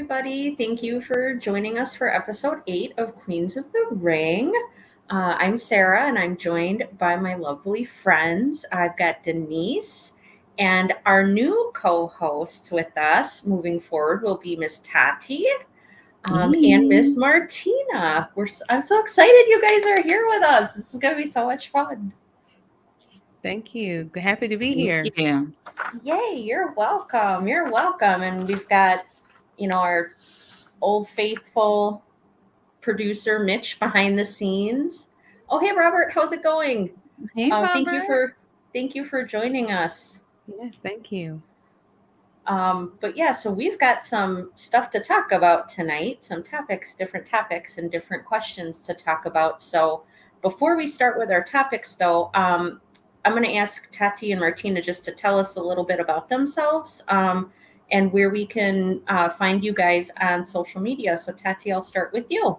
everybody. Thank you for joining us for episode 8 of Queens of the Ring. I'm Sarah, and I'm joined by my lovely friends. I've got Denise, and our new co hosts with us moving forward will be Miss Tati and Miss Hey. Martina. I'm so excited you guys are here with us. This is going to be so much fun. Thank you. Happy to be Thank here. you. Yay, you're welcome. You're welcome. And we've got, our old faithful producer Mitch behind the scenes. Oh, hey Robert, how's it going? Hey, Thank you Robert. for joining us. Yes, thank you. But yeah, so we've got some stuff to talk about tonight, some different topics, and different questions to talk about. So before we start with our topics, though, I'm going to ask Tati and Martina just to tell us a little bit about themselves and where we can find you guys on social media. So, Tati, I'll start with you.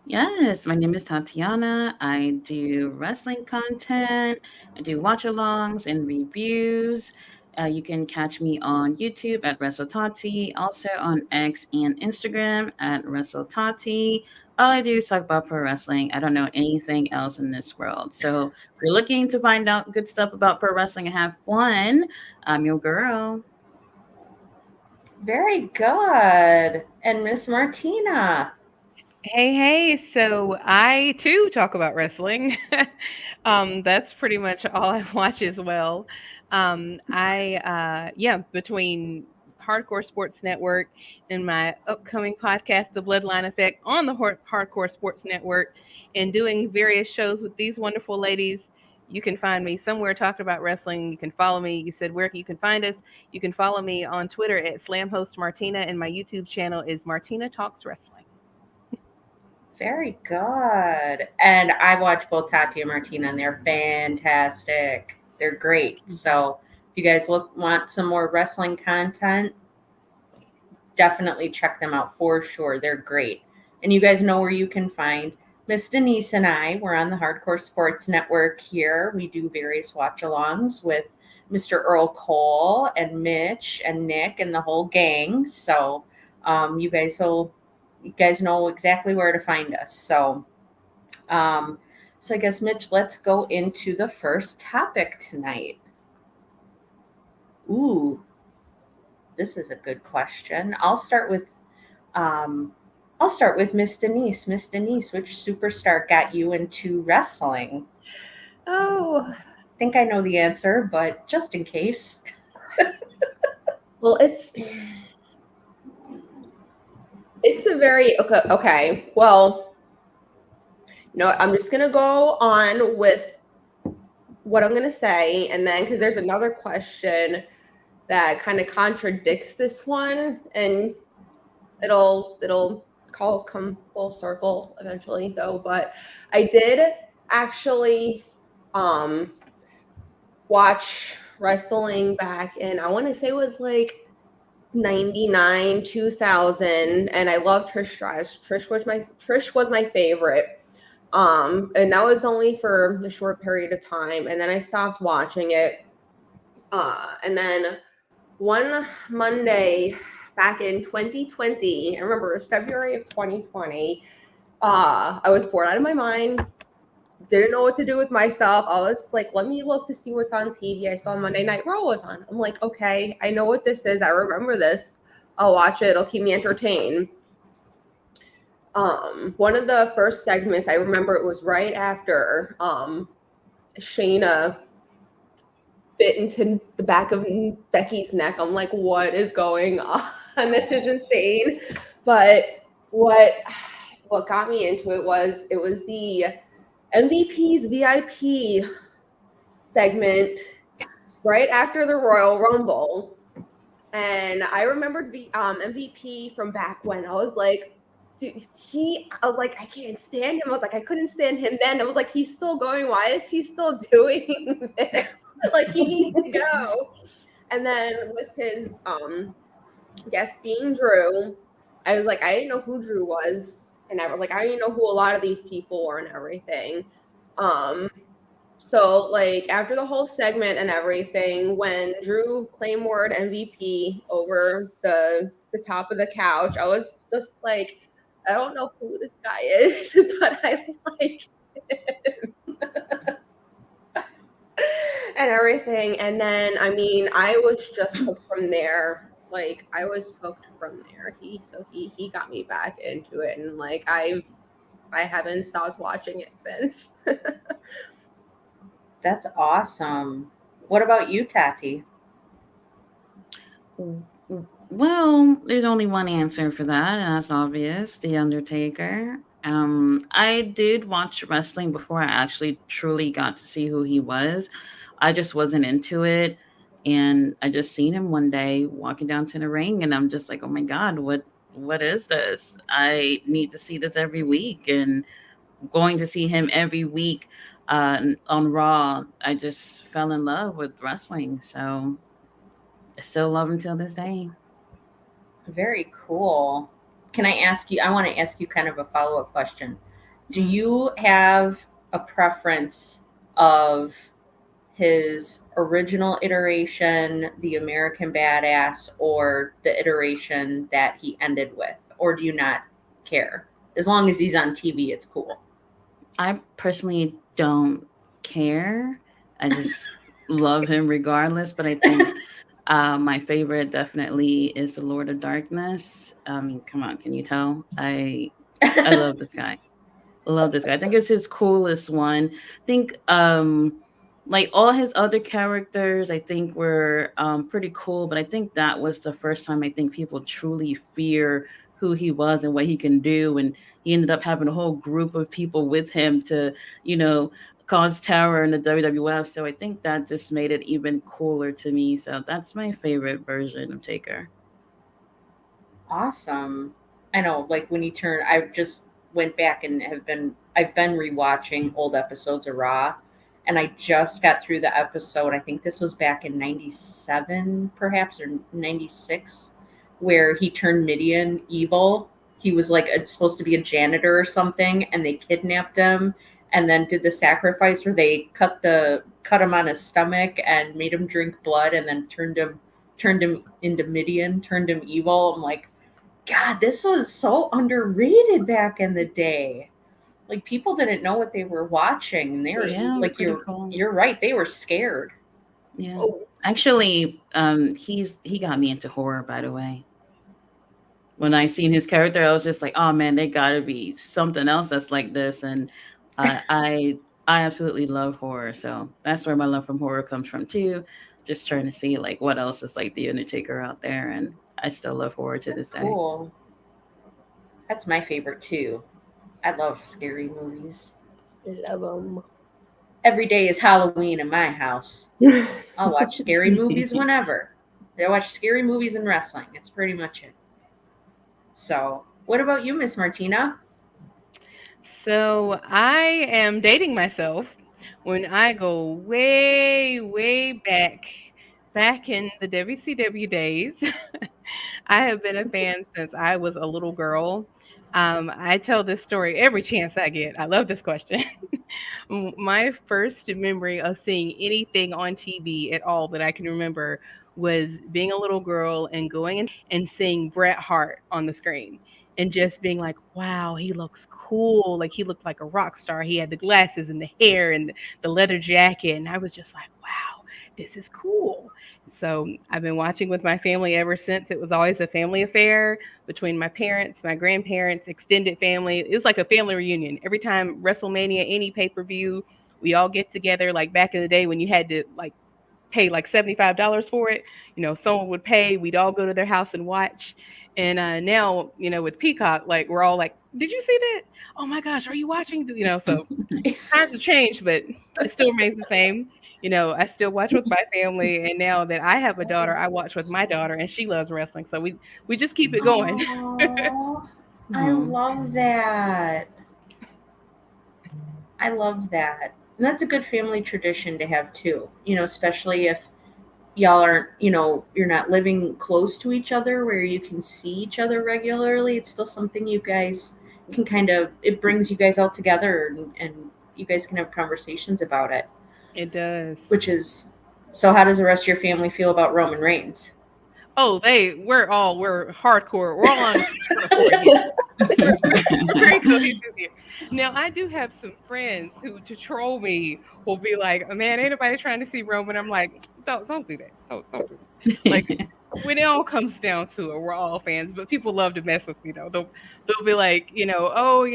Yes, my name is Tatiana. I do wrestling content. I do watch alongs and reviews. You can catch me on YouTube at WrestleTati, also on X and Instagram at WrestleTati. All I do is talk about pro wrestling. I don't know anything else in this world. So if you're looking to find out good stuff about pro wrestling and have fun, I'm your girl. Very good. And Miss Martina. Hey. So I too talk about wrestling. That's pretty much all I watch as well. Between Hardcore Sports Network and my upcoming podcast, The Bloodline Effect, on the Hardcore Sports Network, and doing various shows with these wonderful ladies. You can find me somewhere talking about wrestling. You can follow me. You said where you can find us. You can follow me on Twitter at SlamHostMartina, and my YouTube channel is Martina Talks Wrestling. Very good. And I watch both Tati and Martina, and they're fantastic. They're great. So if you guys want some more wrestling content, definitely check them out for sure. They're great. And you guys know where you can find Miss Denise and I. We're on the Hardcore Sports Network here. We do various watch alongs with Mr. Earl Cole and Mitch and Nick and the whole gang. So you guys know exactly where to find us. Um, so I guess Mitch, let's go into the first topic tonight. Ooh, this is a good question. Um, I'll start with Miss Denise. Miss Denise, which superstar got you into wrestling? Oh, I think I know the answer, but just in case. well, it's a very okay. Well, I'm just gonna go on with what I'm gonna say, and then because there's another question that kind of contradicts this one, and it'll come full circle eventually, though. But I did actually watch wrestling back in, I want to say it was like 99 2000, and I love Trish Stratus. Trish was my favorite, and that was only for a short period of time, and then I stopped watching it. And then one Monday back in 2020, I remember it was February of 2020, I was bored out of my mind, didn't know what to do with myself. I was like, let me look to see what's on TV. I saw Monday Night Raw was on. I'm like, okay, I know what this is. I remember this. I'll watch it. It'll keep me entertained. One of the first segments, I remember it was right after Shayna bit into the back of Becky's neck. I'm like, what is going on? This is insane. But what got me into it was the MVP's VIP segment right after the Royal Rumble. And I remembered MVP from back when. I was like, dude, I was like, I can't stand him. I was like, I couldn't stand him then. I was like, he's still going. Why is he still doing this? Like, he needs to go. And then with his guest being Drew, I was like, I didn't know who Drew was. And I was like, I didn't know who a lot of these people were and everything. So, like, after the whole segment and everything, when Drew Claymore MVP over the top of the couch, I was just like, I don't know who this guy is, but I like him. And everything. And then, I mean, I was just hooked from there. Like, I was hooked from there. He got me back into it, and like I haven't stopped watching it since. That's awesome. What about you, Tati? Well, there's only one answer for that, and that's obvious: The Undertaker. I did watch wrestling before I actually truly got to see who he was. I just wasn't into it, and I just seen him one day walking down to the ring, and I'm just like, oh my god, what is this? I need to see this every week, and going to see him every week on Raw, I just fell in love with wrestling. So I still love him till this day. Very cool. Can I ask you? I want to ask you kind of a follow up question. Do you have a preference of his original iteration, the American Badass, or the iteration that he ended with? Or do you not care? As long as he's on TV, it's cool. I personally don't care. I just love him regardless. But I think my favorite definitely is the Lord of Darkness. I mean, come on, can you tell? I love this guy. Love this guy. I think it's his coolest one. I think like all his other characters, I think were pretty cool, but I think that was the first time I think people truly fear who he was and what he can do. And he ended up having a whole group of people with him to, you know, cause terror in the WWF. So I think that just made it even cooler to me. So that's my favorite version of Taker. Awesome. I know, like when he turned, I just went back and I've been rewatching old episodes of Raw, and I just got through the episode. I think this was back in '97, perhaps, or '96, where he turned Midian evil. He was like supposed to be a janitor or something, and they kidnapped him, and then did the sacrifice where they cut him on his stomach and made him drink blood, and then turned him into Midian, turned him evil. I'm like, God, this was so underrated back in the day. Like people didn't know what they were watching, and they were Yeah, like, pretty cool. you're right, they were scared. Yeah. Oh, Actually, he got me into horror, by the way. When I seen his character, I was just like, oh man, they gotta be something else that's like this. And I absolutely love horror. So that's where my love from horror comes from too. Just trying to see like what else is like the Undertaker out there. And I still love horror to this day. Cool. That's my favorite too. I love scary movies. love Every day is Halloween in my house. him. I'll watch scary movies whenever. I watch scary movies and wrestling. It's pretty much it. So, what about you, Miss Martina? So I am dating myself when I go way, way back in the WCW days. I have been a fan since I was a little girl. I tell this story every chance I get. I love this question. My first memory of seeing anything on TV at all that I can remember was being a little girl and going and seeing Bret Hart on the screen and just being like, wow, he looks cool. Like he looked like a rock star. He had the glasses and the hair and the leather jacket. And I was just like, wow, this is cool. So I've been watching with my family ever since. It was always a family affair between my parents, my grandparents, extended family. It was like a family reunion. Every time WrestleMania, any pay per view, we all get together. Like back in the day when you had to like pay like $75 for it. Someone would pay. We'd all go to their house and watch. And now, with Peacock, like we're all like, "Did you see that? Oh my gosh, are you watching?" So times have changed, but it still remains the same. I still watch with my family, and now that I have a daughter, I watch with my daughter, and she loves wrestling. So we just keep it going. Oh, I Mhm. love that. I love that. And that's a good family tradition to have too. Especially if y'all aren't, you're not living close to each other where you can see each other regularly. It's still something you guys can it brings you guys all together, and you guys can have conversations about it. It does. which is so. How does the rest of your family feel about Roman Reigns? Oh, we're hardcore. We're all on the board here. Very cohesive here. Now, I do have some friends who, to troll me, will be like, "Man, ain't nobody trying to see Roman." I'm like, don't do that. Don't do that. Like, when it all comes down to it, we're all fans, but people love to mess with me though. They'll be like, oh,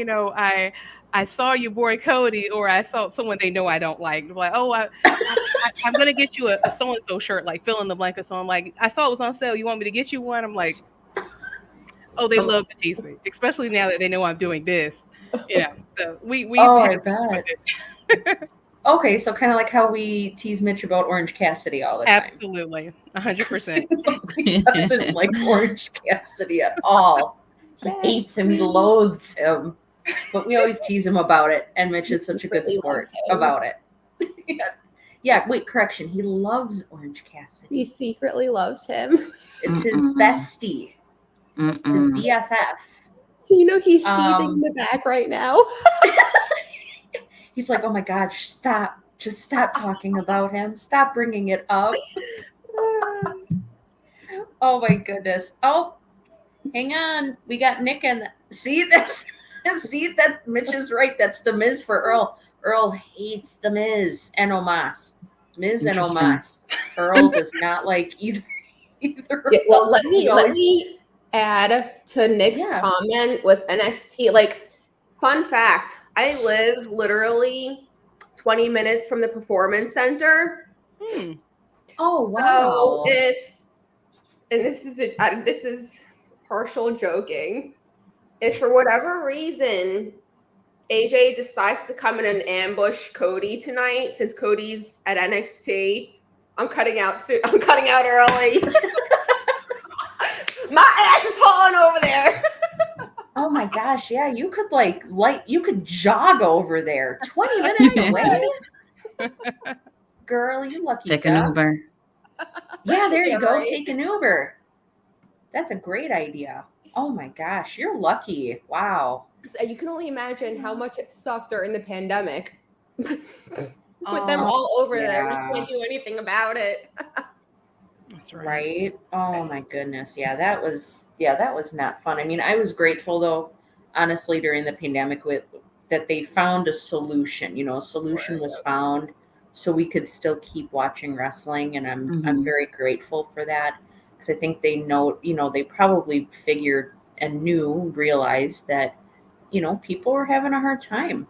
I saw your boy Cody, or I saw someone they know I don't like. They're like, oh, I'm gonna get you a so and so shirt, like fill in the blanket. So I'm like, I saw it was on sale. You want me to get you one? I'm like, oh, they love to tease me, especially now that they know I'm doing this. So we Oh, I have fun with bet. it. Okay, so kind of like how we tease Mitch about Orange Cassidy all the time. Absolutely, 100%. He doesn't like Orange Cassidy at all. He hates him. He loathes him. But we always tease him about it, and Mitch is such a good Secretly sport loves him. about it. Yeah. Wait, correction. He loves Orange Cassidy. He secretly loves him. It's his Mm-mm. bestie. It's his Mm-mm. BFF. He's seething in the back right now. He's like, oh my gosh, stop. Just stop talking about him. Stop bringing it up. Oh my goodness. Oh, hang on. We got Nick and see this. See that Mitch is right. That's the Miz for Earl. Earl hates the Miz and Omos. Miz and Interesting. Omos. Earl does not like either of Yeah, well, those. let He me always- add to Nick's Yeah. comment with NXT. Like, fun fact, I live literally 20 minutes from the Performance Center. Oh wow. So this is partial joking. If for whatever reason AJ decides to come in and ambush Cody tonight, since Cody's at NXT, I'm cutting out early. My ass is falling over there. Oh my gosh, yeah, you could you could jog over there 20 minutes away. Girl, you lucky Take an duck. Uber. Yeah, there you Yeah, go. right. Take an Uber. That's a great idea. Oh my gosh, you're lucky. Wow. You can only imagine how much it sucked during the pandemic. With them Oh, all over there, yeah. we can't do anything about it. that's right. Right? Oh my goodness. Yeah, that was not fun. I mean, I was grateful though, honestly, during the pandemic that they found a solution. A solution was found so we could still keep watching wrestling, and I'm Mhm. very grateful for that, because I think they know, they probably figured and realized that people were having a hard time,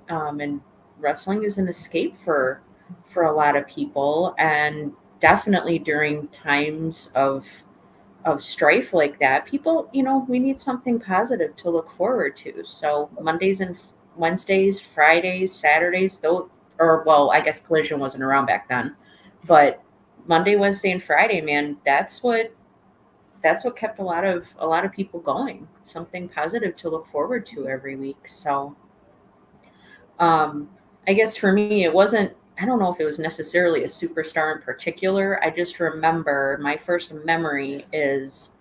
and wrestling is an escape for a lot of people, and definitely during times of strife like that, people, we need something positive to look forward to. So Mondays and Wednesdays, Fridays, Saturdays, though, or well, I guess Collision wasn't around back then, but Monday, Wednesday, and Friday, man, that's what kept a lot of people going. Something positive to look forward to every week. So I guess for me, it wasn't, I don't know if it was necessarily a superstar in particular. I just remember my first memory is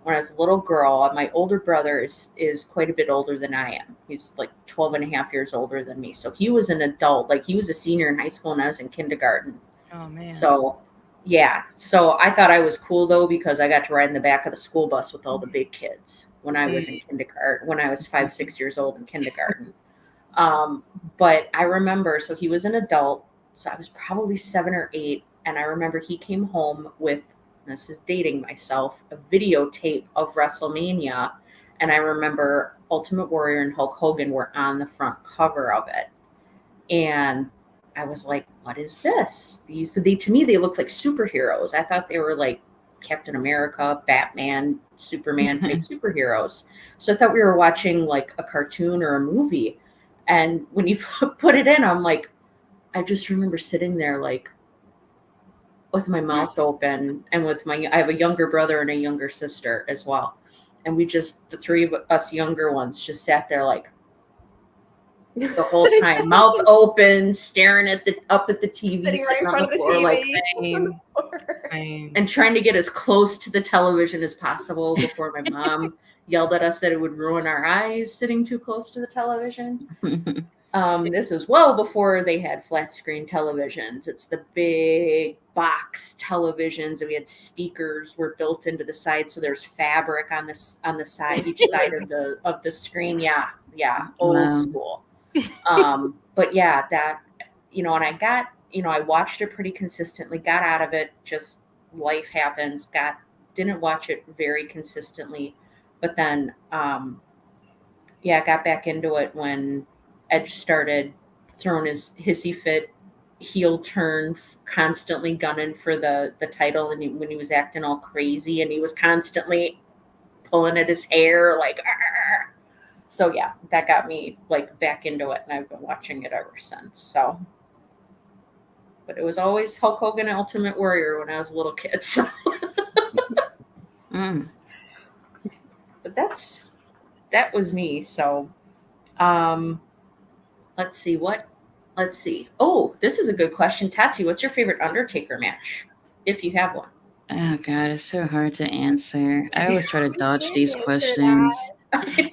when I was a little girl. My older brother is quite a bit older than I am. He's like 12 and a half years older than me. So he was an adult, like he was a senior in high school and I was in kindergarten. Oh man. So yeah. So I thought I was cool though, because I got to ride in the back of the school bus with all the big kids when I was in kindergarten, when I was 5, 6 years old in kindergarten. But I remember, so he was an adult, so I was probably 7 or 8. And I remember he came home with, this is dating myself, a videotape of WrestleMania. And I remember Ultimate Warrior and Hulk Hogan were on the front cover of it. And I was like, what is this? To me, they look like superheroes. I thought they were like Captain America, Batman, Superman type superheroes. So I thought we were watching like a cartoon or a movie. And when you put it in, I'm like, I just remember sitting there like with my mouth open, and I have a younger brother and a younger sister as well. And we just, the three of us younger ones just sat there like the whole time, mouth open, staring up at the TV, Sitting right in front of the floor, TV. like, Same. and trying to get as close to the television as possible before my mom yelled at us that it would ruin our eyes sitting too close to the television. This was well before they had flat screen televisions. It's the big box televisions, and we had speakers were built into the side, so there's fabric on the side, each side of the screen. Yeah, old Wow. school. But yeah, that and I watched it pretty consistently. Got out of it, just life happens. Didn't watch it very consistently, but then got back into it when Edge started throwing his hissy fit heel turn, constantly gunning for the title, and when he was acting all crazy and he was constantly pulling at his hair like. Arr! So yeah, that got me like back into it, and I've been watching it ever since. So, but it was always Hulk Hogan and Ultimate Warrior when I was a little kid. So. But that was me. So, let's see. Oh, this is a good question. Tati, what's your favorite Undertaker match, if you have one? Oh God, it's so hard to answer. I always try to dodge can't these answer questions. I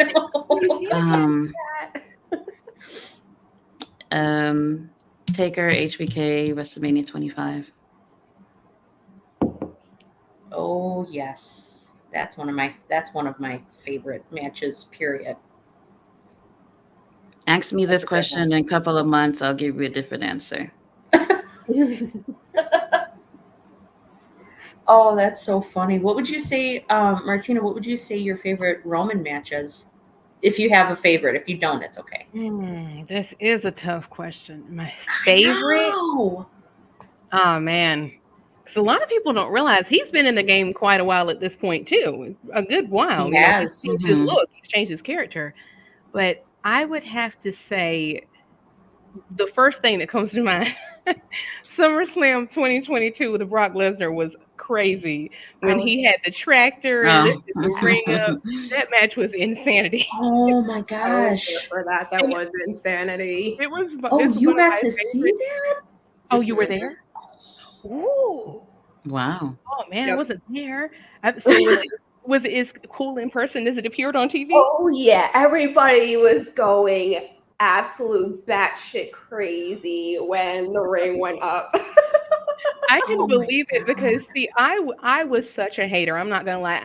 know. Taker HBK WrestleMania 25. Oh yes, that's one of my favorite matches. Period. Ask me this question in a couple of months, I'll give you a different answer. Oh, that's so funny. What would you say, Martina? What would you say your favorite Roman match is? If you have a favorite, if you don't, it's okay. This is a tough question. My favorite? Oh man. Because a lot of people don't realize he's been in the game quite a while at this point too. A good while. He has. He's changed his look. He's changed his character. But I would have to say the first thing that comes to mind, SummerSlam 2022 with Brock Lesnar was crazy. When he had the tractor and lifted the ring up, that match was insanity. Oh my I was gosh. there for that. That was insanity. It was. Oh, you got to see that? Oh, you were there? Ooh. Wow. Oh man, I Yep. wasn't there. So was it as cool in person as it appeared on TV? Oh yeah, everybody was going absolute batshit crazy when the ring went up. I didn't Oh my believe it because see, I was such a hater. I'm not gonna lie.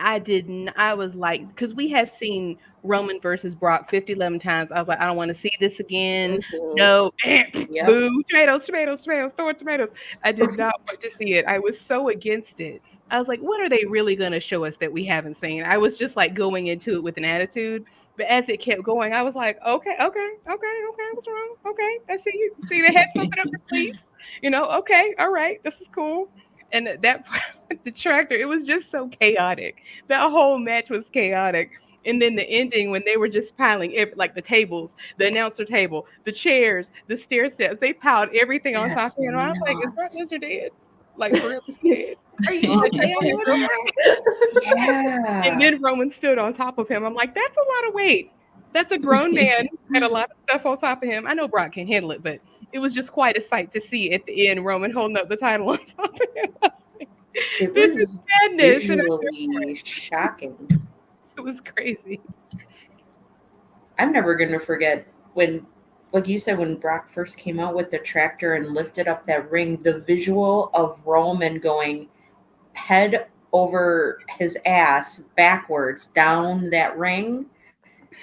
I was like, because we have seen Roman versus Brock 50-11 times. I was like, I don't want to see this again. No, boo, tomatoes, throwing tomatoes. I did not want to see it. I was so against it. I was like, what are they really gonna show us that we haven't seen? I was just like going into it with an attitude. But as it kept going, I was like, okay, what's wrong? Okay, I see you. See, they had something up their sleeves. Okay, all right, this is cool. And that the tractor, it was just so chaotic. That whole match was chaotic. And then the ending when they were just piling like the tables, the announcer table, the chairs, the stair steps, they piled everything on top of him. And I was like, is Brock Lesnar dead? Like, for real, dead? Are you okay over there? Yeah. And then Roman stood on top of him. I'm like, that's a lot of weight. That's a grown man and a lot of stuff on top of him. I know Brock can handle it, but it was just quite a sight to see at the end, Roman holding up the title on top of him. I was like, It this was is madness. visually shocking. It was crazy. I'm never going to forget when, like you said, when Brock first came out with the tractor and lifted up that ring, the visual of Roman going head over his ass backwards down that ring.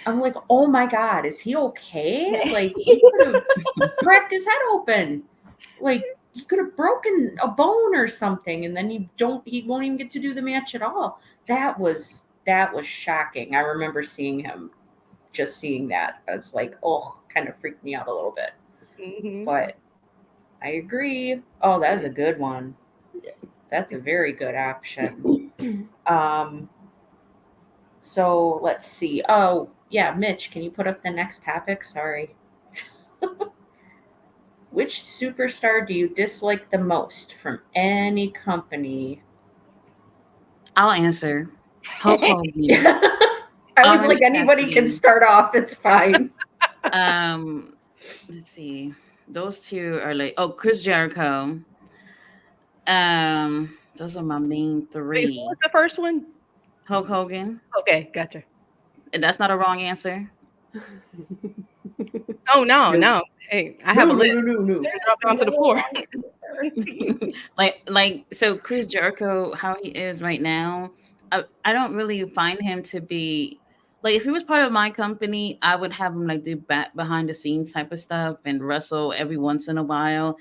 I'm like, oh my God, is he okay? Like, he could have cracked his head open. Like, he could have broken a bone or something, and then he won't even get to do the match at all. That was shocking. I remember seeing that. I was like, oh, kind of freaked me out a little bit. Mm-hmm. But I agree. Oh, that is a good one. That's a very good option. So let's see. Oh, yeah, Mitch, can you put up the next topic? Sorry. Which superstar do you dislike the most from any company? I'll answer. Hulk Hogan. I was Orange like, anybody can Cassidy. start off. It's fine. Let's see. Those two are like Chris Jericho. Those are my main Wait, three. what was the first one? Hulk Hogan. Okay, gotcha. And that's not a wrong answer. Oh no, Nope. no. Hey, I have a list. No. Drop it onto the floor. So Chris Jericho, how he is right now, I don't really find him to be like, if he was part of my company, I would have him like do back behind the scenes type of stuff and wrestle every once in a while.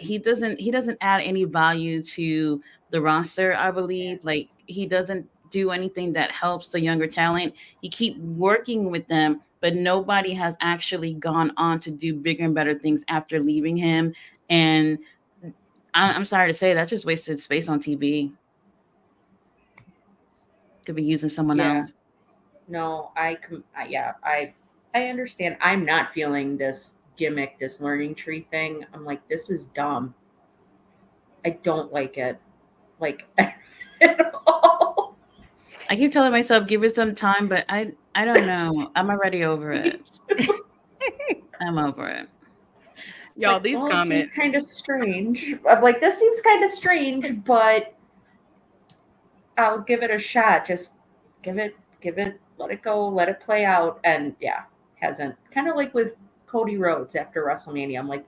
He doesn't add any value to the roster, I believe. Like, he doesn't do anything that helps the younger talent. He keep working with them, but nobody has actually gone on to do bigger and better things after leaving him. And I'm sorry to say, that just wasted space on TV. Could be using someone Yeah. else. No, I understand. I'm not feeling this gimmick, this learning tree thing. I'm like, this is dumb. I don't like it. Like at all. I keep telling myself, give it some time, but I don't know. I'm already over it. I'm over it. It's Y'all, like, these well, comments. it seems kind of strange. I'm like, this seems kind of strange, but I'll give it a shot. Just give it, let it go, let it play out. And yeah, hasn't. Kind of like with Cody Rhodes after WrestleMania. I'm like,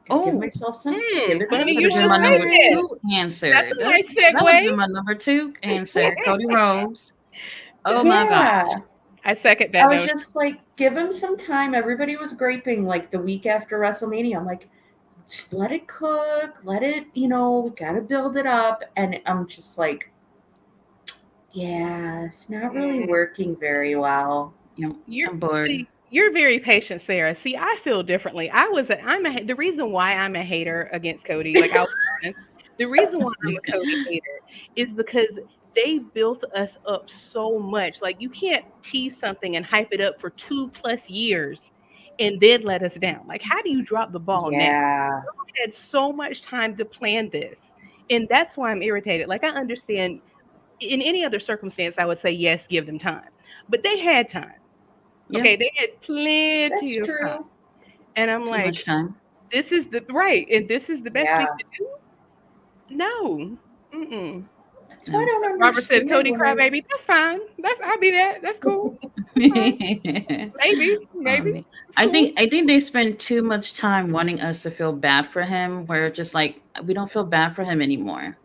give Oh, myself some. Hmm, Give it funny some you would have been should my time. number say that. two answer. That's a nice That would have segue. been my number two answer. Cody Rhodes. Oh my Yeah. gosh. I second I that was notion. just like, give him some time. Everybody was griping like the week after WrestleMania. I'm like, just let it cook, let it, we gotta build it up. And I'm just like, yeah, it's not really working very well. I'm bored. You're very patient, Sarah. See, I feel differently. The reason why I'm a hater against Cody, like the reason why I'm a Cody hater is because they built us up so much. Like, you can't tease something and hype it up for 2+ years and then let us down. Like, how do you drop the ball now? Yeah. We had so much time to plan this. And that's why I'm irritated. Like, I understand in any other circumstance, I would say, yes, give them time. But they had time. Yeah. Okay, they had plenty That's of time. true. And I'm Too like, much time. this is the best Yeah. week to do? No. Mm-mm. That's why I don't understand. Robert said, Cody when I- Crybaby. That's fine. I'll be that. That's cool. Maybe. I think they spend too much time wanting us to feel bad for him, where just like, we don't feel bad for him anymore,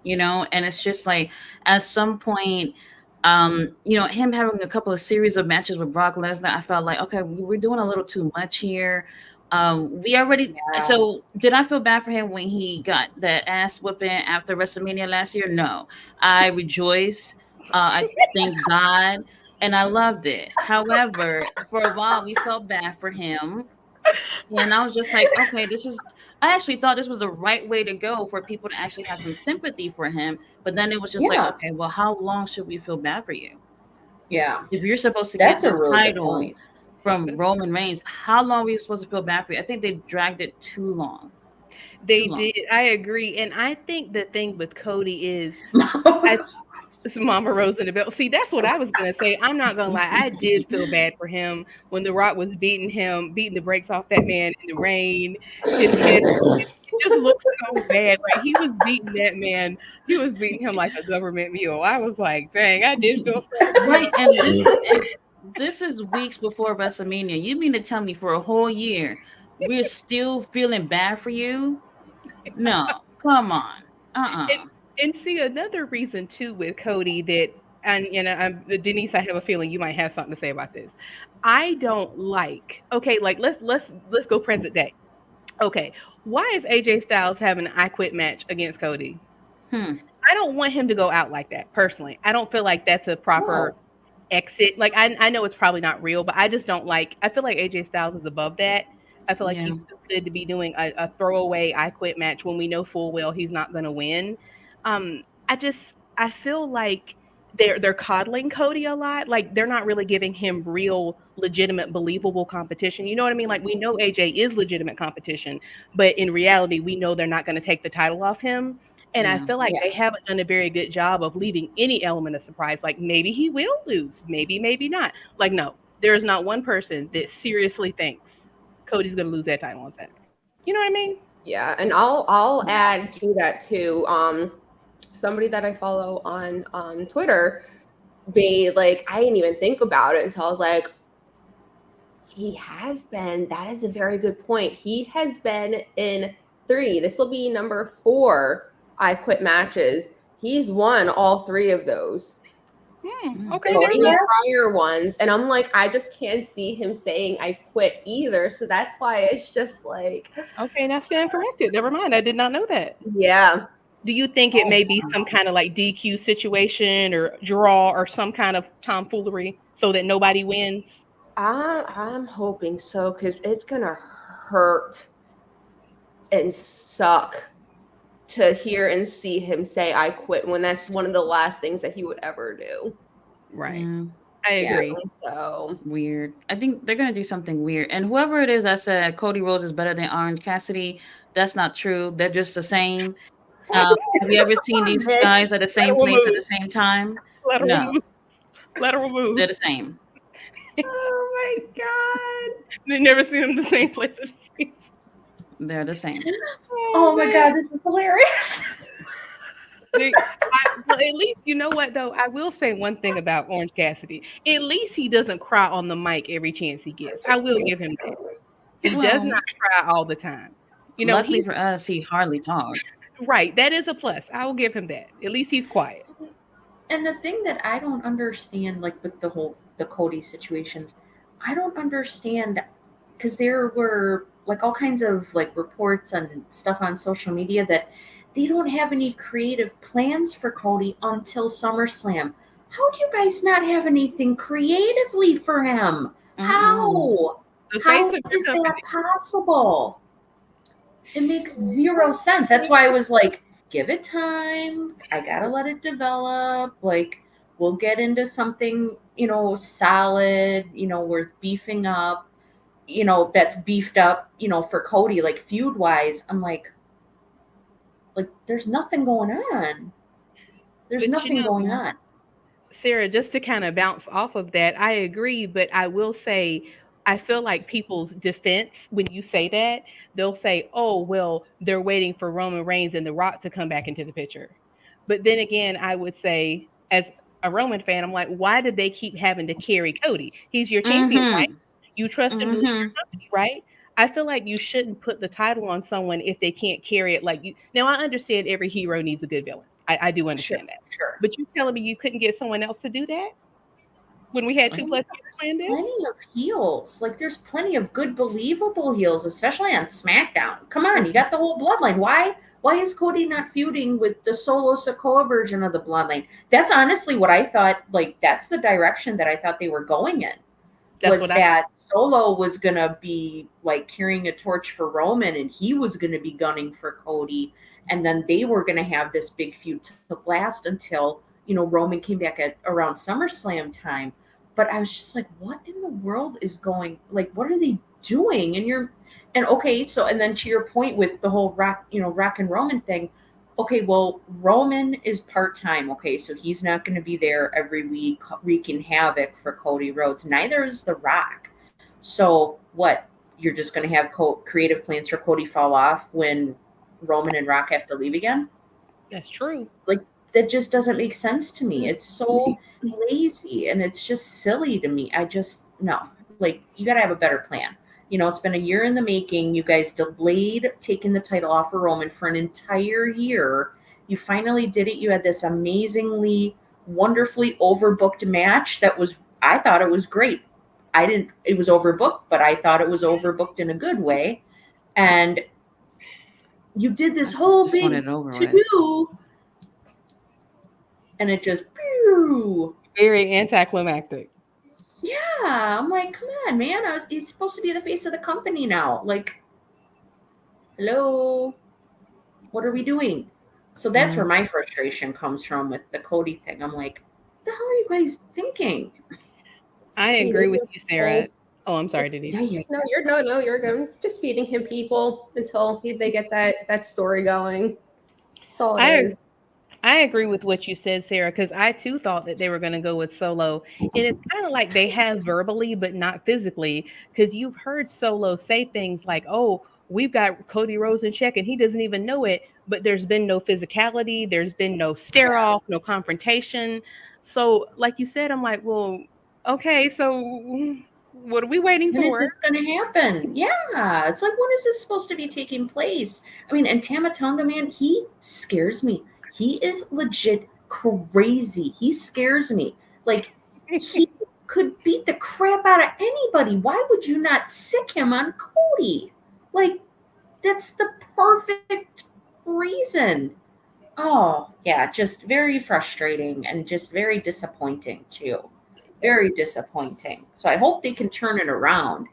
and it's just like, at some point, him having a couple of series of matches with Brock Lesnar, I felt like, okay, we're doing a little too much here. We already. Yeah. So did I feel bad for him when he got the ass whooping after WrestleMania last year? No, I rejoiced. I thank God, and I loved it. However, for a while we felt bad for him, and I was just like, okay, I actually thought this was the right way to go, for people to actually have some sympathy for him. But then it was just like, Yeah. okay, well, how long should we feel bad for you? Yeah. If you're supposed to That's get a this really good title point. from Roman Reigns, how long were you supposed to feel bad for you? I think they dragged it too long. They did. I agree. And I think the thing with Cody is, it's Mama Rose in the belt. See, that's what I was going to say. I'm not going to lie. I did feel bad for him when The Rock was beating the brakes off that man in the rain. His head, it just looked so bad. Like, he was beating that man. He was beating him like a government mule. I was like, dang, I did feel sad. Right. And this is weeks before WrestleMania. You mean to tell me for a whole year we're still feeling bad for you? No, come on. And see, another reason too with Cody that, and Denise, I have a feeling you might have something to say about this. I don't like. Okay, like let's go present day. Okay, why is AJ Styles having an I Quit match against Cody? I don't want him to go out like that. Personally, I don't feel like that's a proper exit. Like, I know it's probably not real, but I just don't like. I feel like AJ Styles is above that. I feel like he's too good to be doing a throwaway I Quit match when we know full well he's not going to win. I feel like they're coddling Cody a lot. Like, they're not really giving him real, legitimate, believable competition. You know what I mean? Like, we know AJ is legitimate competition, but in reality, we know they're not going to take the title off him. And I feel like they haven't done a very good job of leaving any element of surprise. Like, maybe he will lose, maybe not. Like, no, there is not one person that seriously thinks Cody's going to lose that title on Saturday. You know what I mean? Yeah, and I'll add to that too. Somebody that I follow on Twitter made, like, I didn't even think about it until I was like, He has been. That is a very good point. He has been in 3. This will be number 4 I Quit matches. He's won all 3 of those. Okay, There's there Cody we go. has? prior ones, and I'm like, I just can't see him saying I quit either. So that's why it's just like, Okay, now stand corrected. Never mind. I did not know that. yeah. Do you think it may be some kind of like DQ situation or draw or some kind of tomfoolery so that nobody wins? I'm hoping so, because it's gonna hurt and suck to hear and see him say I quit when that's one of the last things that he would ever do. Right. Yeah, I agree. So weird. I think they're gonna do something weird. And whoever it is that said Cody Rhodes is better than Orange Cassidy, that's not true. They're just the same. Have you ever seen these Bitch. guys at the same Lateral place at move. the same time? Lateral No, move. Lateral move. they're the same. Oh my god. They never seen them in the same place at the same time. They're the same. Oh my God, this is hilarious. Well, at least you know what though. I will say one thing about Orange Cassidy. At least he doesn't cry on the mic every chance he gets. I will give him that. He does Well, not cry all the time. You know, luckily he's for us, he hardly talks. right. That is a plus. I will give him that. At least he's quiet. And the thing that I don't understand, like with the Cody situation, I don't understand because there were like all kinds of like reports and stuff on social media that they don't have any creative plans for Cody until SummerSlam. How do you guys not have anything creatively for him? How? The How face of is your that company. possible? It makes zero sense. That's why I was like, give it time. I gotta let it develop. Like, we'll get into something, solid, worth beefing up, that's beefed up, for Cody, like feud wise. I'm like, there's nothing going on. There's But nothing going on. Sarah, just to kind of bounce off of that, I agree, but I will say, I feel like people's defense when you say that, they'll say, oh, well, they're waiting for Roman Reigns and The Rock to come back into the picture. But then again, I would say, as a Roman fan, I'm like, why did they keep having to carry Cody? He's your champion, right? You trust him to lead your company, right? I feel like you shouldn't put the title on someone if they can't carry it like you. Now, I understand every hero needs a good villain. I do understand that. Sure. But you telling me you couldn't get someone else to do that when we had 2+ years planned this? Plenty of heels. Like, there's plenty of good, believable heels, especially on SmackDown. Come on, you got the whole bloodline. Why is Cody not feuding with the Solo Sikoa version of the bloodline? That's honestly what I thought. Like, that's the direction that I thought they were going in. That Solo was gonna be like carrying a torch for Roman, and he was gonna be gunning for Cody, and then they were gonna have this big feud to last until Roman came back at around SummerSlam time. But I was just like, what in the world is going? Like, what are they doing? And okay, so and then to your point with the whole Rock and Roman thing. Okay, well, Roman is part-time. Okay, so he's not going to be there every week wreaking havoc for Cody Rhodes. Neither is The Rock. So what? You're just going to have creative plans for Cody fall off when Roman and Rock have to leave again? That's true. Like, that just doesn't make sense to me. It's so lazy and it's just silly to me. No. Like, you got to have a better plan. It's been a year in the making. You guys delayed taking the title off of Roman for an entire year. You finally did it. You had this amazingly, wonderfully overbooked match I thought it was great. It was overbooked, but I thought it was overbooked in a good way. And you did this whole big to-do, and it just, pew. Very anticlimactic. Yeah, I'm like, come on, man. He's supposed to be the face of the company now. Like, hello, what are we doing? So that's where my frustration comes from with the Cody thing. I'm like, what the hell are you guys thinking? I agree with you, Sarah. Oh, I'm sorry, Didi. Yeah. No, you're good. Just feeding him people until they get that story going. That's all it is. I agree with what you said, Sarah, because I too thought that they were going to go with Solo. And it's kind of like they have verbally, but not physically, because you've heard Solo say things like, oh, we've got Cody Rhodes in check and he doesn't even know it, but there's been no physicality. There's been no stare off, no confrontation. So like you said, I'm like, well, okay, so What are we waiting When is for? this going to happen? Yeah, it's like, when is this supposed to be taking place? I mean, and Tama Tonga, man, he scares me. He is legit crazy. He scares me. Like, he could beat the crap out of anybody. Why would you not sick him on Cody? Like, that's the perfect reason. Oh, yeah, just very frustrating and just very disappointing, too. Very disappointing. So I hope they can turn it around.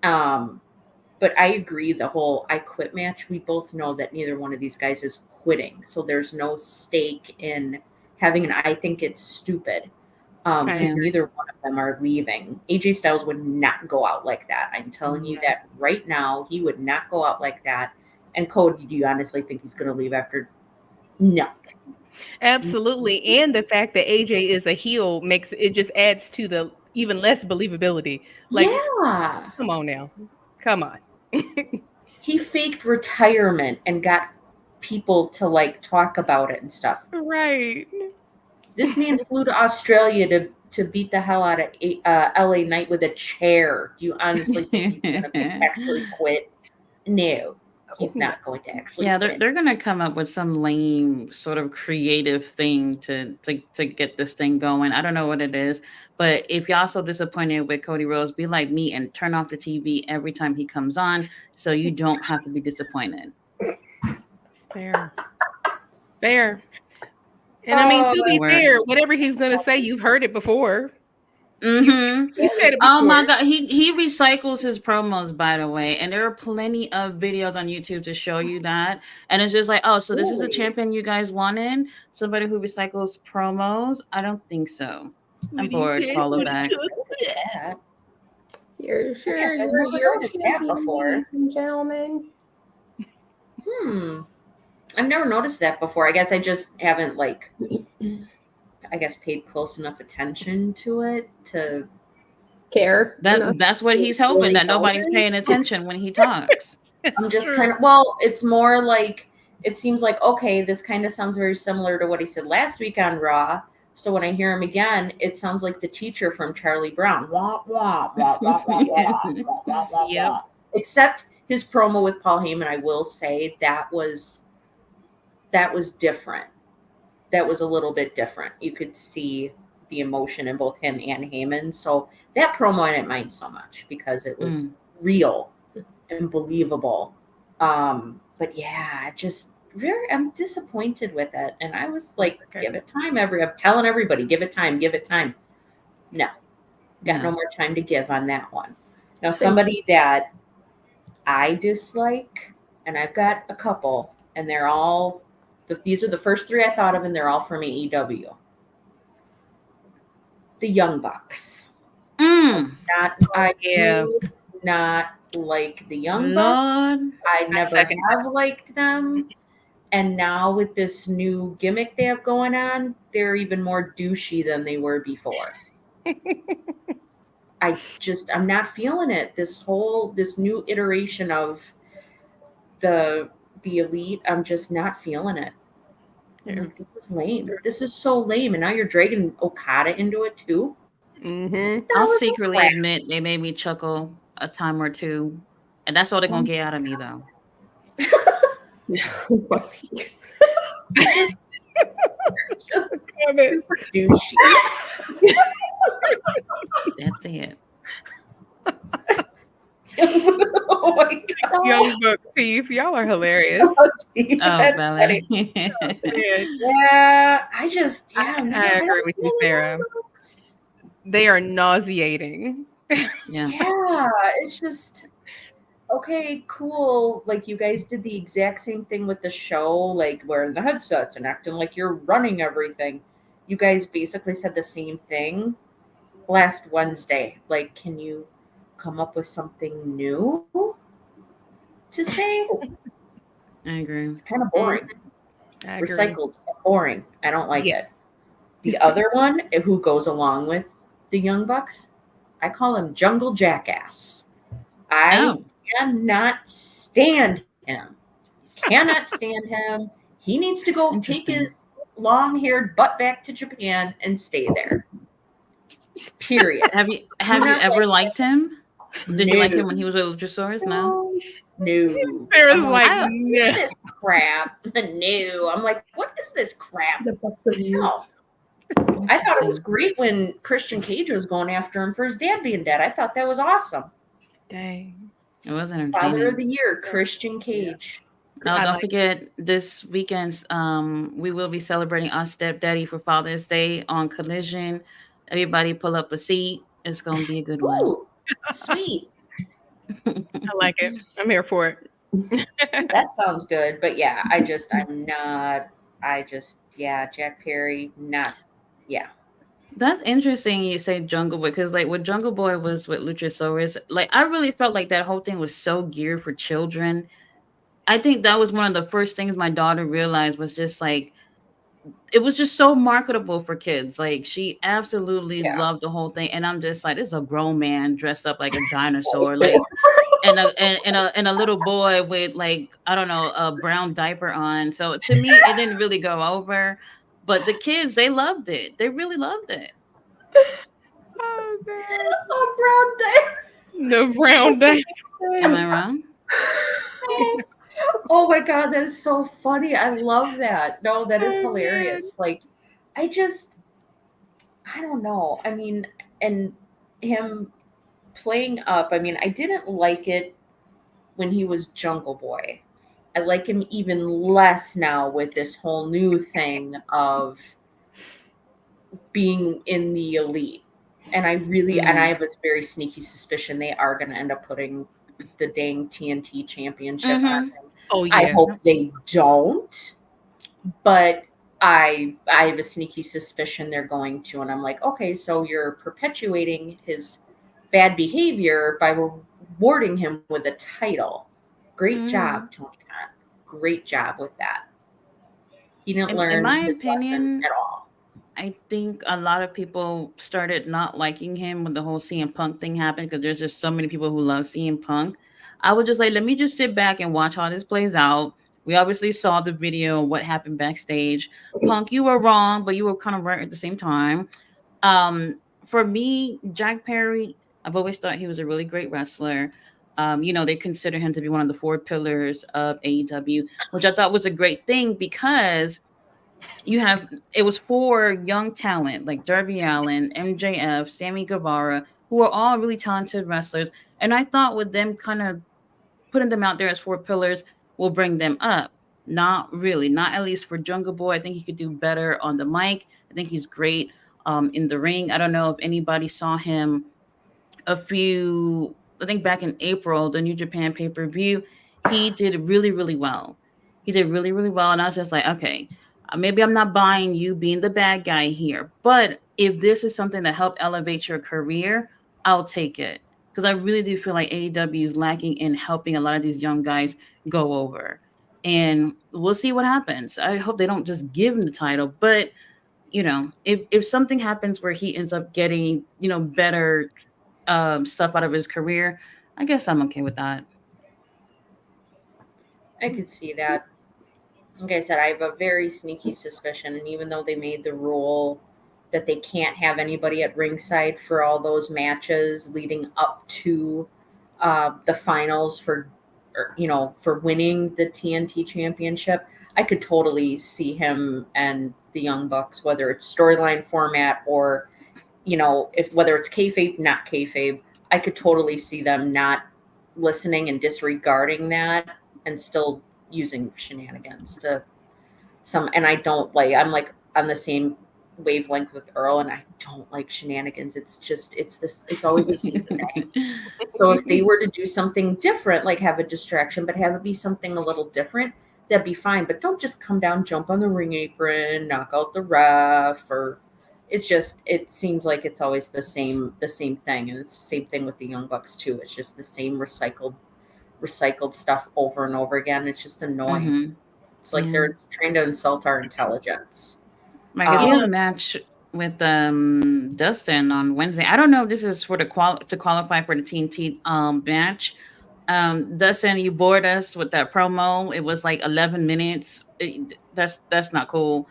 But I agree, the whole I quit match, we both know that neither one of these guys is quitting. So there's no stake in having an I think it's stupid. Because agree. neither one of them are leaving. AJ Styles would not go out like that. I'm telling you that right now. He would not go out like that. And Cody, do you honestly think he's going to leave after? No. Absolutely. And the fact that AJ is a heel makes it just adds to the even less believability. Like, yeah. come on now. Come on. He faked retirement and got people to like talk about it and stuff. Right. This man flew to Australia to beat the hell out of LA Knight with a chair. Do you honestly think he's going to actually quit? No, he's not going to actually Yeah, quit. they're gonna come up with some lame sort of creative thing to get this thing going. I don't know what it is, but if y'all so disappointed with Cody Rhodes, be like me and turn off the TV every time he comes on, so you don't have to be disappointed. It's fair. Fair. And I mean, to be fair, whatever he's gonna say, you've heard it before. Mm-hmm. You said it Oh my before. God, he recycles his promos, by the way, and there are plenty of videos on YouTube to show you that. And it's just like, oh, so this is a champion you guys wanted, somebody who recycles promos? I don't think so. I'm bored. Follow back. Yeah. Here's your, Yes, I've your, never your noticed that champion, before. ladies and gentlemen. I've never noticed that before. I guess I just haven't paid close enough attention to it to care. That's what he's hoping, really that nobody's paying attention when he talks. I'm just kind of, well, it's more like, it seems like, okay, this kind of sounds very similar to what he said last week on Raw. So when I hear him again, it sounds like the teacher from Charlie Brown. Wah, wah, wah, wah, wah, wah, wah, wah, wah, Yep. wah. Except his promo with Paul Heyman, I will say that was different. That was a little bit different. You could see the emotion in both him and Heyman. So that promo I didn't mind so much because it was real and believable. But yeah, I'm disappointed with it. And I was like, give it time. I'm telling everybody, give it time. No, got no more time to give on that one. Now, somebody that I dislike, and I've got a couple, and they're all, these are the first three I thought of, and they're all from AEW. The Young Bucks. I do not like the Young Bucks. I never have liked them. And now with this new gimmick they have going on, they're even more douchey than they were before. I'm not feeling it. This new iteration of the Elite, I'm just not feeling it. Like, this is lame. This is so lame. And now you're dragging Okada into it too. Mm-hmm. I'll secretly admit they made me chuckle a time or two. And that's all they're going to get out of me, though. just super douchey. That's it. Oh my God. Young Buck thief, y'all are hilarious. That's funny. Yeah, I agree with you, Sarah. They are nauseating. Yeah, it's just okay, cool. Like, you guys did the exact same thing with the show, like wearing the headsets and acting like you're running everything. You guys basically said the same thing last Wednesday. Like, can you come up with something new to say? I agree. It's kind of boring. Recycled, boring. I don't like it. The other one, who goes along with the Young Bucks, I call him Jungle Jackass. I cannot stand him. Cannot stand him. He needs to go take his long-haired butt back to Japan and stay there. Period. Have you not ever liked him? Did you like him No. when he was with Luchasaurus? No. No. Sarah's I'm like, what no. is this crap? No. I'm like, what is this crap? The Bucks of Youth. No. I thought it was Interesting. great when Christian Cage was going after him for his dad being dead. I thought that was awesome. Dang. It was Father of entertaining. the Year, Christian Cage. Now, I don't like forget this weekend's we will be celebrating our stepdaddy for Father's Day on Collision. Everybody pull up a seat. It's gonna be a good one. Ooh, sweet. I like it. I'm here for it. That sounds good. But yeah, Jack Perry, not, yeah. That's interesting you say Jungle Boy, because like when Jungle Boy was with Luchasaurus, like I really felt like that whole thing was so geared for children. I think that was one of the first things my daughter realized was just like it was just so marketable for kids. Like she absolutely Yeah. loved the whole thing, and I'm just like, this is a grown man dressed up like a dinosaur, So- like and a little boy with like I don't know a brown diaper on. So to me, it didn't really go over, but the kids they loved it. They really loved it. Oh, God. Oh, brown day. The brown day. Am I wrong? Oh my god, that is so funny. I love that. No, that is Oh, hilarious. Like, I don't know. I mean, and him playing up, I mean, I didn't like it when he was Jungle Boy. I like him even less now with this whole new thing of being in the elite. And I have a very sneaky suspicion they are going to end up putting the dang TNT championship on him. Oh, yeah. I hope they don't, but I have a sneaky suspicion they're going to, and I'm like, okay, so you're perpetuating his bad behavior by rewarding him with a title. Great job, Tony Khan. Great job with that. He didn't learn in my his lesson opinion, at all. I think a lot of people started not liking him when the whole CM Punk thing happened because there's just so many people who love CM Punk. I was just like, let me just sit back and watch how this plays out. We obviously saw the video of what happened backstage. Punk, you were wrong, but you were kind of right at the same time. For me, Jack Perry, I've always thought he was a really great wrestler. They consider him to be one of the 4 pillars of AEW, which I thought was a great thing because it was 4 young talent like Darby Allin, MJF, Sammy Guevara, who are all really talented wrestlers. And I thought with them kind of putting them out there as 4 pillars will bring them up. Not really, not at least for Jungle Boy. I think he could do better on the mic. I think he's great in the ring. I don't know if anybody saw him I think back in April, the New Japan pay-per-view. He did really, really well. He did really, really well. And I was just like, okay, maybe I'm not buying you being the bad guy here. But if this is something that helped elevate your career, I'll take it. Because I really do feel like AEW is lacking in helping a lot of these young guys go over. And we'll see what happens. I hope they don't just give him the title. But, if something happens where he ends up getting, better stuff out of his career, I guess I'm okay with that. I could see that. Like I said, I have a very sneaky suspicion, and even though they made the rule that they can't have anybody at ringside for all those matches leading up to the finals for winning the TNT championship, I could totally see him and the Young Bucks, whether it's storyline format or, whether it's kayfabe, not kayfabe, I could totally see them not listening and disregarding that and still using shenanigans to some. And I don't like, I'm like on the same wavelength with Earl, and I don't like shenanigans. It's always the same thing. So if they were to do something different, like have a distraction, but have it be something a little different, that'd be fine. But don't just come down, jump on the ring apron, knock out the ref, or it seems like it's always the same thing. And it's the same thing with the Young Bucks too. It's just the same recycled stuff over and over again. It's just annoying. Mm-hmm. It's like they're trying to insult our intelligence. Like he had a match with Dustin on Wednesday. I don't know if this is for to qualify for the TNT match. Dustin, you bored us with that promo. It was like 11 minutes. That's not cool.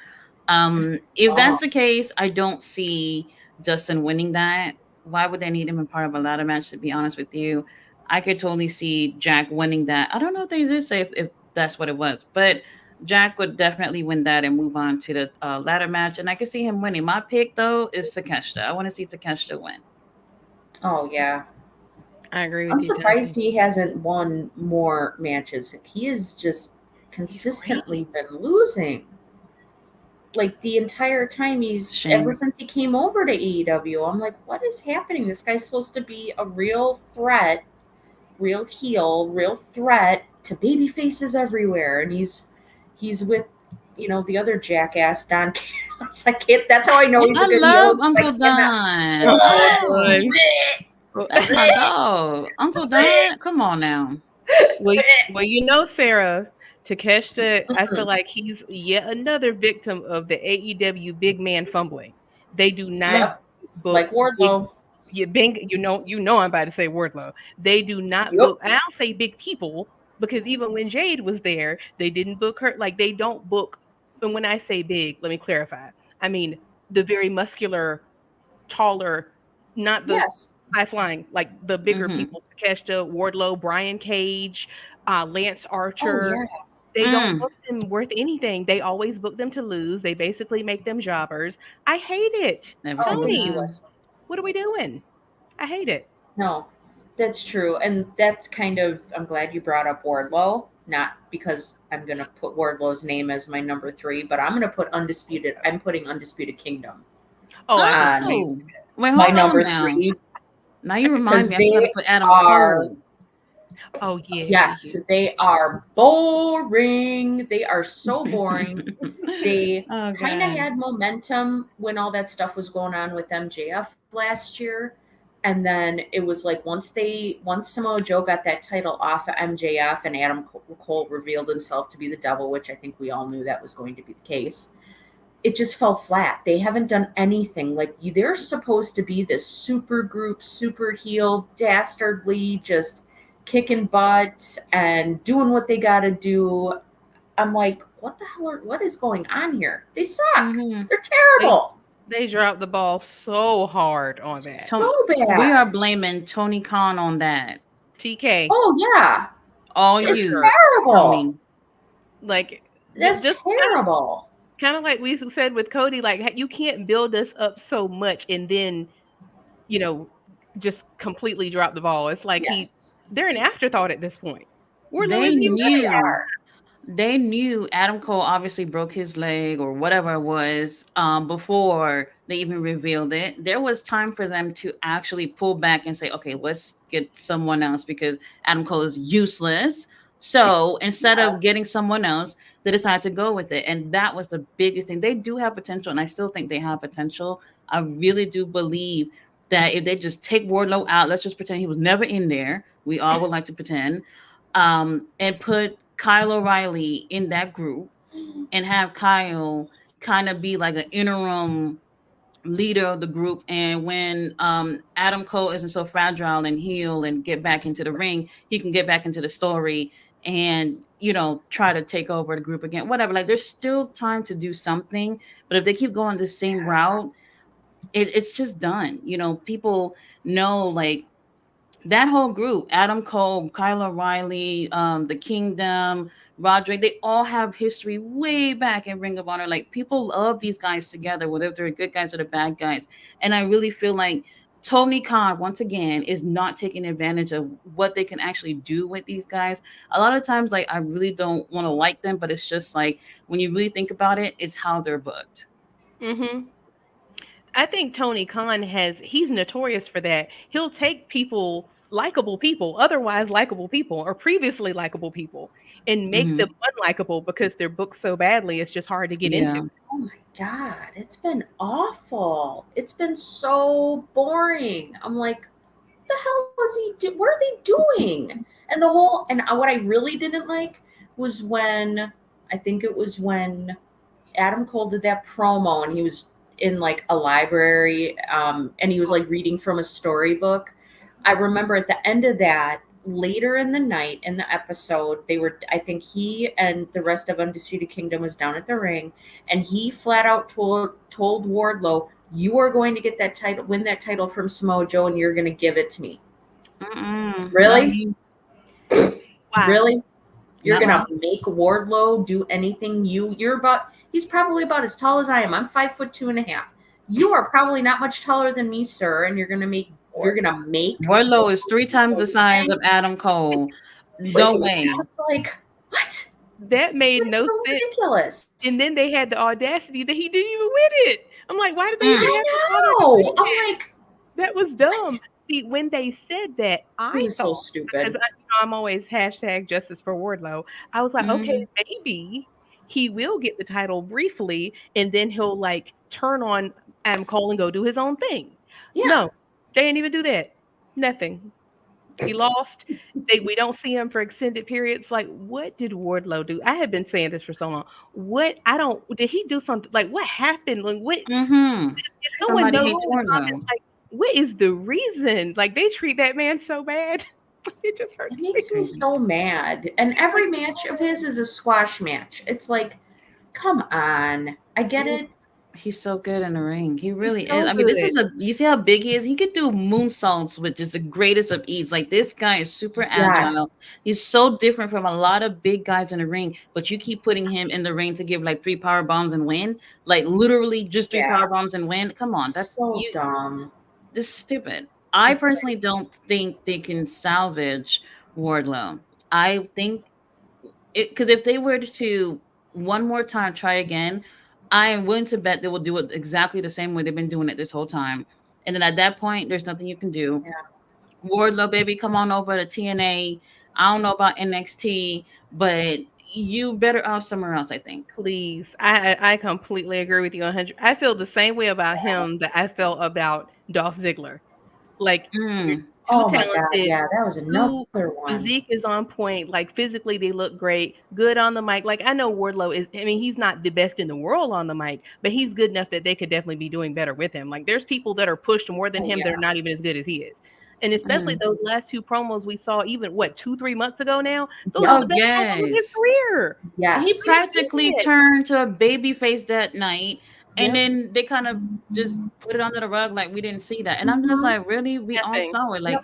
If that's the case, I don't see Justin winning that. Why would they need him in part of a ladder match? To be honest with you, I could totally see Jack winning that. I don't know if they did say if that's what it was, but Jack would definitely win that and move on to the ladder match, and I could see him winning. My pick though is Takeshita. I want to see Takeshita win. Oh yeah. I agree with I'm you. surprised he hasn't won more matches. He has just consistently been losing. Like the entire time Shame. ever since he came over to AEW, I'm like, what is happening? This guy's supposed to be a real threat, real heel, real threat to baby faces everywhere, and he's with the other jackass Don Callis. I can't. That's how I know he's a I good love heel. Uncle I cannot- Don. Oh, That's my dog. Uncle Don, come on now. Well, you know, Sarah, Takeshita, I feel like he's yet another victim of the AEW big man fumbling. They do not Yep. book Like Wardlow. you know I'm about to say Wardlow. They do not Yep. book. I don't say big people because even when Jade was there, they didn't book her. Like they don't book. And when I say big, let me clarify. I mean the very muscular, taller, not the Yes. high flying, like the bigger Mhm. people. Takeshita, Wardlow, Brian Cage, Lance Oh Archer. yeah. They don't Mm. book them worth anything. They always book them to lose. They basically make them jobbers. I hate it. Every Oh, single Tony, time. ridiculous. what are we doing? I hate it. No, that's true. And that's kind of, I'm glad you brought up Wardlow, not because I'm going to put Wardlow's name as my number 3, but I'm going to put I'm putting Undisputed Kingdom. Oh, Ah, I Oh, wait, My hold on number now. 3. Now you remind me. I Because gotta they put Adam are- Cole. Oh yeah. Yes, they are boring. They are so boring. They Oh, kind of God. had momentum when all that stuff was going on with MJF last year. And then it was like once Samoa Joe got that title off of MJF and Adam Cole revealed himself to be the devil, which I think we all knew that was going to be the case, it just fell flat. They haven't done anything. Like they're supposed to be this super group, super heel, dastardly, just kicking butts and doing what they got to do. I'm like, what the hell? What is going on here? They suck. Mhm. They're terrible. They dropped the ball so hard on that. So bad. We are blaming Tony Khan on that. TK. Oh yeah, All it's you, terrible. Tony. Like That's just terrible. kind of like we said with Cody, like you can't build us up so much and then, just completely drop the ball. It's like Yes. they're an afterthought at this point. We're They losing knew. They knew Adam Cole obviously broke his leg or whatever it was before they even revealed it. There was time for them to actually pull back and say, okay, let's get someone else because Adam Cole is useless. So instead of getting someone else, they decided to go with it. And that was the biggest thing. They do have potential, and I still think they have potential. I really do believe that if they just take Wardlow out, let's just pretend he was never in there. We all would like to pretend. And put Kyle O'Reilly in that group and have Kyle kind of be like an interim leader of the group. And when Adam Cole isn't so fragile and heal and get back into the ring, he can get back into the story and try to take over the group again. Whatever. Like there's still time to do something, but if they keep going the same route, it's just done. People know like that whole group, Adam Cole, Kyle O'Reilly, the Kingdom, Roderick, they all have history way back in Ring of Honor. Like people love these guys together, whether they're good guys or the bad guys. And I really feel like Tony Khan, once again, is not taking advantage of what they can actually do with these guys. A lot of times, like I really don't want to like them, but it's just like when you really think about it, it's how they're booked. Mm-hmm. I think Tony Khan he's notorious for that. He'll take likable people, otherwise likable people, or previously likable people, and make them unlikable because they're booked so badly, it's just hard to get into. Oh my God, it's been awful. It's been so boring. I'm like, what the hell was he do? What are they doing? And what I really didn't like was when Adam Cole did that promo and he was in like a library and he was like reading from a storybook. I remember at the end of that, later in the night in the episode, I think he and the rest of Undisputed Kingdom was down at the ring, and he flat out told Wardlow, you are going to get that title, win that title from Samoa Joe, and you're going to give it to me. Mm-mm. Really? Wow. Really? You're Not gonna make Wardlow do anything you're about. He's probably about as tall as I am. I'm 5'2.5". You are probably not much taller than me, sir, and you're gonna make Wardlow is 3 times the size of Adam Cole. No way. Like, what? That made That's no so sense. ridiculous. And then they had the audacity that he didn't even win it. I'm like, why did they even have to bother to No, say that? I'm like, That was dumb. What? See, when they said that, it I was so thought, stupid. because I'm always hashtag justice for Wardlow. I was like, okay, maybe he will get the title briefly, and then he'll like turn on Adam Cole and go do his own thing. Yeah. No, they didn't even do that. Nothing. He lost. We don't see him for extended periods. Like, what did Wardlow do? I have been saying this for so long. Did he do something? Like, what happened? Like, what? If someone Somebody knows hates about Wardlow. this, like, what is the reason? Like, they treat that man so bad. It just hurts. It makes me so mad. And every match of his is a squash match. It's like, come on. I get it. He's so good in the ring. He really so is. I mean, this good. is you see how big he is? He could do moonsaults with just the greatest of ease. Like, this guy is super agile. Yes. He's so different from a lot of big guys in the ring, but you keep putting him in the ring to give like 3 power bombs and win. Like, literally just 3 power bombs and win. Come on, that's so dumb. This is stupid. I personally don't think they can salvage Wardlow. I think because if they were to one more time try again, I am willing to bet they will do it exactly the same way they've been doing it this whole time. And then at that point, there's nothing you can do. Yeah. Wardlow, baby, come on over to TNA. I don't know about NXT, but you better out somewhere else, I think. Please. I completely agree with you 100. I feel the same way about him that I felt about Dolph Ziggler. Like, oh my God, yeah, that was another one. Physique is on point. Like, physically, they look great. Good on the mic. Like, I know Wardlow is. I mean, he's not the best in the world on the mic, but he's good enough that they could definitely be doing better with him. Like, there's people that are pushed more than him that are not even as good as he is. And especially those last 2 promos we saw, even 2-3 months ago now. Those are the best promos of his career. Yes. He practically turned to a baby face that night. And then they kind of just put it under the rug like we didn't see that. And I'm just like, really? We all saw it. Like,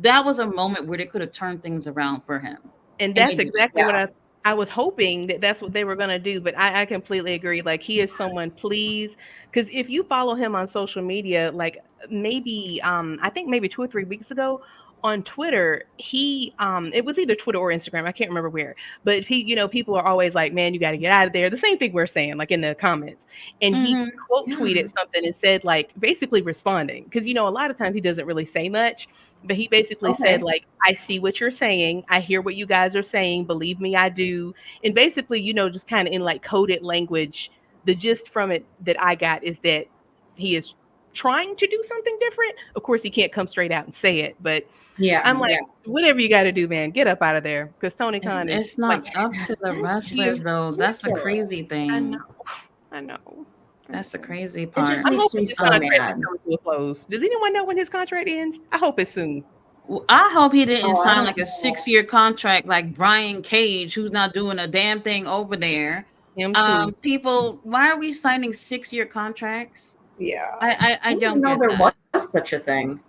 that was a moment where they could have turned things around for him. And that's exactly what I was hoping that's what they were going to do. But I completely agree. Like, he is someone, please. Because if you follow him on social media, like maybe, I think maybe 2 or 3 weeks ago, on Twitter, he it was either Twitter or Instagram, I can't remember where, but people are always like, man, you got to get out of there. The same thing we're saying, like in the comments. And he quote tweeted something and said, like, basically responding, because a lot of times he doesn't really say much, but he basically said, like, I see what you're saying, I hear what you guys are saying, believe me, I do. And basically, just kind of in like coded language, the gist from it that I got is that he is trying to do something different. Of course, he can't come straight out and say it, but I'm like, whatever you got to do, man, get up out of there. Because Tony Khan is. It's not up to the wrestlers, though. That's the crazy thing. I know. That's the crazy part. It just makes me so mad. Does anyone know when his contract ends? I hope it's soon. Well, I hope he didn't sign like a 6-year contract like Brian Cage, who's not doing a damn thing over there. People, why are we signing 6-year contracts? Yeah, I don't know there was such a thing.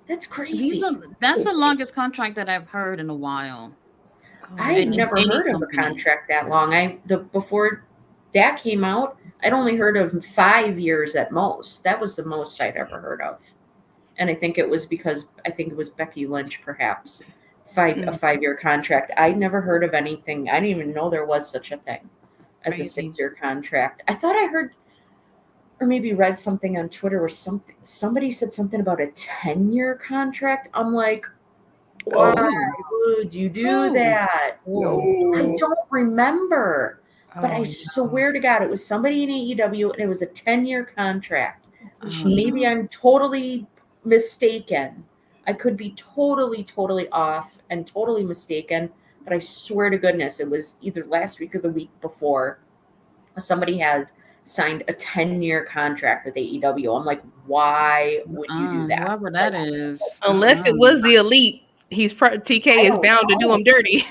That's crazy. That's the longest contract that I've heard in a while. I had never heard of a contract that long. Before that came out, I'd only heard of 5 years at most. That was the most I'd ever heard of. And I think it was Becky Lynch, perhaps, a 5-year contract. I'd never heard of anything. I didn't even know there was such a thing as a 6-year contract. I thought I heard, or maybe read something on Twitter where somebody said something about a 10-year contract. I'm like, why would you do that? No. I don't remember. But I swear to God, it was somebody in AEW, and it was a 10-year contract. Maybe I'm totally mistaken. I could be totally, totally off and totally mistaken. But I swear to goodness, it was either last week or the week before. Somebody had signed a 10-year contract with AEW. I'm like, why would you do that? Whoever that is. Unless it was the Elite. TK is bound to do them dirty.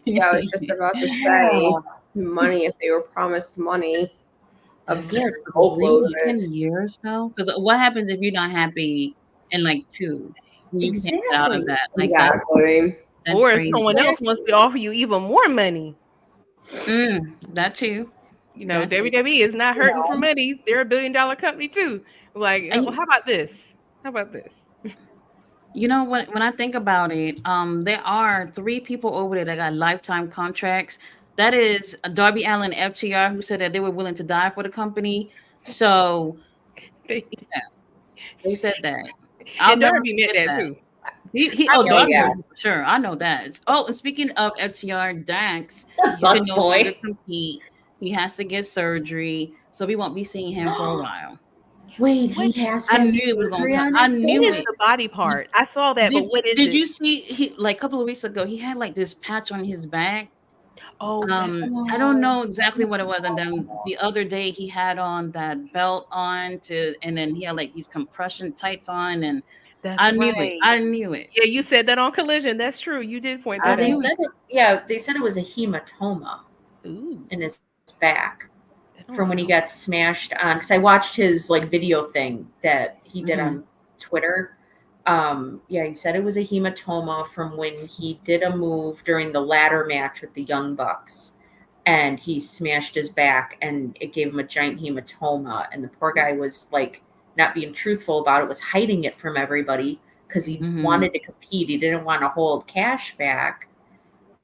Yeah, I was just about to say money, if they were promised money. a Yeah, boatload of 10 it. years though? Because what happens if you're not happy in like 2? You can't get out of exactly. that. Like Exactly. that's Or if crazy. someone else wants to offer you even more money. That too. You know, That too. WWE is not You hurting for know, money. They're a billion-dollar company too. Like, And how about this? How about this? you know when I think about it, there are 3 people over there that got lifetime contracts. That is Darby Allin, FTR, who said that they were willing to die for the company. So they said that. I'll And never Darby meant forget that that. too. Oh, oh Darby yeah, was for sure. I know that. Oh, and speaking of FTR, Dax, he can bus no longer boy. compete. He has to get surgery, so we won't be seeing him for a while. Wait, What he has I to have knew it was gonna surgery come. on I his knew what is back? it. the body part? I saw that, but what is Did it? you see he like a couple of weeks ago he had like this patch on his back? Oh, that's I don't Oh, know exactly what it was, and then the other day he had on that belt on to, and then he had like these compression tights on, and that's I knew it. right. I knew it. Yeah, you said that on Collision. That's true. You did point I that they out. knew said it. it. Yeah, they said it was a hematoma Ooh, in his back that don't from when he sound. got smashed on. Because I watched his like video thing that he did Mhm. on Twitter. Yeah, he said it was a hematoma from when he did a move during the ladder match with the Young Bucks, and he smashed his back, and it gave him a giant hematoma. And the poor guy was like not being truthful about it, was hiding it from everybody because he Mhm. wanted to compete. He didn't want to hold cash back,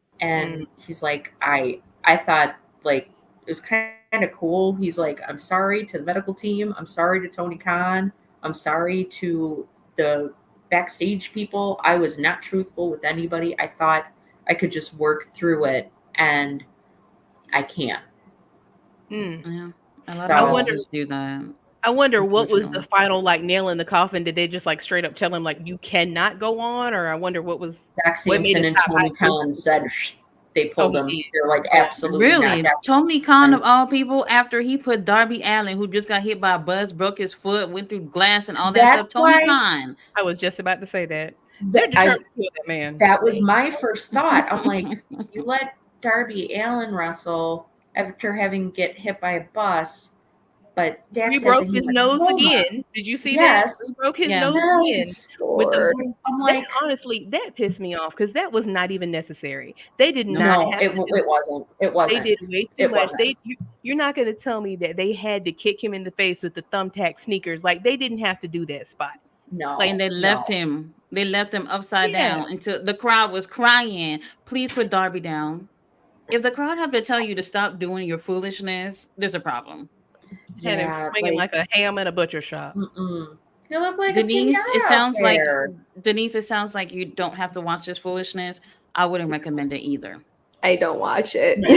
Mm, and he's like, I thought like it was kind of cool. He's like, I'm sorry to the medical team. I'm sorry to Tony Khan. I'm sorry to the backstage people. I was not truthful with anybody. I thought I could just work through it, and I can't. mm. Yeah, a lot of I So wonder. wrestlers do that, I wonder what was the unfortunately. final like nail in the coffin. Did they just like straight up tell him like you cannot go on, or I wonder Zach what made Sampson it and stop Tony high. Khan said "Shh," they Oh, pulled he him. did. They're like, Oh, absolutely not. Really, That Tony Khan was of all people, after he put Darby Allin, who just got hit by a bus, broke his foot, went through glass and all that that's stuff. Tony why Khan. I was just about to say that. They're that I determined to kill that man. that was my first thought. I'm like, you let Darby Allin wrestle after having get hit by a bus, but He Dax has a broke his nose hematoma. again. Did you see that? He Yes, broke his Yeah. nose again yes. with the. Lord. I'm That like, honestly, that pissed me off because that was not even necessary. They did Nope. not no, have it to do. it wasn't. It They wasn't. did way too It much. wasn't. You're not going to tell me that they had to kick him in the face with the thumbtack sneakers. Like they didn't have to do that spot. Like And No, they no. left him. They left him upside yeah, down until the crowd was crying. Please put Darby down. If the crowd have to tell you to stop doing your foolishness, there's a problem. had him Yeah, swinging like, like a ham in a butcher shop. mm-mm. You look like a Denise, it pinata out sounds like there. Denise, it sounds like you don't have to watch this foolishness. I wouldn't recommend it either. I don't watch it. I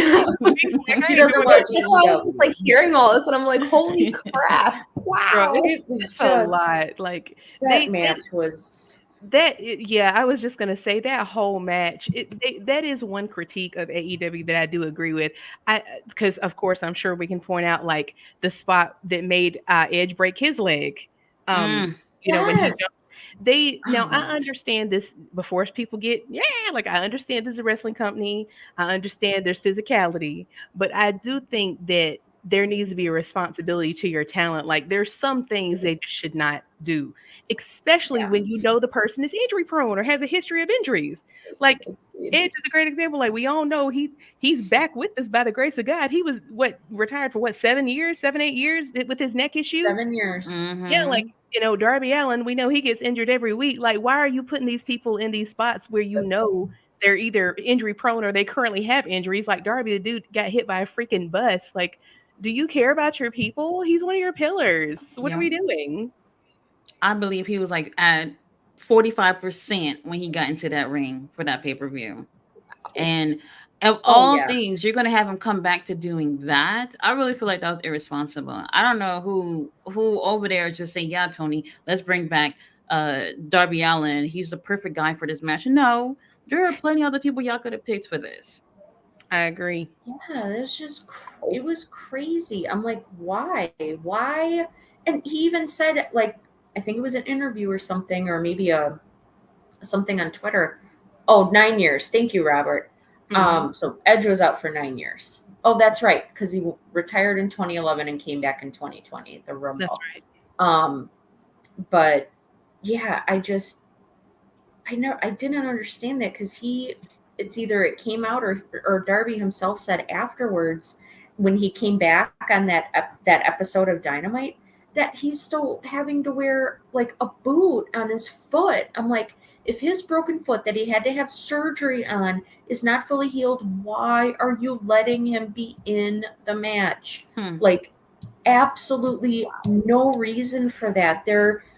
He ain't doesn't doing watch that. That's why I was AEW. just like hearing all this, and I'm like, holy crap! Bro, Wow. It was it's a just lot. Like that match was yeah, I was just gonna say that whole match. That is one critique of AEW that I do agree with. I because of course I'm sure we can point out like the spot that made Edge break his leg. Um, Mm, when he yes. jumped. They now Oh I my gosh. understand this before people get like I understand this is a wrestling company. I understand there's physicality, but I do think that there needs to be a responsibility to your talent. Like there's some things they just should not do, especially Yeah. when you know the person is injury prone or has a history of injuries. Like Edge is a great example. Like we all know he's back with us by the grace of God. He was retired for 7 years, 7, 8 years with his neck issue. 7 years. Yeah, like hmm Darby Allen, we know he gets injured every week. Like, why are you putting these people in these spots where you know they're either injury prone or they currently have injuries? Like Darby, the dude got hit by a freaking bus. Like, do you care about your people? He's one of your pillars. What are Yeah. we doing? I believe he was like at 45% when he got into that ring for that pay-per-view. And of Oh all yeah. things, you're gonna have him come back to doing that. I really feel like that was irresponsible. I don't know who over there is just saying, yeah, Tony, let's bring back Darby Allin. He's the perfect guy for this match. No, there are plenty other people y'all could have picked for this. I agree. Yeah, it was just it was crazy. I'm like, why? Why? And he even said like I think it was an interview or something, or maybe a something on Twitter. Oh, 9 years. Thank you, Robert. So Edge was out for 9 years. Oh, that's right, because he retired in 2011 and came back in 2020, the Rumble. That's right. But yeah, I didn't understand that, because it's either it came out or Darby himself said afterwards when he came back on that episode of Dynamite that he's still having to wear like a boot on his foot. I'm like, if his broken foot that he had to have surgery on is not fully healed, why are you letting him be in the match? Like, absolutely no reason for that.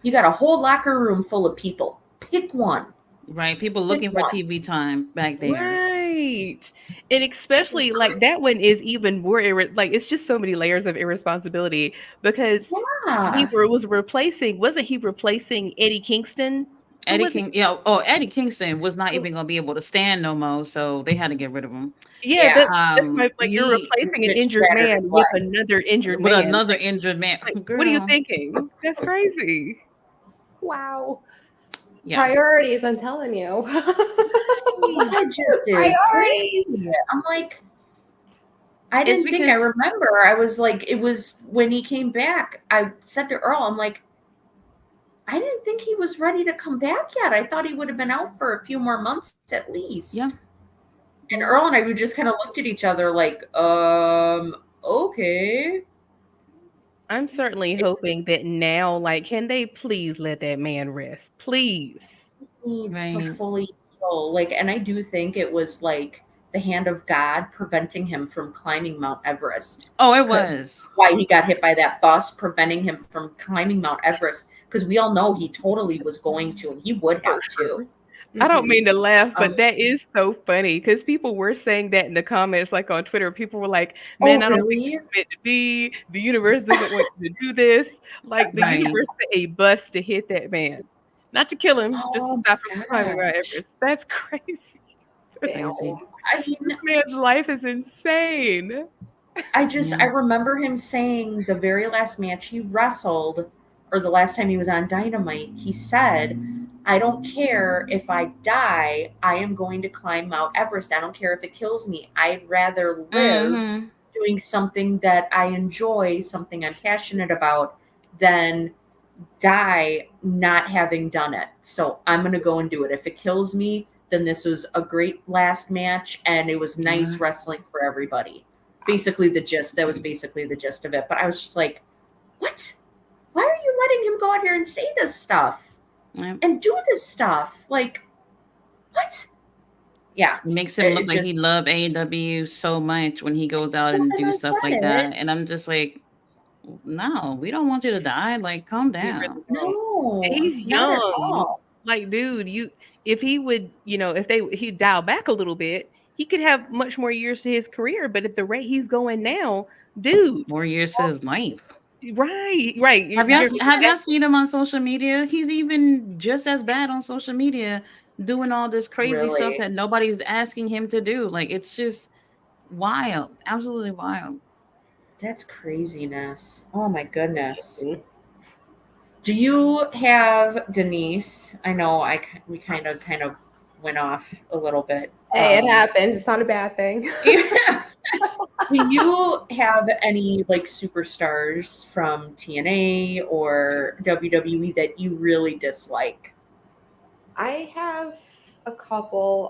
You got a whole locker room full of people. Pick one. Right, people looking for TV time back there. Right, and especially like that one is even more like it's just so many layers of irresponsibility because wasn't he replacing Eddie Kingston? Eddie Kingston was not even gonna be able to stand no more, so they had to get rid of him. Yeah, that's my, like you're replacing an injured man with another injured man. Another injured man. Like, what are you thinking? That's crazy. Wow. Yeah. Priorities, I'm telling you. Priorities. I'm like, I didn't think I remember. I was like, it was when he came back. I said to Earl, I'm like, I didn't think he was ready to come back yet. I thought he would have been out for a few more months at least. Yeah. And Earl and I, we just kind of looked at each other like, okay. I'm certainly hoping that now, like, can they please let that man rest? Please. He needs to fully heal. Like, and I do think it was like the hand of God preventing him from climbing Mount Everest. Oh, it was. Why he got hit by that bus, preventing him from climbing Mount Everest. Because we all know he totally was going to, and he would have to. I don't mean to laugh, but that is so funny because people were saying that in the comments, like on Twitter. People were like, "Man, I don't think it's meant to be. The universe doesn't want you to do this. Like the universe sent a bus to hit that man, not to kill him, just to stop him from climbing Mount Everest." That's crazy. Crazy. I mean, this man's life is insane. I remember him saying the very last match he wrestled, or the last time he was on Dynamite, he said, I don't care if I die, I am going to climb Mount Everest. I don't care if it kills me. I'd rather live doing something that I enjoy, something I'm passionate about, than die not having done it. So I'm going to go and do it. If it kills me, then this was a great last match, and it was nice wrestling for everybody. Basically the gist. That was basically the gist of it. But I was just like, what? Why are you letting him go out here and say this stuff? And do this stuff? Like, what? Yeah. It makes him look like he loves AEW so much when he goes out and do stuff like that. And I'm just like, no, we don't want you to die. Like, calm down. No. And he's young. Like, dude, if he would, if he'd dial back a little bit, he could have much more years to his career. But at the rate he's going now, dude. More years to his life. Right. Have y'all seen him on social media? He's even just as bad on social media, doing all this crazy stuff that nobody's asking him to do. Like, it's just wild, absolutely wild. That's craziness. Oh my goodness. Do you have, Denise? I know we kind of went off a little bit. Hey, it happens. It's not a bad thing. Do you have any like superstars from TNA or WWE that you really dislike? I have a couple.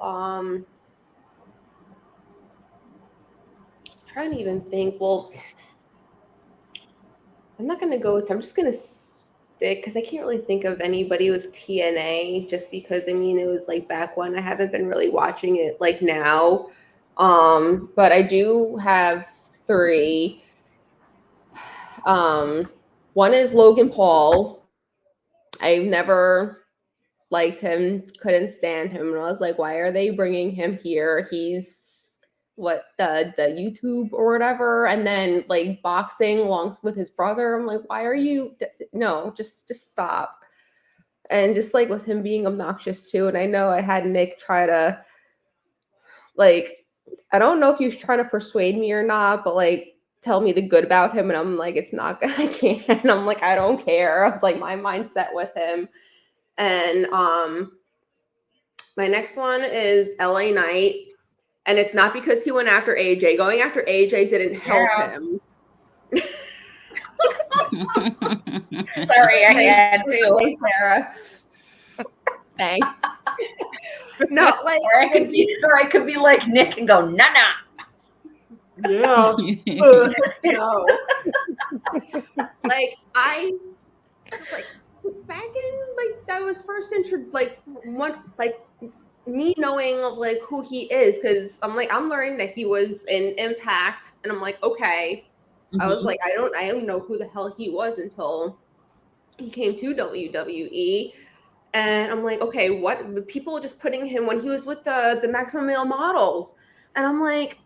Trying to even think. Well, I'm not going to go with. I'm just going to stick because I can't really think of anybody with TNA. Just because it was like back when. I haven't been really watching it like now. But I do have 3. One is Logan Paul. I've never liked him, couldn't stand him. And I was like, why are they bringing him here? He's the YouTube or whatever. And then like boxing along with his brother. I'm like, why are you? No, just stop. And just like with him being obnoxious too. And I know I had Nick try to like, I don't know if he was trying to persuade me or not, but like tell me the good about him. And I'm like, it's not good. I can't. And I'm like, I don't care. I was like, my mindset with him. And my next one is LA Knight. And it's not because he went after AJ. Going after AJ didn't help Yeah. him. Sorry, I had to. Thanks, Sarah. Thanks. No, like, Or I could be like Nick and go, nah. yeah. No. Like back in like that was first me knowing of like who he is, because I'm learning that he was in Impact, and I'm like, okay. I was like, I don't know who the hell he was until he came to WWE. And I'm like, okay, what? The people just putting him when he was with the Maximum Male Models. And I'm like,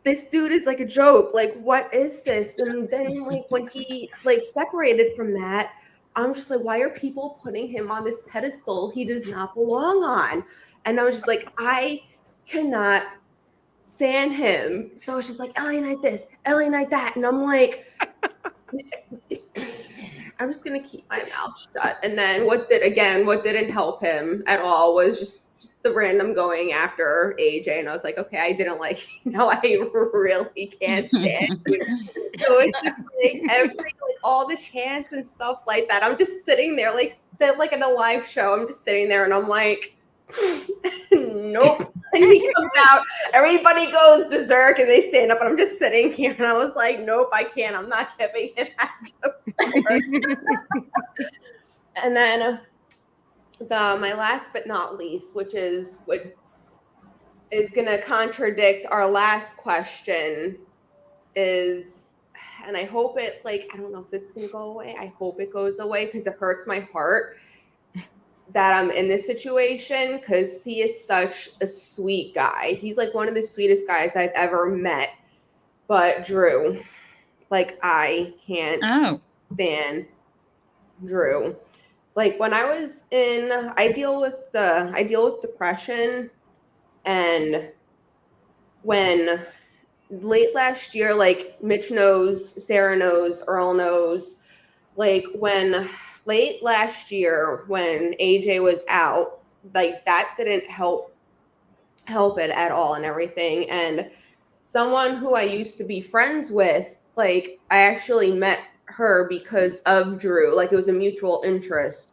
this dude is like a joke. Like, what is this? And then like when he like separated from that, I'm just like, why are people putting him on this pedestal he does not belong on? And I was just like, I cannot stand him. So it's just like LA Knight this, LA Knight that. And I'm like, I'm just gonna keep my mouth shut. And then what didn't help him at all was just the random going after AJ. And I was like, okay, I didn't like, I really can't stand it. So it's just like all the chants and stuff like that. I'm just sitting there like in a live show. I'm just sitting there and I'm like, nope. And he comes out, everybody goes berserk and they stand up, and I'm just sitting here and I was like, nope, I can't. I'm not giving him support. And then my last but not least, which is what is going to contradict our last question, is, and I hope it, like, I don't know if it's going to go away. I hope it goes away because it hurts my heart that I'm in this situation, because he is such a sweet guy. He's like one of the sweetest guys I've ever met. But Drew, like, I can't stand Drew. Like, when I was I deal with depression, and when late last year, like, Mitch knows, Sarah knows, Earl knows, like, when late last year when AJ was out, like, that didn't help it at all and everything. And someone who I used to be friends with, like, I actually met her because of Drew. Like, it was a mutual interest.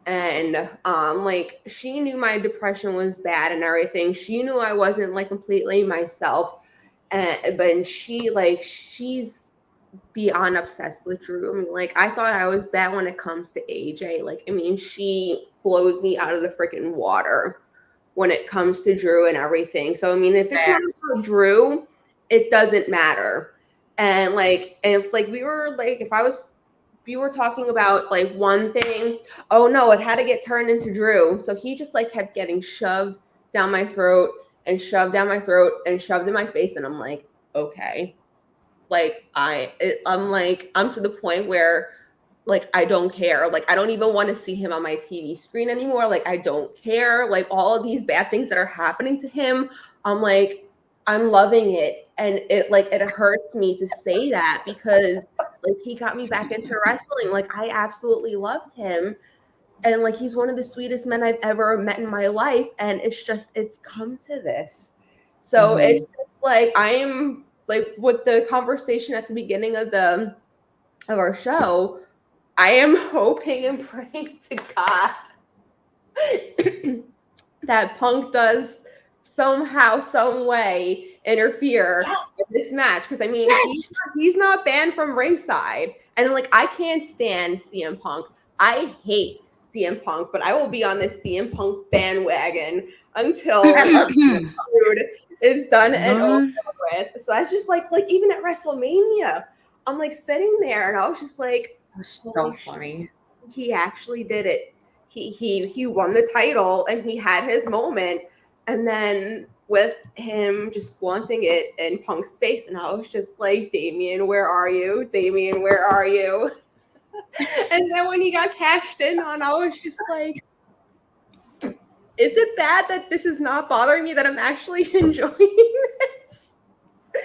And like, she knew my depression was bad and everything. She knew I wasn't like completely myself. But she's beyond obsessed with Drew. I mean, like, I thought I was bad when it comes to AJ. Like, I mean, she blows me out of the freaking water when it comes to Drew and everything. So, I mean, if it's not for Drew, it doesn't matter. And like, if like we were talking about like one thing, oh no, it had to get turned into Drew. So he just like kept getting shoved down my throat and shoved down my throat and shoved in my face. And I'm like, okay. Like, I'm to the point where, like, I don't care. Like, I don't even want to see him on my TV screen anymore. Like, I don't care. Like, all of these bad things that are happening to him, I'm like, I'm loving it. And it hurts me to say that, because like, he got me back into wrestling. Like, I absolutely loved him. And like, he's one of the sweetest men I've ever met in my life. And it's come to this. So it's just like, I'm like, with the conversation at the beginning of our show, I am hoping and praying to God that Punk does somehow, some way interfere in this match. Because I mean, he's not banned from ringside, and like, I can't stand CM Punk. I hate CM Punk, but I will be on this CM Punk bandwagon until is done and over with. So I was just like even at WrestleMania, I'm like sitting there and I was just like, it was so funny. He actually did it. He won the title and he had his moment, and then with him just flaunting it in Punk's face, and I was just like, Damian, where are you? Damian, where are you? And then when he got cashed in on, I was just like, is it bad that this is not bothering me, that I'm actually enjoying this?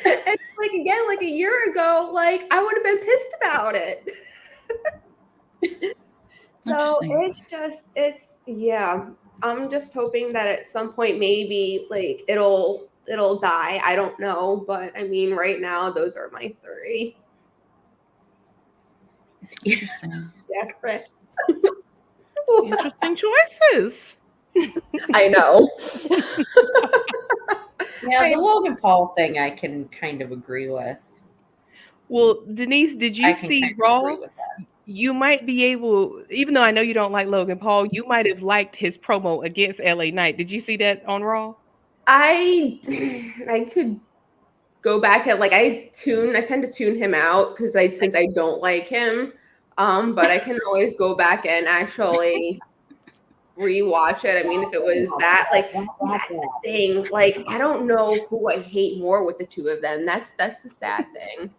And like, again, like a year ago, like, I would have been pissed about it. So I'm just hoping that at some point, maybe like it'll it'll die. I don't know, but I mean, right now, those are my three. Interesting. Yeah, right. Interesting choices. I know. Yeah, the Logan Paul thing I can kind of agree with. Well, Denise, did you I can see kind of Raw? agree with that. You might be able, even though I know you don't like Logan Paul, you might have liked his promo against LA Knight. Did you see that on Raw? I could go back at I tend to tune him out because since I don't like him. But I can always go back and actually rewatch it. I mean, if it was that, that's the thing. I don't know who I hate more with the two of them. That's the sad thing.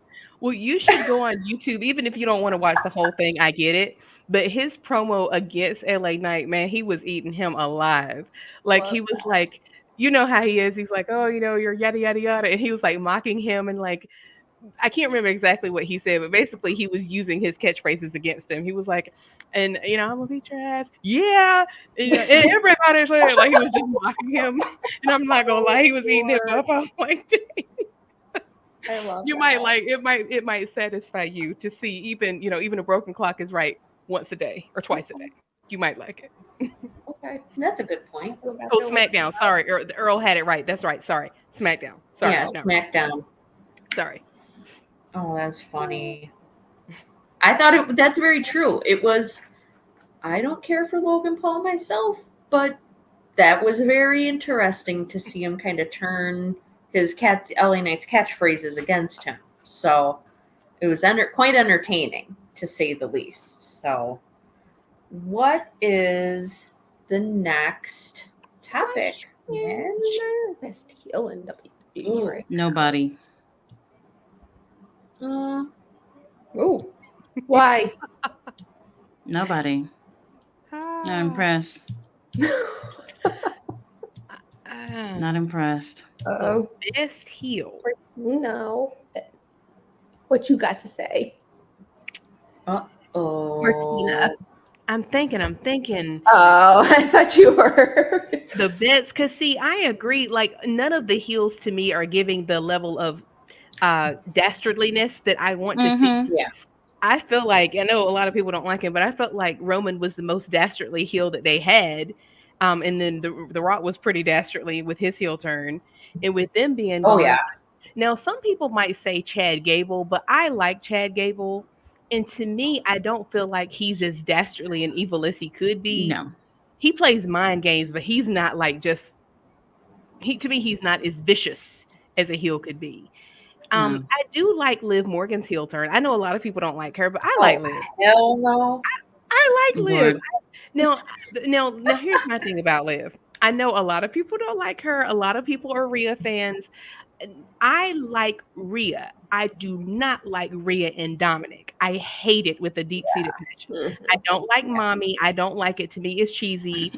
Well, you should go on YouTube, even if you don't want to watch the whole thing. I get it. But his promo against LA Knight, man, he was eating him alive. He was like, you know how he is. He's like, oh, you're yada, yada, yada. And he was like mocking him. And I can't remember exactly what he said, but basically he was using his catchphrases against him. He was like, and, I'm going to beat your ass. Yeah. And everybody's like, he was just mocking him. And I'm not going to lie, he was eating him up. I was like, I love you that. might it might satisfy you to see even a broken clock is right once a day or twice a day. You might like it. Okay. That's a good point. Oh, SmackDown. Sorry, Earl had it right. That's right. Sorry, SmackDown. Sorry, Yeah, no. SmackDown. Sorry. Oh, that's funny. I thought that's very true. It was, I don't care for Logan Paul myself, but that was very interesting to see him kind of turn his LA Knight's catchphrases against him. So it was quite entertaining, to say the least. So what is the next topic? Best heel in WWE, right? Nobody. Oh, why? Nobody. Not impressed. Not impressed. Oh, Best heel. no. What you got to say? Oh, Martina. I'm thinking. Oh, I thought you were. The best, because see, I agree. None of the heels to me are giving the level of dastardliness that I want to see. Yeah. I feel like, I know a lot of people don't like him, but I felt like Roman was the most dastardly heel that they had. And then the Rock was pretty dastardly with his heel turn. And with them being Oh, gone, yeah. now some people might say Chad Gable, but I like Chad Gable. And to me, I don't feel like he's as dastardly and evil as he could be. No. He plays mind games, but he's not to me, he's not as vicious as a heel could be. No. I do like Liv Morgan's heel turn. I know a lot of people don't like her, but I like Liv. Hell no. I like Liv. Lord. Now here's my thing about Liv. I know a lot of people don't like her. A lot of people are Rhea fans. I like Rhea. I do not like Rhea and Dominic. I hate it with a deep-seated passion. I don't like Mommy. I don't like it. To me, it's cheesy.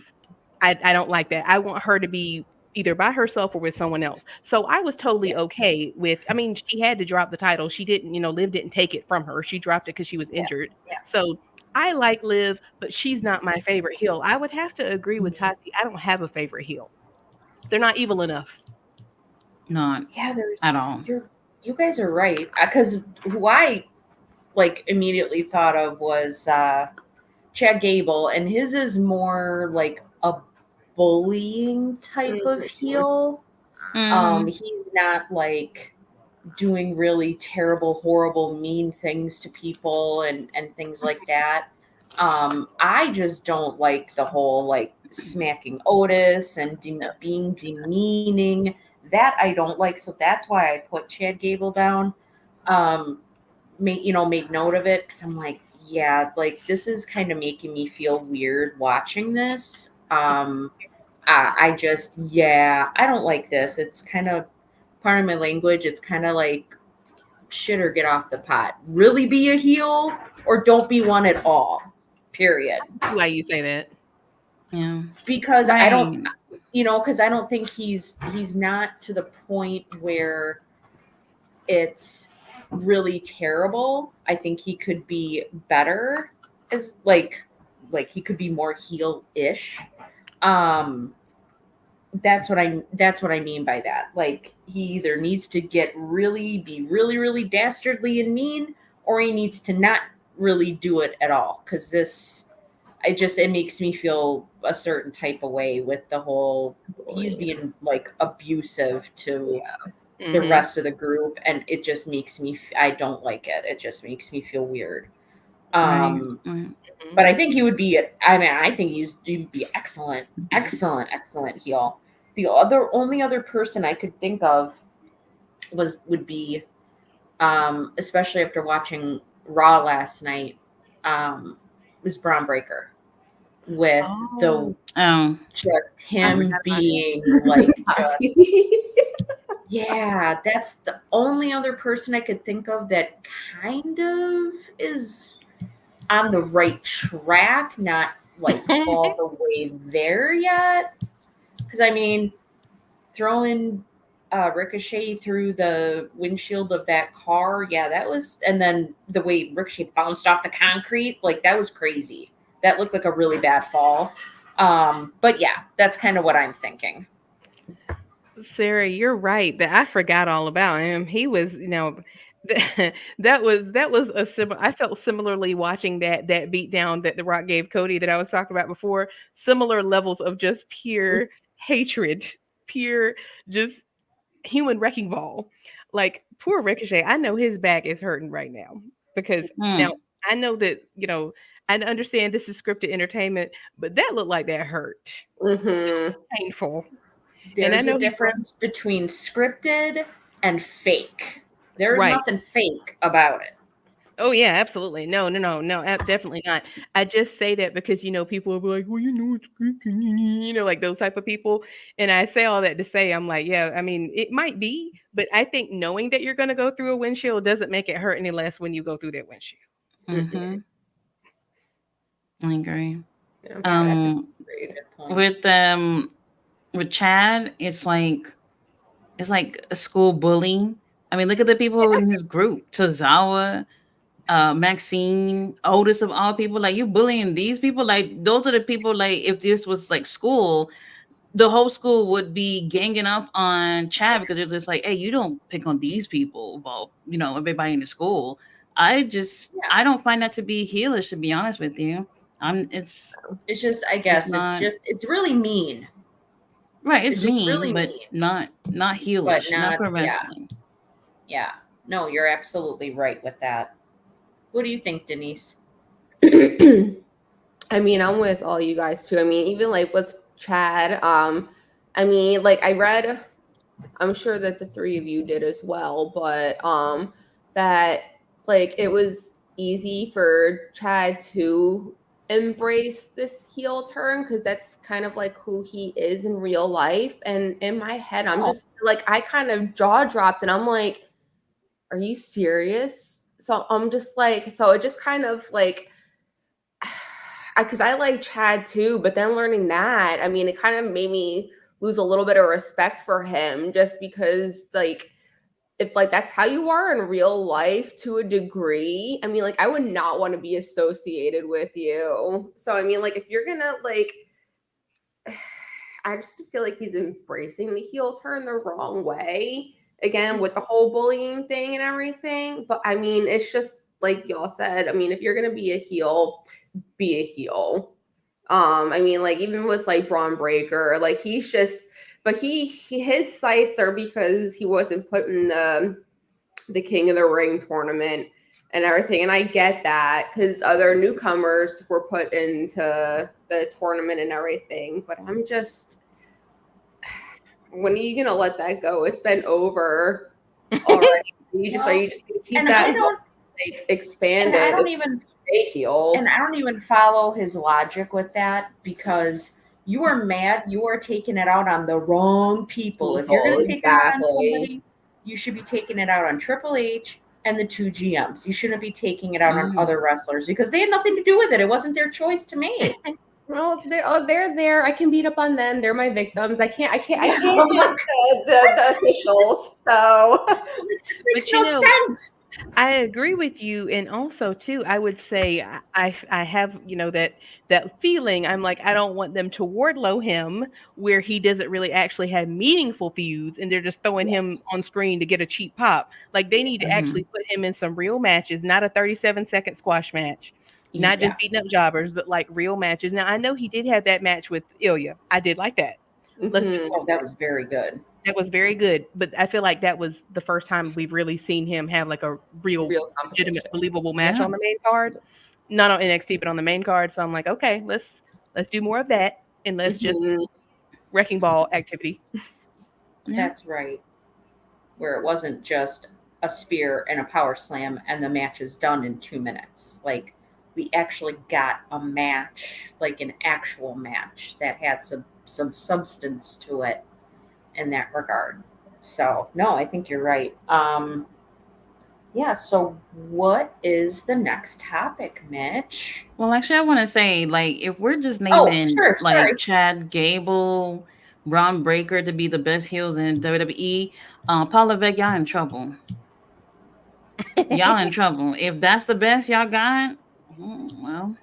I don't like that. I want her to be either by herself or with someone else. So I was totally okay with, she had to drop the title. She didn't, Liv didn't take it from her. She dropped it because she was injured. Yeah. So I like Liv, but she's not my favorite heel. I would have to agree with Tati. I don't have a favorite heel. They're not evil enough. Not at all. You guys are right. Because who I immediately thought of was Chad Gable, and his is more like a bullying type of heel. He's not doing really terrible, horrible, mean things to people and things like that. I just don't like the whole smacking Otis and being demeaning. That I don't like, so that's why I put Chad Gable down. Made note of it because I'm like, yeah, this is kind of making me feel weird watching this. I don't like this. It's kind of part of my language. It's kind of like shit or get off the pot. Really be a heel or don't be one at all. Period. Why you say that? Yeah. Because Right. I don't, because I don't think he's not to the point where it's really terrible. I think he could be better as he could be more heel-ish. that's what I mean by that. Like, he either needs to be really dastardly and mean, or he needs to not really do it at all. Because it makes me feel a certain type of way with the whole he's being like abusive to the rest of the group, and it just makes me I don't like it. It just makes me feel weird. But I think he would be. I think he'd be excellent heel. The only other person I could think of would be, especially after watching Raw last night, was Braun Breaker, with just him being like, yeah, that's the only other person I could think of that kind of is on the right track, not like all the way there yet. Because I mean, throwing Ricochet through the windshield of that car, yeah, that was, and then the way Ricochet bounced off the concrete, like that was crazy. That looked like a really bad fall. But yeah, that's kind of what I'm thinking. Sarah, you're right. That I forgot all about him. He was, that was a similar. I felt similarly watching that beat down that The Rock gave Cody that I was talking about before. Similar levels of just pure hatred, pure just human wrecking ball. Like poor Ricochet. I know his back is hurting right now because now I know that I understand this is scripted entertainment, but that looked like that hurt. Painful. There's a difference between scripted and fake. There's nothing fake about it. Oh yeah, absolutely. No, definitely not. I just say that because people will be like, well, it's scripted, like those type of people. And I say all that to say, I'm like, yeah, I mean, it might be, but I think knowing that you're going to go through a windshield doesn't make it hurt any less when you go through that windshield. I agree. With Chad, it's like a school bullying. I mean, look at the people in his group: Tozawa, Maxine, Otis of all people. Like, you bullying these people. Like, those are the people. Like, if this was like school, the whole school would be ganging up on Chad because they're just like, hey, you don't pick on these people. Well, everybody in the school. I don't find that to be heelish, to be honest with you. It's just, I guess it's really mean. Right, it's mean, really but mean. not heelish, not for wrestling. Yeah. No, you're absolutely right with that. What do you think, Denise? I mean, I'm with all you guys too. I mean, even like with Chad, I mean, like I read, I'm sure that the three of you did as well, but that like it was easy for Chad to embrace this heel turn because that's kind of like who he is in real life. And in my head, I'm just like, I kind of jaw dropped and I'm like, are you serious? So I'm just like, so it just kind of like, because I like Chad too, but then learning that, I mean, it kind of made me lose a little bit of respect for him just because like, if like that's how you are in real life to a degree, I mean, like I would not want to be associated with you. So I mean, like if you're gonna like, I just feel like he's embracing the heel turn the wrong way again with the whole bullying thing and everything. But I mean, it's just like y'all said. I mean, if you're gonna be a heel, be a heel. I mean, like even with like Braun Breaker, like he's just. But his sights are because he wasn't put in the King of the Ring tournament and everything. And I get that because other newcomers were put into the tournament and everything. But I'm just, when are you going to let that go? It's been over already. Are you just going to keep that like, expanded? And I don't even stay heel. And I don't even follow his logic with that because you are mad. You are taking it out on the wrong people. If you're going to take it out on somebody, you should be taking it out on Triple H and the two GMs. You shouldn't be taking it out on other wrestlers because they had nothing to do with it. It wasn't their choice to make. Well, they're there. I can beat up on them. They're my victims. I can't beat up the officials. So This makes no sense. I agree with you, and also too, I would say I have that feeling. I'm like I don't want them to Wardlow him where he doesn't really actually have meaningful feuds, and they're just throwing him Yes. on screen to get a cheap pop. Like they need to Mhm. actually put him in some real matches, not a 37-second squash match, not Yeah. just beating up jobbers, but like real matches. Now I know he did have that match with Ilya. I did like that. Let's be Mhm. Oh, that focused. was very good. That was very good, but I feel like that was the first time we've really seen him have like a real, Real legitimate, competition. believable match Yeah. on the main card, not on NXT, but on the main card. So I'm like, okay, let's do more of that, and let's just Mhm. wrecking ball activity. Yeah. That's right. Where it wasn't just a spear and a power slam and the match is done in 2 minutes. Like we actually got a match, like an actual match that had some substance to it in that regard. So no, I think you're right. Yeah, so what is the next topic, Mitch? Well, actually, I want to say, like, if we're just Oh, naming sure, like sorry. Chad Gable, Ron Breaker to be the best heels in WWE, Paul Levesque, y'all in trouble. Y'all in trouble. If that's the best y'all got, well,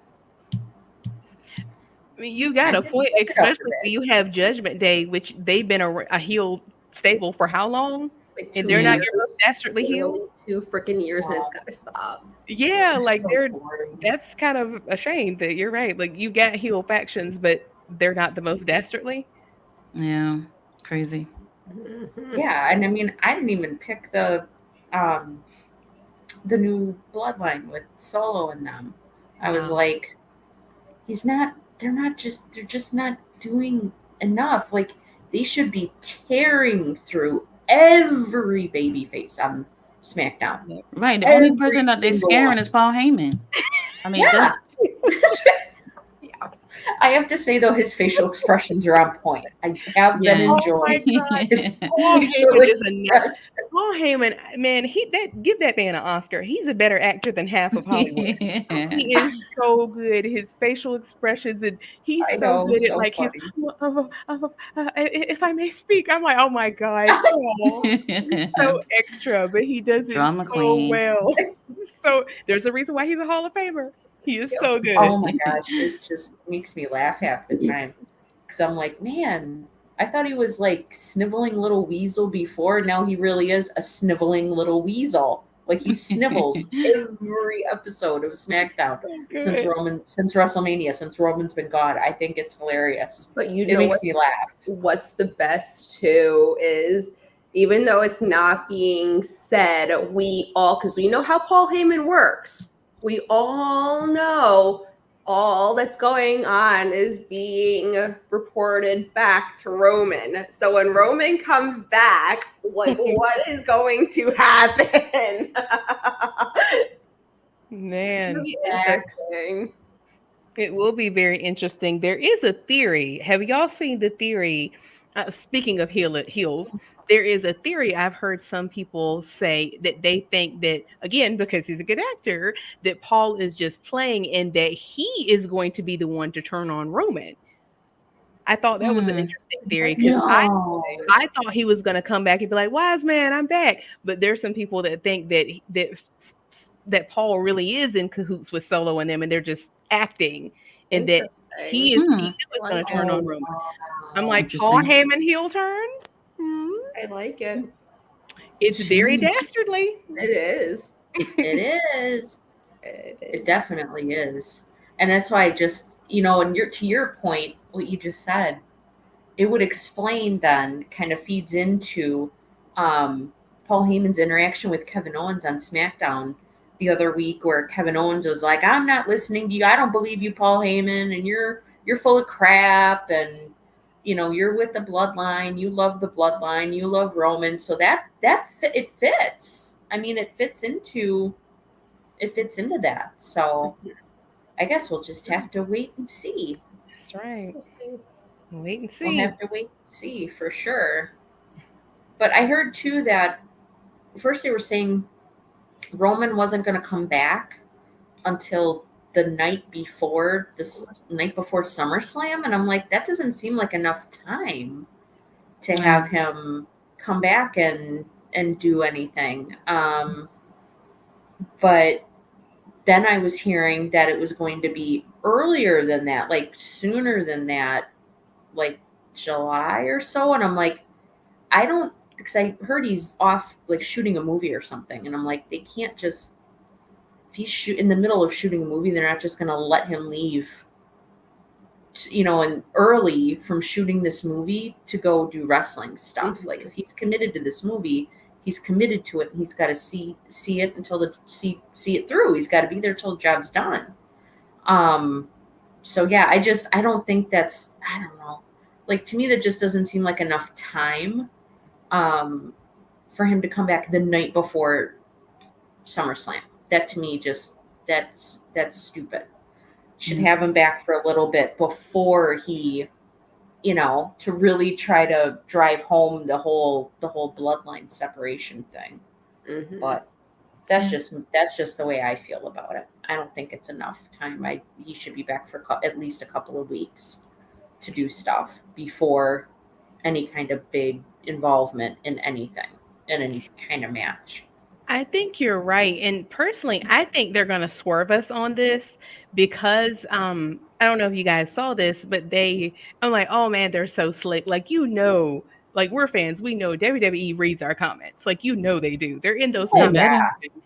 I mean, you got Time a to point, step it up a especially when bit. you have Judgment Day, which they've been a heel stable for how long, Like and 2 they're not yeah, your most years. dastardly Literally heels. 2 freaking years, and it's Wow, gotta stop. Yeah, they're like so boring. that's kind of a shame that you're right. Like you got heel factions, but they're not the most dastardly. yeah, crazy. Mhm. Yeah, and I mean, I didn't even pick um the new Bloodline with Solo and them. I was Wow. like, he's not. They're just not doing enough. Like they should be tearing through every babyface on SmackDown. Yep. Right. The only Every person that they're single one. scaring is Paul Heyman. I mean, Yeah. just Yeah. I have to say though, his facial expressions are on point. I have been yeah. Oh my enjoying God, his Paul facial Heyman is a expression. Paul Heyman. Man, give that man an Oscar. He's a better actor than half of Hollywood. He is so good. His facial expressions, and he's I so know, good at so like his. funny. If I may speak, I'm like, oh my God, Paul. He's so extra, but he does it Drama so queen. well. So there's a reason why he's a Hall of Famer. He is so good. Oh my gosh, it just makes me laugh half the time. Because I'm like, man, I thought he was like sniveling little weasel before. Now he really is a sniveling little weasel. Like he snivels every episode of SmackDown So since good. Since WrestleMania, since Roman's been gone. I think it's hilarious. But you It know makes me laugh. what's the best too is even though it's not being said, we all because we know how Paul Heyman works. We all know all that's going on is being reported back to Roman. So when Roman comes back, like what is going to happen? Man, Really Facts. interesting. it will be very interesting. There is a theory. Have y'all seen the theory? Speaking of heels, there is a theory I've heard some people say that they think that, again, because he's a good actor, that Paul is just playing and that he is going to be the one to turn on Roman. I thought that was an Hmm. interesting theory because No. I thought he was going to come back and be like, "Wise man, I'm back." But there's some people that think that Paul really is in cahoots with Solo and them, and they're just acting, and that Interesting. Hmm. he too is I going like to turn it. on Oh Roman. I'm wow. like, Paul Interesting. Heyman heel turn? Hmm. I like it. It's very Gee, dastardly. It is. it is. It It is. definitely is. And that's why I just, and to your point, what you just said, it would explain then, kind of feeds into um, Paul Heyman's interaction with Kevin Owens on SmackDown the other week, where Kevin Owens was like, "I'm not listening to you. I don't believe you, Paul Heyman, and you're full of crap, and you're with the Bloodline. You love the Bloodline. You love Roman. So it fits. I mean, it fits into that. So I guess we'll just have to wait and see. That's right. Interesting. Wait and We'll see. have to wait and see for sure. But I heard too that first they were saying Roman wasn't going to come back until the night before SummerSlam, and I'm like, that doesn't seem like enough time to Yeah. have him come back and do anything. but then I was hearing that it was going to be earlier than that, like sooner than that, like July or so. And I'm like, I don't, because I heard he's off like shooting a movie or something. And I'm like, they can't just, if he's in the middle of shooting a movie, they're not just going to let him leave, and early from shooting this movie to go do wrestling stuff. Like if he's committed to this movie, he's committed to it. And he's got to see it until see it through. He's got to be there till the job's done. So yeah, I don't think that's, I don't know. Like to me, that just doesn't seem like enough time for him to come back the night before SummerSlam. That to me that's stupid. Should have him back for a little bit before he, to really try to drive home the whole bloodline separation thing. Mhm. But that's just the way I feel about it. I don't think it's enough time. He should be back for at least a couple of weeks to do stuff before any kind of big involvement in anything, in any kind of match. I think you're right. And personally, I think they're going to swerve us on this because I don't know if you guys saw this, but I'm like, oh man, they're so slick. Like, like we're fans. We know WWE reads our comments. Like, they do. They're in those They comment better. sections.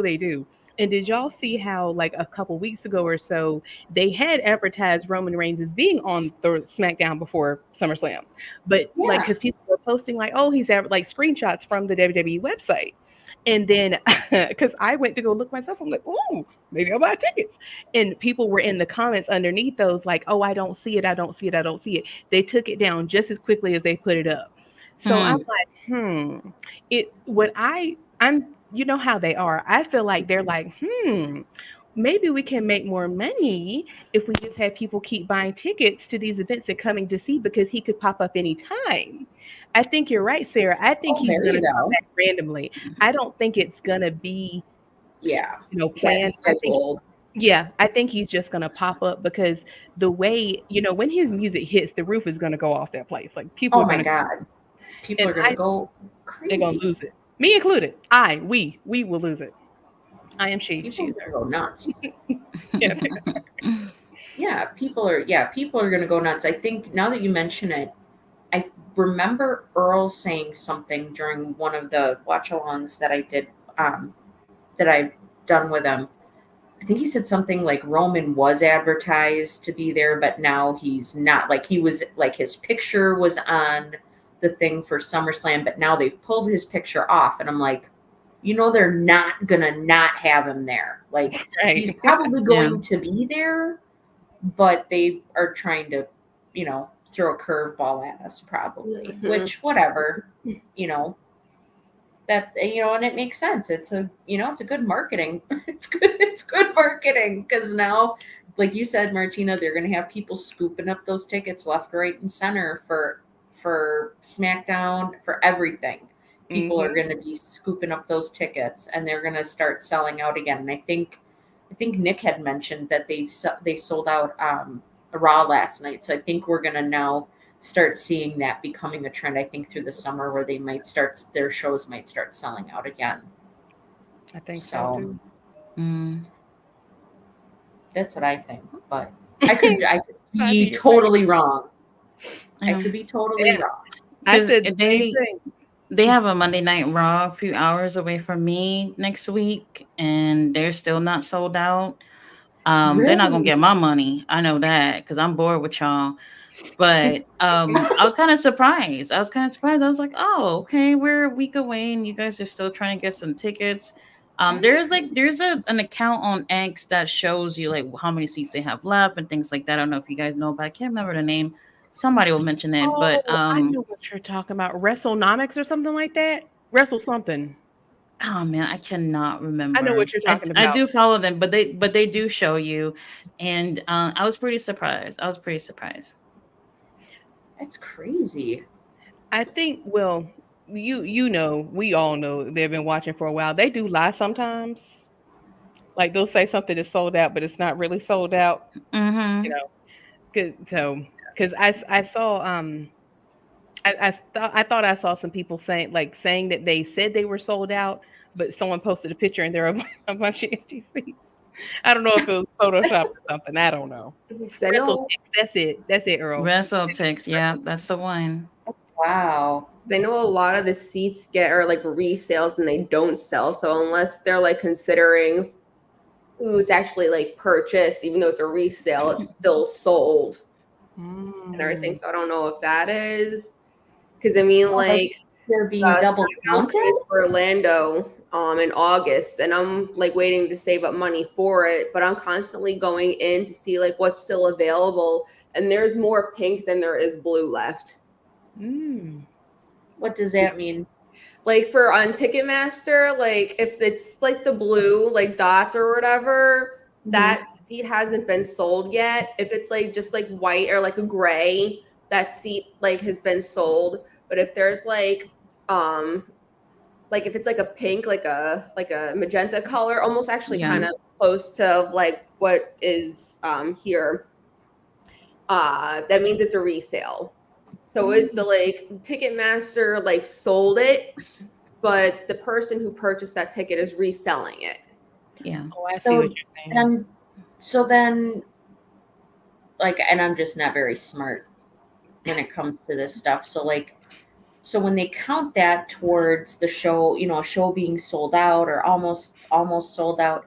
They do. And did y'all see how, like, a couple weeks ago or so, they had advertised Roman Reigns as being on the SmackDown before SummerSlam? But like, Yeah. because people were posting like, oh, he's like screenshots from the WWE website. And then, because I went to go look myself, I'm like, ooh, maybe I'll buy tickets. And people were in the comments underneath those, like, oh, I don't see it, I don't see it, I don't see it. They took it down just as quickly as they put it up. So I'm like, you know how they are. I feel like they're like, maybe we can make more money if we just have people keep buying tickets to these events and coming to see, because he could pop up anytime. I think you're right, Sarah. I think he's there going you to come go. back randomly. I don't think it's going to be, Yeah. planned. Scheduled. I think he's just going to pop up because the way, when his music hits, the roof is going to go off that place. Like people Oh are my going to, God. People are going to go they're going crazy. to lose it. Me included. We will lose it. I am she. People She's are her. going to go nuts. Yeah. People are going to go nuts. I think now that you mention it, I remember Earl saying something during one of the watch-alongs that I did, that I've done with him. I think he said something like Roman was advertised to be there, but now he's not. Like he was, like his picture was on the thing for SummerSlam, but now they've pulled his picture off. And I'm like, they're not gonna not have him there. Like Right. he's probably going to be there, but they are trying to, throw a curveball at us probably. Mhm. Which whatever, that, and it makes sense. It's a good marketing. It's good marketing, because now, like you said, Martina, they're going to have people scooping up those tickets left, right, and center for SmackDown, for everything. People are going to be scooping up those tickets, and they're going to start selling out again. And I think Nick had mentioned that they sold out Raw last night, so I think we're going to now start seeing that becoming a trend, I think, through the summer, where their shows might start selling out again. I think so too. That's what I think, but I could be you're totally wrong. Yeah. I could be totally wrong. I 'Cause said the same thing. they have a Monday Night Raw a few hours away from me next week, and they're still not sold out. They're not gonna get my money. I know that, because I'm bored with y'all. But I was kind of surprised. I was like, oh, okay, we're a week away, and you guys are still trying to get some tickets. There's an account on X that shows you like how many seats they have left and things like that. I don't know if you guys know, but I can't remember the name. Somebody will mention it. But I know what you're talking about. WrestleNomics or something like that. Wrestle something. oh man, I cannot remember. I know what you're talking I about. do follow them, but they do show you, and I was pretty surprised. That's crazy. I think, well, we all know they've been watching for a while. They do lie sometimes. Like they'll say something is sold out, but it's not really sold out. Mm-hmm. Because I saw I thought I saw some people saying that they said they were sold out, but someone posted a picture and there are a bunch of empty seats. I don't know if it was Photoshop or something. I don't know. So I know, That's it. That's it, Earl. WrestleTix, yeah, that's the one. Wow. 'cause I know a lot of the seats are like resales and they don't sell. So unless they're like considering, ooh, it's actually like purchased, even though it's a resale, it's still sold and everything. So I don't know if that is, because I mean, like They're being double SmackDown's counted. coming for Orlando in August, and I'm like waiting to save up money for it. But I'm constantly going in to see like what's still available, and there's more pink than there is blue left. Mm. What does that mean? Like for on Ticketmaster, like if it's like the blue like dots or whatever, that seat hasn't been sold yet. If it's like just like white or like a gray, that seat like has been sold. But if there's like if it's like a pink, like a magenta color, almost actually Yeah. kind of close to like what is here, that means it's a resale. So it the like Ticketmaster like sold it, but the person who purchased that ticket is reselling it. Yeah. Oh, I see So- what you're saying. So then, like, and I'm just not very smart when it comes to this stuff. So like, so when they count that towards the show, you know, a show being sold out or almost sold out,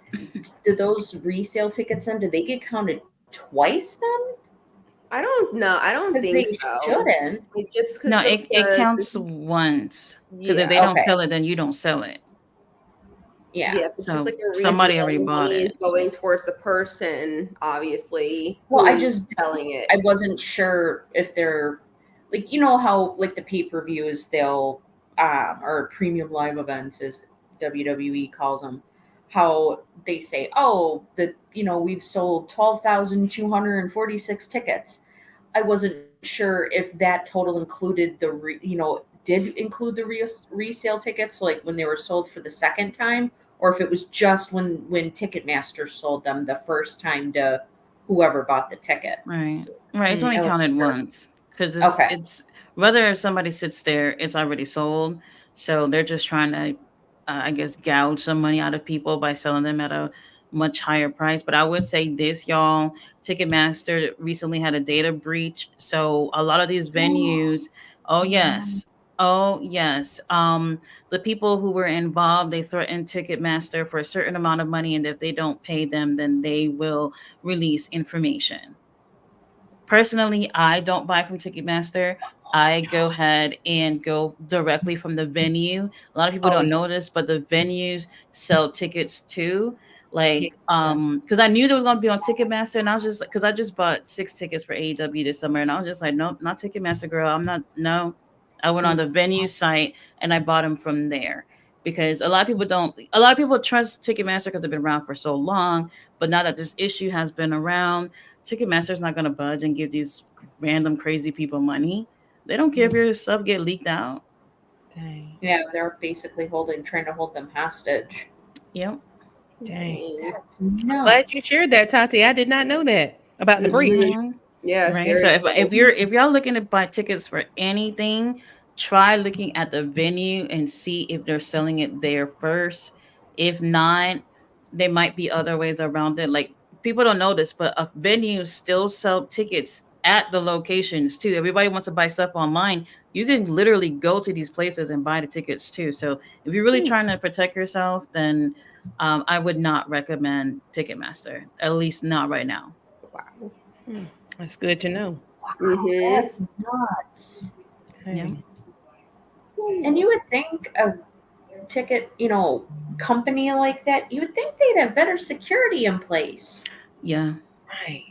do those resale tickets then, do they get counted twice then? I don't know. I don't Because think they so. shouldn't. Like, just 'cause No, of it the- counts once. Because Yeah, if they don't okay. sell it, then you don't sell it. Yeah. yeah, it's So just like a somebody resale, already the bought money it. is going towards the person, obviously. Well, I who's just selling it. I wasn't sure if they're like, you know how like the pay-per-views they'll or premium live events as WWE calls them, how they say, oh, we've sold 12,246 tickets. I wasn't sure if that total included did include the resale tickets, like when they were sold for the second time, or if it was just when Ticketmaster sold them the first time to whoever bought the ticket. Right. Right. It's only I wasn't counted sure. once. Because Okay. it's whether somebody sits there, it's already sold. So they're just trying to, I guess, gouge some money out of people by selling them at a much higher price. But I would say this, y'all, Ticketmaster recently had a data breach. So a lot of these venues, oh yes. Oh yes. The people who were involved, they threatened Ticketmaster for a certain amount of money, and if they don't pay them, then they will release information. Personally, I don't buy from Ticketmaster. I go ahead and go directly from the venue. A lot of people Oh, don't yeah. know this, but the venues sell tickets too. Like, Yeah. because I knew they was gonna be on Ticketmaster, and I was just like, because I just bought 6 tickets for AEW this summer, and I was just like, nope, not Ticketmaster, girl. I'm not. No, I went on the venue site and I bought them from there because a lot of people don't. A lot of people trust Ticketmaster because they've been around for so long, but now that this issue has been around, Ticketmaster's not going to budge and give these random crazy people money. They don't care if your stuff get leaked out. Dang. Yeah, they're basically trying to hold them hostage. Yep. Dang. That's nuts. Glad you shared that, Tati. I did not know that about the breach. Mhm. Yeah, Right. So seriously. if y'all looking to buy tickets for anything, try looking at the venue and see if they're selling it there first. If not, there might be other ways around it. Like people don't know this, but venues still sell tickets at the locations too. Everybody wants to buy stuff online. You can literally go to these places and buy the tickets too. So if you're really trying to protect yourself, then I would not recommend Ticketmaster, at least not right now. Wow. That's good to know. Mhm. That's nuts. Yeah. Dang. And you would think a ticket, company like that, you would think they'd have better security in place. Yeah. Right.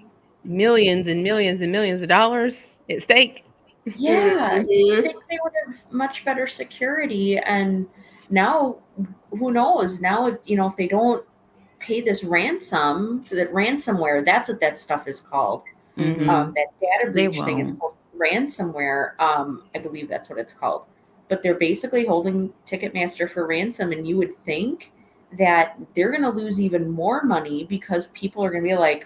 Millions and millions and millions of dollars at stake. Yeah, I Mhm. think they would have much better security. And now, who knows? Now, if they don't pay this ransom, that ransomware, that's what that stuff is called. Mhm. That data They breach thing, it's won't. called ransomware. I believe that's what it's called. But they're basically holding Ticketmaster for ransom, and you would think that they're going to lose even more money because people are going to be like,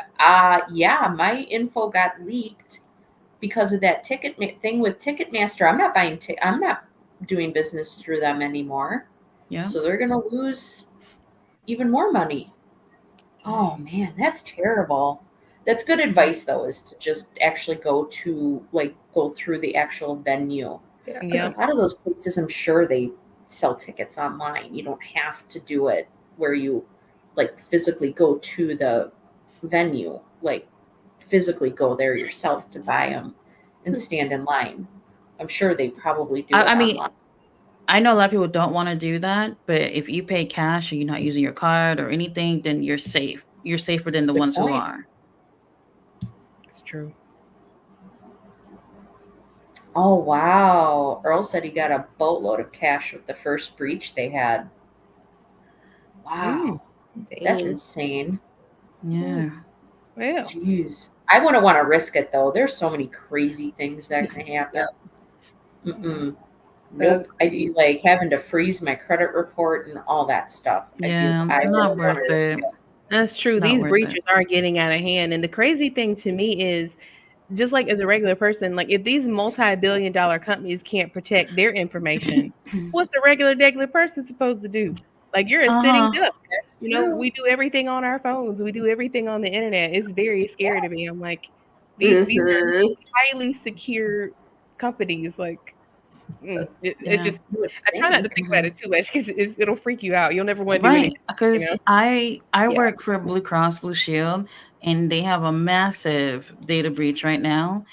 yeah, my info got leaked because of that thing with Ticketmaster. I'm not buying. I'm not doing business through them anymore. Yeah. So they're going to lose even more money. Oh man, that's terrible. That's good advice though, is to just actually go through the actual venue. Yeah. Because a Yep. lot of those places, I'm sure they sell tickets online. You don't have to do it where you like physically go to the venue, like physically go there yourself to buy them and stand in line. I'm sure they probably do it I mean, online. I know a lot of people don't want to do that, but if you pay cash and you're not using your card or anything, then you're safe. You're safer than the Good ones who point. are. It's true. Oh wow. Earl said he got a boatload of cash with the first breach they had. Wow. That's Dang. insane. Yeah. Well, Jeez. I wouldn't want to risk it though. There's so many crazy things that can happen. Mm-mm. Nope. I'd be like having to freeze my credit report and all that stuff. Yeah, I not wouldn't wanna worth risk it. that's true. Not These worth breaches it. are getting out of hand. And the crazy thing to me is, just like as a regular person, like if these multi-billion-dollar companies can't protect their information, what's the regular person supposed to do? Like you're a sitting Uh-huh. duck. That's You know, true. we do everything on our phones. We do everything on the internet. It's very scary to me. I'm like, these are Mhm. highly secure companies. Like, it Yeah. just, You would I try not to think. think about it too much because it'll freak you out. You'll never want to do Right, anything. because You I Yeah. work for Blue Cross Blue Shield, and they have a massive data breach right now,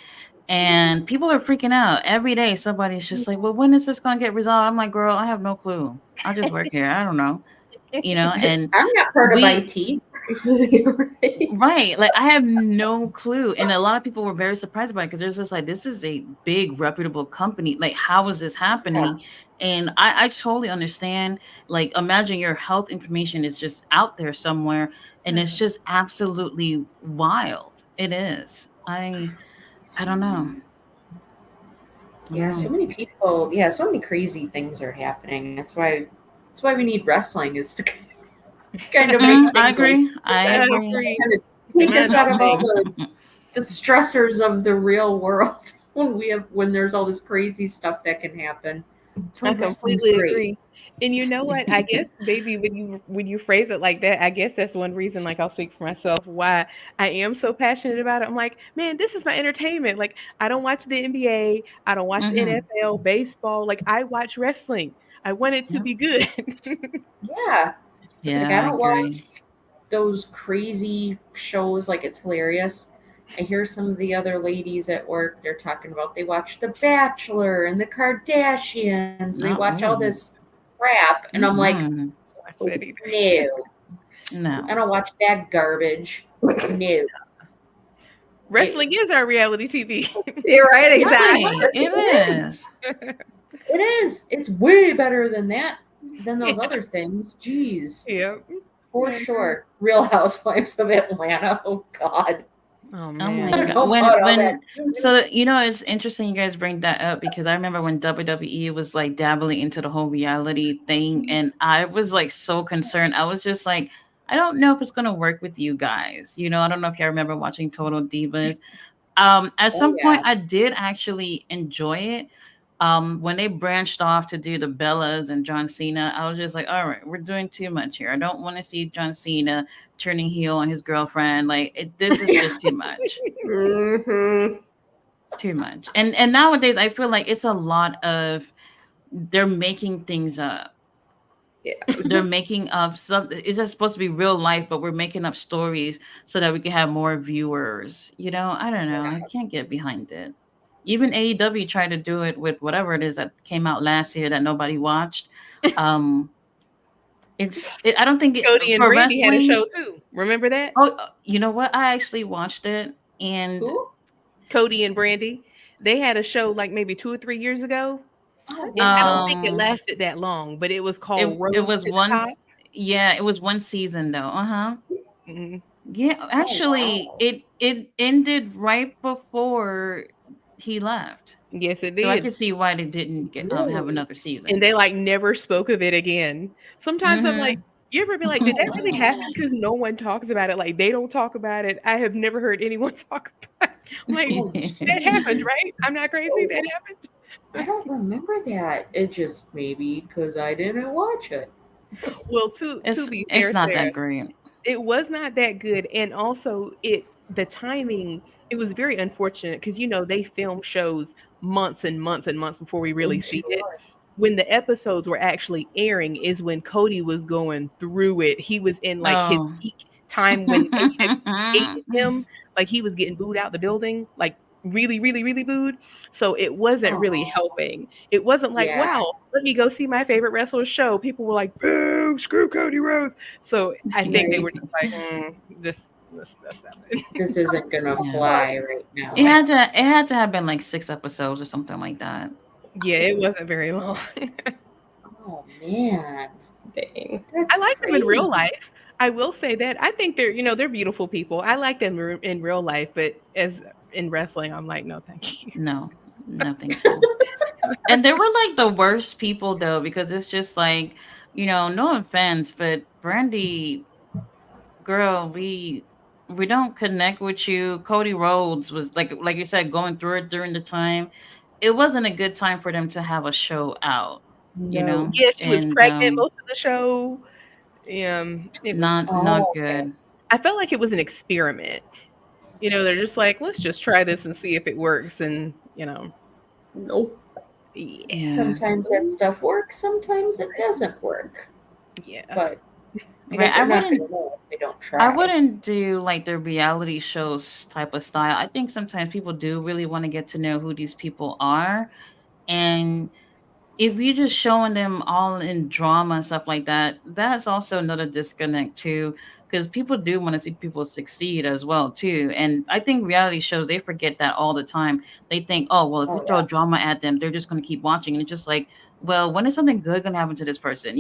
and people are freaking out every day. Somebody's just like, "Well, when is this going to get resolved?" I'm like, "Girl, I have no clue. I just work here. I don't know." And I'm not part of we IT. You're right. right, like I have no clue, and a lot of people were very surprised about it because there's just like, this is a big reputable company. Like, how is this happening? And I totally understand. Like, imagine your health information is just out there somewhere, and it's just absolutely wild. It is. I don't know. I Yeah, don't so know. many people. Yeah, so many crazy things are happening. That's why we need wrestling, is to kind of make I things like agree. I know, I agree. agree. kind of take Man, us out I of all think. the stressors of the real world when there's all this crazy stuff that can happen. That's why I wrestling's completely great. agree. And you know what? I guess maybe when you phrase it like that, I guess that's one reason, like I'll speak for myself, why I am so passionate about it. I'm like, man, this is my entertainment. Like I don't watch the NBA, I don't watch the Hmm. NFL, baseball. Like I watch wrestling. I want it to Yep. be good. Yeah, like Yeah, I I don't watch agree. those crazy shows like it's hilarious. I hear some of the other ladies at work, they're talking about they watch The Bachelor and the Kardashians. They watch all No. this crap. And I'm like, Mm-mm. Watch oh, that either. no, No. I don't watch that garbage. No. Wrestling is our reality TV. You're right, exactly. Right. It is. It is. It's way better than that, than those other things. Jeez. Yeah. For Yeah. sure. Real Housewives of Atlanta. Oh, God. Oh Oh man. my I don't God. know about all that. So it's interesting you guys bring that up because I remember when WWE was like dabbling into the whole reality thing, and I was like so concerned. I was just like, I don't know if it's gonna work with you guys. I don't know if y'all remember watching Total Divas. At Oh, some point yeah. I did actually enjoy it. When they branched off to do the Bellas and John Cena, I was just like, all right, we're doing too much here. I don't want to see John Cena turning heel on his girlfriend. Like this is just too much. Mm-hmm. Too much. And nowadays I feel like it's a lot of they're making things up. Yeah. They're making up something. It's not supposed to be real life, but we're making up stories so that we can have more viewers. I don't know. I can't get behind it. Even AEW tried to do it with whatever it is that came out last year that nobody watched. Um, I don't think Cody and for Brandy had a wrestling. show too. Remember that? Oh, you know what? I actually watched it, and Who? Cody and Brandy. They had a show like maybe 2 or 3 years ago. Oh, And I don't wow. think it lasted that long, but it was called it Rose was to the one. Top. Yeah, it was one season though. Uh-huh. Mhm. Yeah, Oh, actually, wow. it ended right before he left, Yes, it so I did. can see why they didn't have Really? another And season. they like never spoke of it again. Sometimes I'm like, Mm-hmm. you ever be like, did that Oh, really happen? wow. Because no one talks about it. Like they don't talk about it. I have never heard anyone talk about it. I'm like, Oh, that happened, jeez. right? I'm not crazy. Oh, That happened. I don't remember that. It just maybe because I didn't watch it. Well, to be It's fair, not Sarah, that great. it was not that good, and also the timing, it was very unfortunate because they film shows months and months and months before we really I'm see it. sure. When the episodes were actually airing is when Cody was going through it. He was in like his Oh. peak time when they had hated him, like he was getting booed out the building, like really, really, really booed. So it wasn't really Oh, helping. It wasn't like, yeah. wow, let me go see my favorite wrestler show. People were like, boo, screw Cody Rhodes. So I think they Right. were just like, that's not it. This isn't gonna Yeah. fly right now. It had to have been like 6 episodes or something like that. Yeah, it wasn't very long. Oh man, Dang. that's I like them in real crazy. life. I will say that. I think they're beautiful people. I like them in real life, but as in wrestling, I'm like, no, thank you. No, no, thank you. And they were like the worst people though, because it's just like, no offense, but Brandy, girl, we don't connect with you. Cody Rhodes was like you said, going through it during the time. It wasn't a good time for them to have a show out, No. Yeah, she was and pregnant most of the show. It was. not Oh, okay. good. I felt like it was an experiment. They're just like, let's just try this and see if it works, and Nope. yeah, Yeah. Sometimes that stuff works. Sometimes it doesn't work. yeah. But I Right. guess we're not gonna know if they don't I try. wouldn't do like the reality shows type of style. I think sometimes people do really want to get to know who these people are. And if you're just showing them all in drama and stuff like that, that's also another disconnect too. Because people do want to see people succeed as well too. And I think reality shows, they forget that all the time. They think, oh well, if we Oh throw yeah. drama at them, they're just gonna keep watching. And it's just like, well, when is something good gonna happen to this person,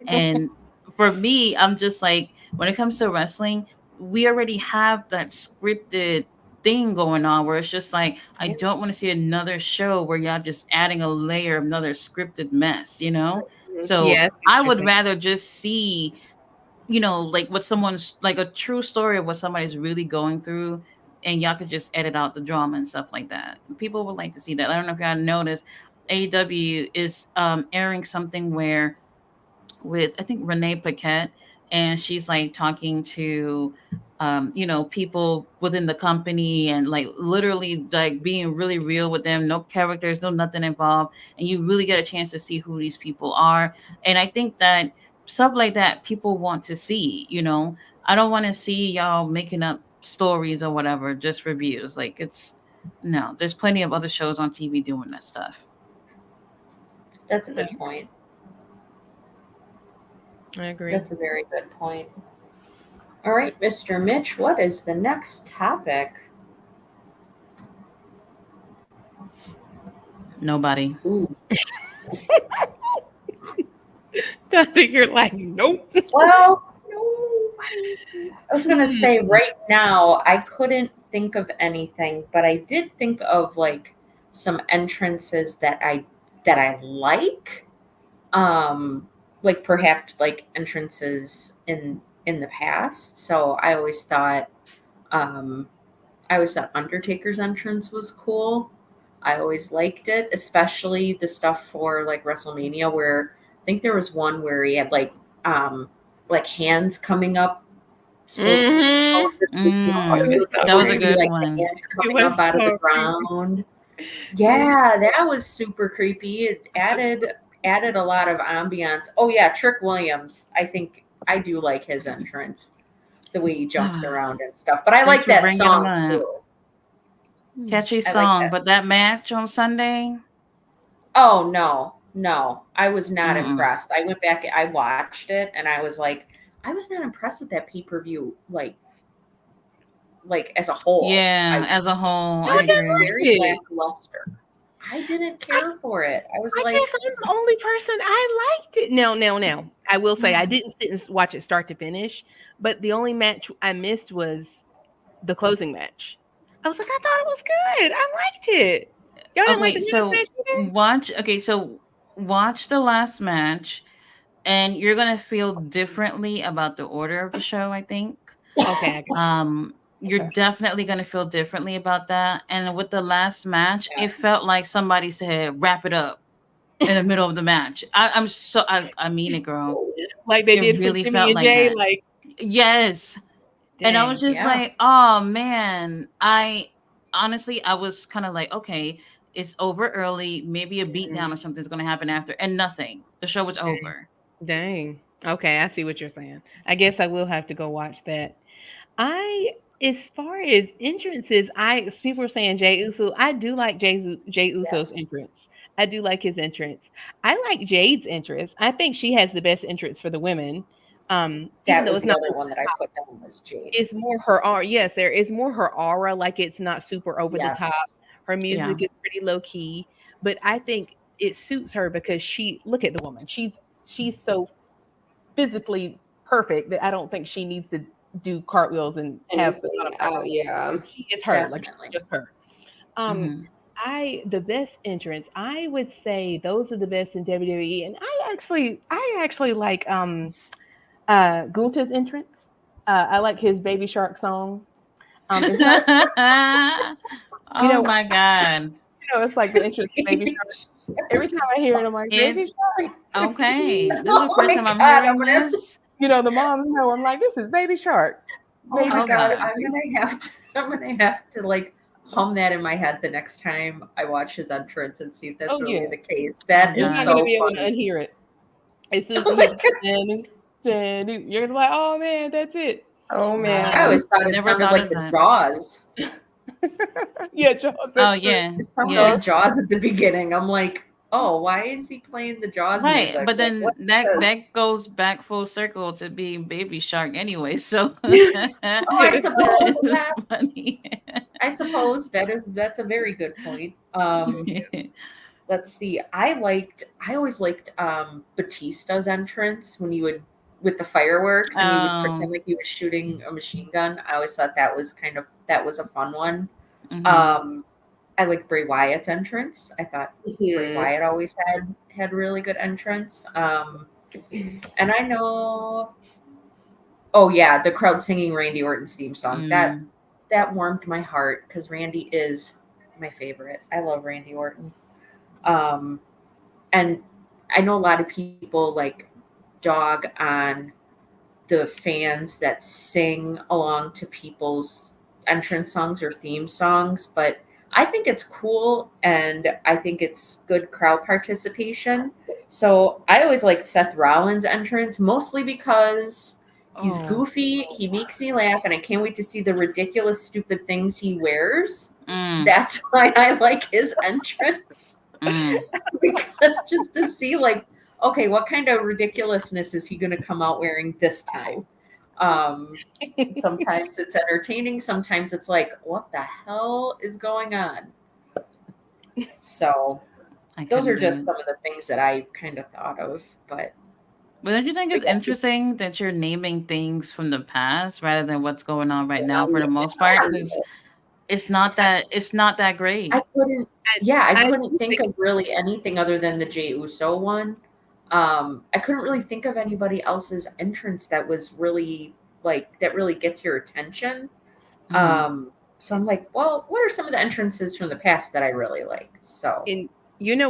And for me, I'm just like, when it comes to wrestling, we already have that scripted thing going on where it's just like, I Yeah. don't want to see another show where y'all just adding a layer of another scripted mess. So Yeah, I see I what you're would saying. rather just see, like what someone's like, a true story of what somebody's really going through, and y'all could just edit out the drama and stuff like that. People would like to see that. I don't know if y'all noticed, AEW is airing something where, with I think Renee Paquette, and she's like talking to people within the company, and like literally like being really real with them, no characters, no nothing involved, and you really get a chance to see who these people are. And I think that stuff like that people want to see. I don't want to see y'all making up stories or whatever just for views. Like, it's no, there's plenty of other shows on TV doing that stuff. That's a good point. I agree. That's a very good point. All right, Mr. Mitch, what is the next topic? Nobody. Ooh. I think you're like, nope. Well, nobody. I was gonna say right now I couldn't think of anything, but I did think of like some entrances that I like. Like perhaps like entrances in the past. So I always thought Undertaker's entrance was cool. I always liked it, especially the stuff for like WrestleMania, where I think there was one where he had like hands coming up, supposedly, it was That was supposed a to be good like one. the hands It coming was up out of the so creepy. ground. Yeah, that was super creepy. It added a lot of ambiance. Oh yeah, Trick Williams. I think I do like his entrance, the way he jumps around and stuff. But I Thanks like for that bringing him song up. too. Catchy I like song, that. but that match on Sunday. Oh no, I was not Mm-mm. impressed. I went back, I watched it, and I was like, I was not impressed with that pay-per-view, like as a whole. Yeah, as a whole, No, I I just agree. liked Very it. lackluster. I didn't I, care for it. I was I like, guess I'm the only person. I liked it. Now. I will say I didn't sit and watch it start to finish, but the only match I missed was the closing match. I was like, I thought it was good. I liked it. Y'all didn't like Okay, the men's so match either? watch the last match, and you're gonna feel differently about the order of the show, I think. Okay, I got you. Um, you're Okay. definitely going to feel differently about that. And with the last match, Yeah. it felt like somebody said, wrap it up in the middle of the match. I mean it, girl. Like they It did for really Jimmy felt and like Jay. that. Like, Yes. And I was dang. just Yeah. like, oh man. I honestly, I was kind of like, okay, it's over early. Maybe a beatdown or something's going to happen after. And nothing. The show was over. Dang. Okay, I see what you're saying. I guess I will have to go watch that. I, as far as entrances, people were saying Jay Uso. I do like Jay Uso's Yes. entrance. I do like his entrance. I like Jade's entrance. I think she has the best entrance for the women. Even That though was it's the not, other one that I put down was Jade. it's more her aura. Yes, there is more her aura. Like it's not super over the top. Yes. Her Yeah. music is pretty low key, but I think it suits her because look at the woman. She's so physically perfect that I don't think she needs to do cartwheels and have Anything. a lot of Oh power. yeah. She is her, like Definitely. she's just her. Um, Mhm. the best entrance, I would say those are the best in WWE, and I actually like Gunta's entrance. I like his Baby Shark song. It's not, you Oh know, my God. it's like the entrance to Baby Shark. Every time I hear it, I'm like It Baby Shark. okay. This is the Oh first my time I'm God, hearing this. The moms know. I'm like, this is Baby Shark. Oh my Oh God, God. I'm gonna have to like hum that in my head the next time I watch his entrance and see if that's Oh really yeah, the case. That you're is not God. gonna so be able to funny. unhear it. As soon as Oh you my hear God. you're gonna be like, oh man, that's it. Oh I man. always thought it Never sounded thought like of the that. Jaws. Yeah, Jaws. Oh That's true. yeah. It sounded Yeah. like Jaws at the beginning. I'm like, oh, why is he playing the Jaws Right. music? But Like, then what that is this? that goes back full circle to being Baby Shark anyway. So Oh, I Yeah, suppose it's that funny. that's a very good point. Let's see. I always liked Batista's entrance when he would with the fireworks and he would pretend Um, like he was shooting a machine gun. I always thought that was a fun one. mhm. I like Bray Wyatt's entrance. I thought Bray Mhm. Wyatt always had really good entrance. And I know, oh yeah, the crowd singing Randy Orton's theme song. Mm. That warmed my heart because Randy is my favorite. I love Randy Orton. Um, and I know a lot of people like dog on the fans that sing along to people's entrance songs or theme songs, but I think it's cool and I think it's good crowd participation. So I always like Seth Rollins' entrance, mostly because he's Oh, goofy, he makes me laugh, and I can't wait to see the ridiculous, stupid things he wears. Mm. That's why I like his entrance. Mm. Because just to see like, okay, what kind of ridiculousness is he going to come out wearing this time? Sometimes it's entertaining, sometimes it's like, what the hell is going on? So I those are couldn't just do. some of the things that I kind of thought of, but But don't you think it's yeah, interesting that you're naming things from the past rather than what's going on right now for the most part? Because it's not that great. I couldn't. I, Yeah, I I couldn't do think think of really anything other than the Jey Uso one. I couldn't really think of anybody else's entrance that was really like that really gets your attention. Mhm. So I'm like, well, what are some of the entrances from the past that I really liked? So And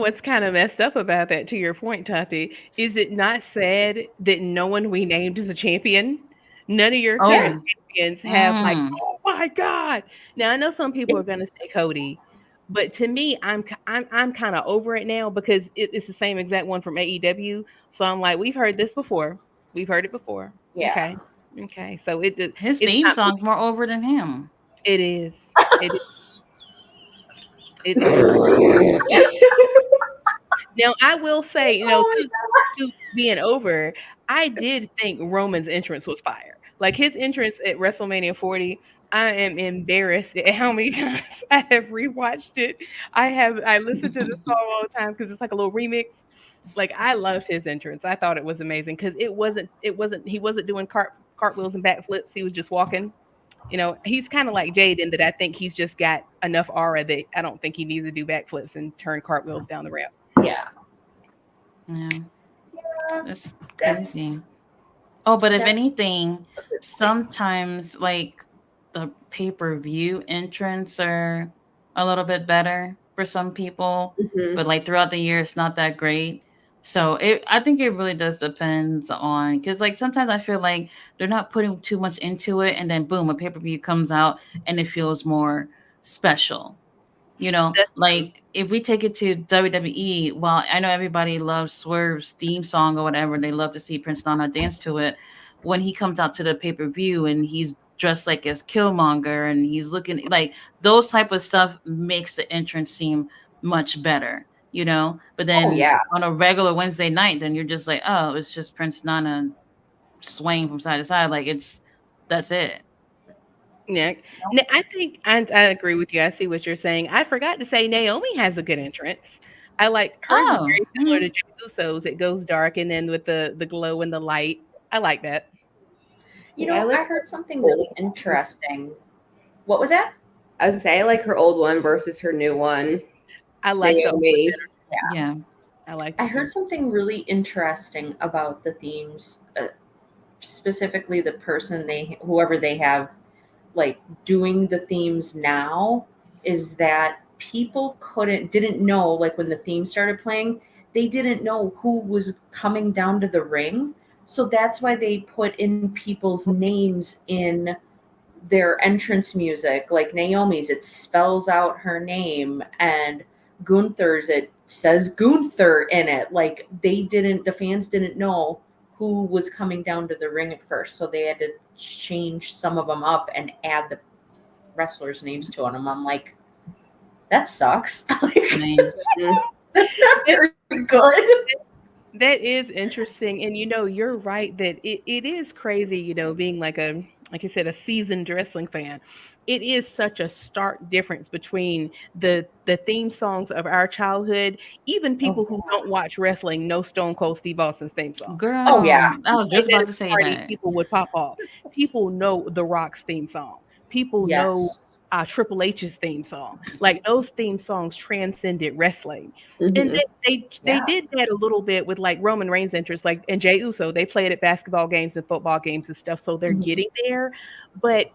what's kind of messed up about that, to your point, Tati, is it not sad that no one we named is a champion? None of your yeah, current Oh. champions have like, Mm. oh my God. Now I know some people are gonna say Cody, but to me, I'm kind of over it now because it's the same exact one from AEW. So I'm like, we've heard this before. We've heard it before. yeah. Okay. Okay. So His it's theme not song's more over than him. it is. It it is. Now, I will say, Oh to being over, I did think Roman's entrance was fire. Like his entrance at WrestleMania 40, I am embarrassed at how many times I have rewatched it. I listen to the song all the time because it's like a little remix. Like I loved his entrance. I thought it was amazing because it wasn't he wasn't doing cartwheels and backflips. He was just walking. He's kind of like Jade in that I think he's just got enough aura that I don't think he needs to do backflips and turn cartwheels down the ramp. yeah, Yeah, yeah. that's That's crazy. Oh, but if that's anything, a good point. sometimes like the pay-per-view entrants are a little bit better for some people, Mhm. but like throughout the year, it's not that great. So I think it really does depends on because like sometimes I feel like they're not putting too much into it, and then boom, a pay-per-view comes out and it feels more special. You know, That's true. like if we take it to WWE, while I know everybody loves Swerve's theme song or whatever, they love to see Prince Nana dance to it. When he comes out to the pay per view and he's dressed like as Killmonger and he's looking like those type of stuff makes the entrance seem much better, you know. But Oh then yeah. on a regular Wednesday night, then you're just like, oh, it's just Prince Nana swaying from side to side, like that's it. Yeah. I think I agree with you. I see what you're saying. I forgot to say Naomi has a good entrance. I like hers is Oh, very similar to Jey Uso's. It goes dark and then with the glow and the light. I like that. You Yeah, I know, like I heard something really interesting. What was that? I was gonna say I like her old one versus her new one. I like the Naomi. yeah. I like I the heard something really interesting about the themes, specifically the person whoever they have, like doing the themes now, is that people didn't know, like when the theme started playing, they didn't know who was coming down to the ring. So that's why they put in people's names in their entrance music, like Naomi's, it spells out her name, and Gunther's, it says Gunther in it. Like the fans didn't know who was coming down to the ring at first, so they had to change some of them up and add the wrestlers' names to them. I'm like, that sucks. Like, Nice. that's not very good. That is interesting. And you're right that it is crazy, being like I said, a seasoned wrestling fan. It is such a stark difference between the theme songs of our childhood. Even people Oh, who don't watch wrestling know Stone Cold Steve Austin's theme song. oh yeah. Girl, I was Like just that about at to a say party, that. people would pop off. People know The Rock's theme song. People know Yes. Triple H's theme song. Like those theme songs transcended wrestling, and Mhm. they Yeah. did that a little bit with like Roman Reigns' interest, like and Jey Uso. They played at basketball games and football games and stuff, so they're Mhm. getting there. But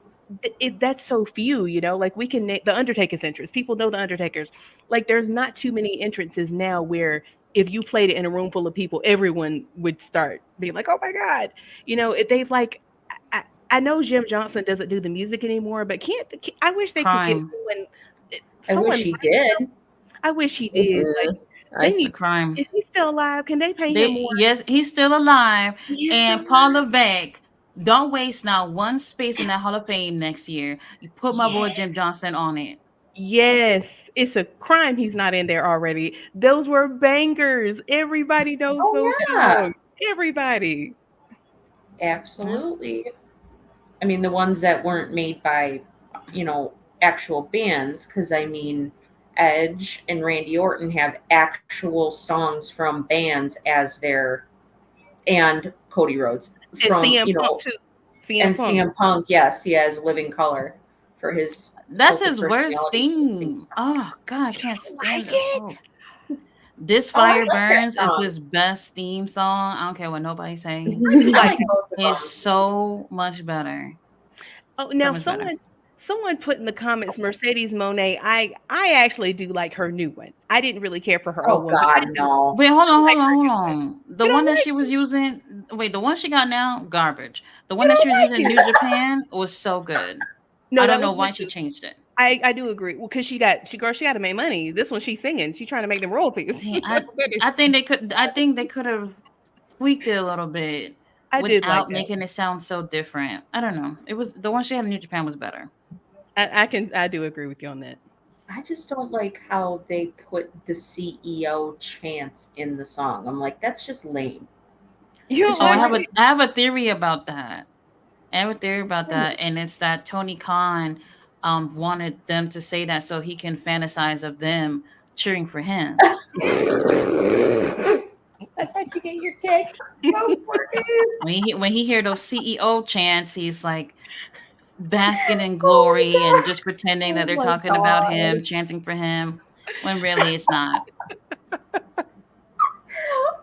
that's so few, Like we can the Undertaker's entrance. People know the Undertaker's. Like there's not too many entrances now where if you played it in a room full of people, everyone would start being like, "Oh my god!" They've like. I, I know Jim Johnson doesn't do the music anymore, but I wish they could get Crime. I wish someone he like did. him. I wish he did. Like Mhm. they It's need. a crime. Is he still alive? Can they pay him They more? yes, he's still alive. He is still And Paul alive. Levesque, don't waste not one space in that Hall of Fame next year. You put my boy Yeah. Jim Johnson on it. Yes, it's a crime he's not in there already. Those were bangers. Everybody knows Oh those yeah. songs. Everybody. Yeah. Absolutely. I mean, the ones that weren't made by, actual bands, because I mean, Edge and Randy Orton have actual songs from bands as their, and Cody Rhodes And from, CM Punk too. CM and Punk. CM Punk, yes, he has Living Color for his That's Cult of his worst Personality theme theme. song. Oh God, I You can't don't like stand this. it? Oh, This Oh, I Fire like that Burns is song. his best theme song. I don't care what nobody say. I do I like like it. both of It's them. so much better. Oh, So now much better. someone put in the comments Mercedes Monet. I actually do like her new one. I didn't really care for her Oh old one, but God, no. Wait, hold I on, like hold on, her hold new one. on. The You one don't that like she was using, wait, the one she got now, garbage. The you one that don't she was using in like New it. Japan was so good. No, I that don't was know good why she too. changed it. I do agree. Well, because she got to make money. This one she's singing. She's trying to make them royalties. Dang, I think they could have tweaked it a little bit I did like without that. making it sound so different. I don't know. It was the one she had in New Japan was better. I do agree with you on that. I just don't like how they put the CEO chants in the song. I'm like, that's just lame. You It's don't Oh, I just like have like, a I have a theory about that. I have a theory about hmm, that, and it's that Tony Khan wanted them to say that so he can fantasize of them cheering for him. that's how you get your kicks. Go for it. When he hear those CEO chants, he's like basking in Oh glory and my just pretending that god. Oh they're my talking about him, god. chanting for him, when really it's not.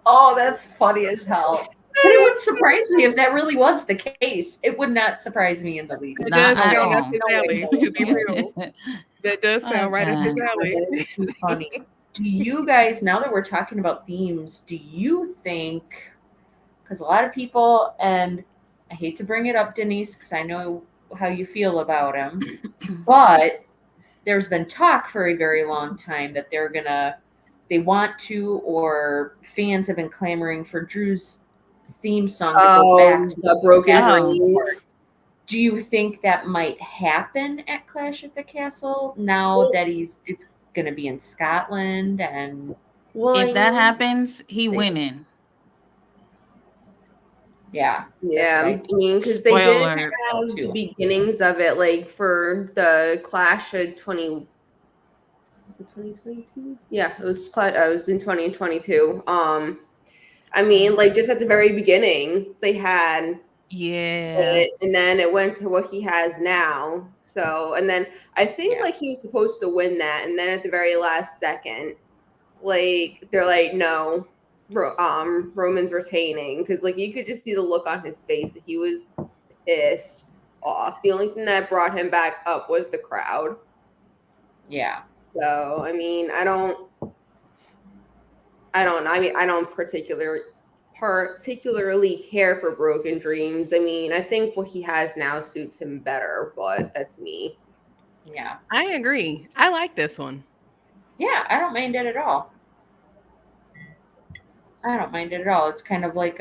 Oh, that's funny as hell. But it would wouldn't surprise me if that really was the case. It would not surprise me in the least. That Not does at sound up all. his alley. To be real, that does sound right up his Okay. alley. That is too funny. Do you guys, now that we're talking about themes, do you think, because a lot of people, and I hate to bring it up, Denise, because I know how you feel about him, but there's been talk for a very long time that they want to, or fans have been clamoring for Drew's theme song to go back to the Broken Oh. Dreams. Do you think that might happen at Clash at the Castle now that it's going to be in Scotland? And Well, If that happens, he winning. yeah, yeah, right. I mean, because they did Spoiler. have Too. the beginnings of it, like for the Clash of 2022. Yeah, it was. I was in 2022. I mean, like just at the very beginning, they had Yeah. it, and then it went to what he has now. So, and then I think Yeah. like he was supposed to win that, and then at the very last second, like they're like, no, Roman's retaining, because like you could just see the look on his face that he was pissed off. The only thing that brought him back up was the crowd. Yeah. So I mean, I don't know. I mean, I don't particularly care for Broken Dreams. I mean, I think what he has now suits him better, but that's me. Yeah. I agree. I like this one. Yeah, I don't mind it at all. I don't mind it at all. It's kind of like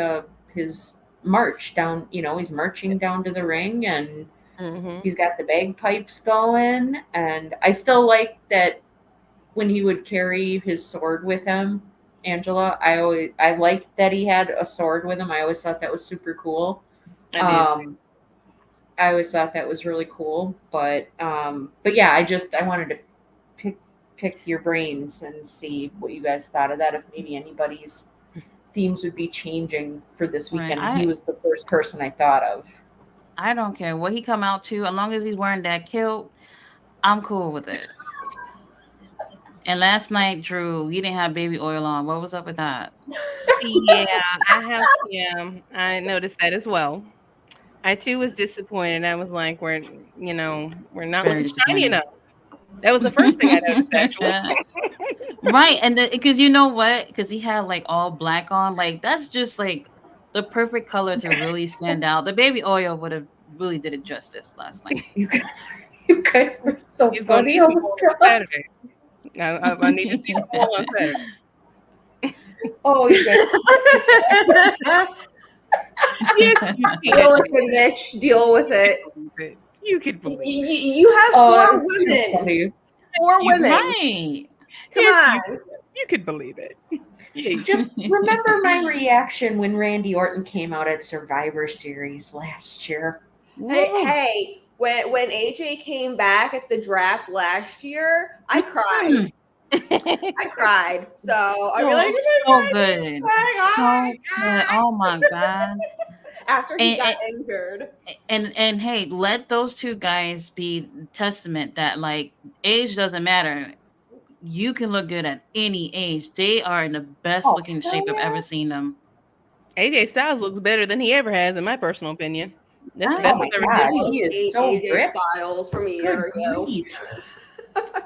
his march down, he's marching down to the ring, and Mm-hmm. he's got the bagpipes going, and I still like that when he would carry his sword with him, Angela. I liked that he had a sword with him. I always thought that was super cool. I always thought that was really cool, but yeah, I wanted to pick your brains and see what you guys thought of that. If maybe anybody's themes would be changing for this weekend. Right, He was the first person I thought of. I don't care what he come out to, as long as he's wearing that kilt, I'm cool with it. And last night, Drew, you didn't have baby oil on. What was up with that? Yeah, I noticed that as well. I too was disappointed. I was like, we're not Very looking shiny disappointed. enough. That was the first thing I noticed, actually. Right, and because you know what? Because he had like all black on, like that's just like the perfect color to really stand out. The baby oil would have really did it justice last night. You guys were so He's going to funny. need Oh some my oil on God. Saturday. I need to see some oil on Saturday. Oh, you guys. Yes, Deal with it, Mitch. Deal with it. You could believe it. You have Oh, four that's too women. funny. Four women. Right. Come Yes, on. You could believe it. Yeah, Just remember my reaction when Randy Orton came out at Survivor Series last year. Hey, when AJ came back at the draft last year, I cried. I cried. So I'd be like, so good. So good. Oh my God. after he And- got injured. And hey, let those two guys be testament that like age doesn't matter. You can look good at any age. They are in the best looking hell shape I've yeah. ever seen them. AJ Styles looks better than he ever has, in my personal opinion. That's the Oh best my I've ever God. seen. He is so AJ ripped. Styles from a year Good ago. grief.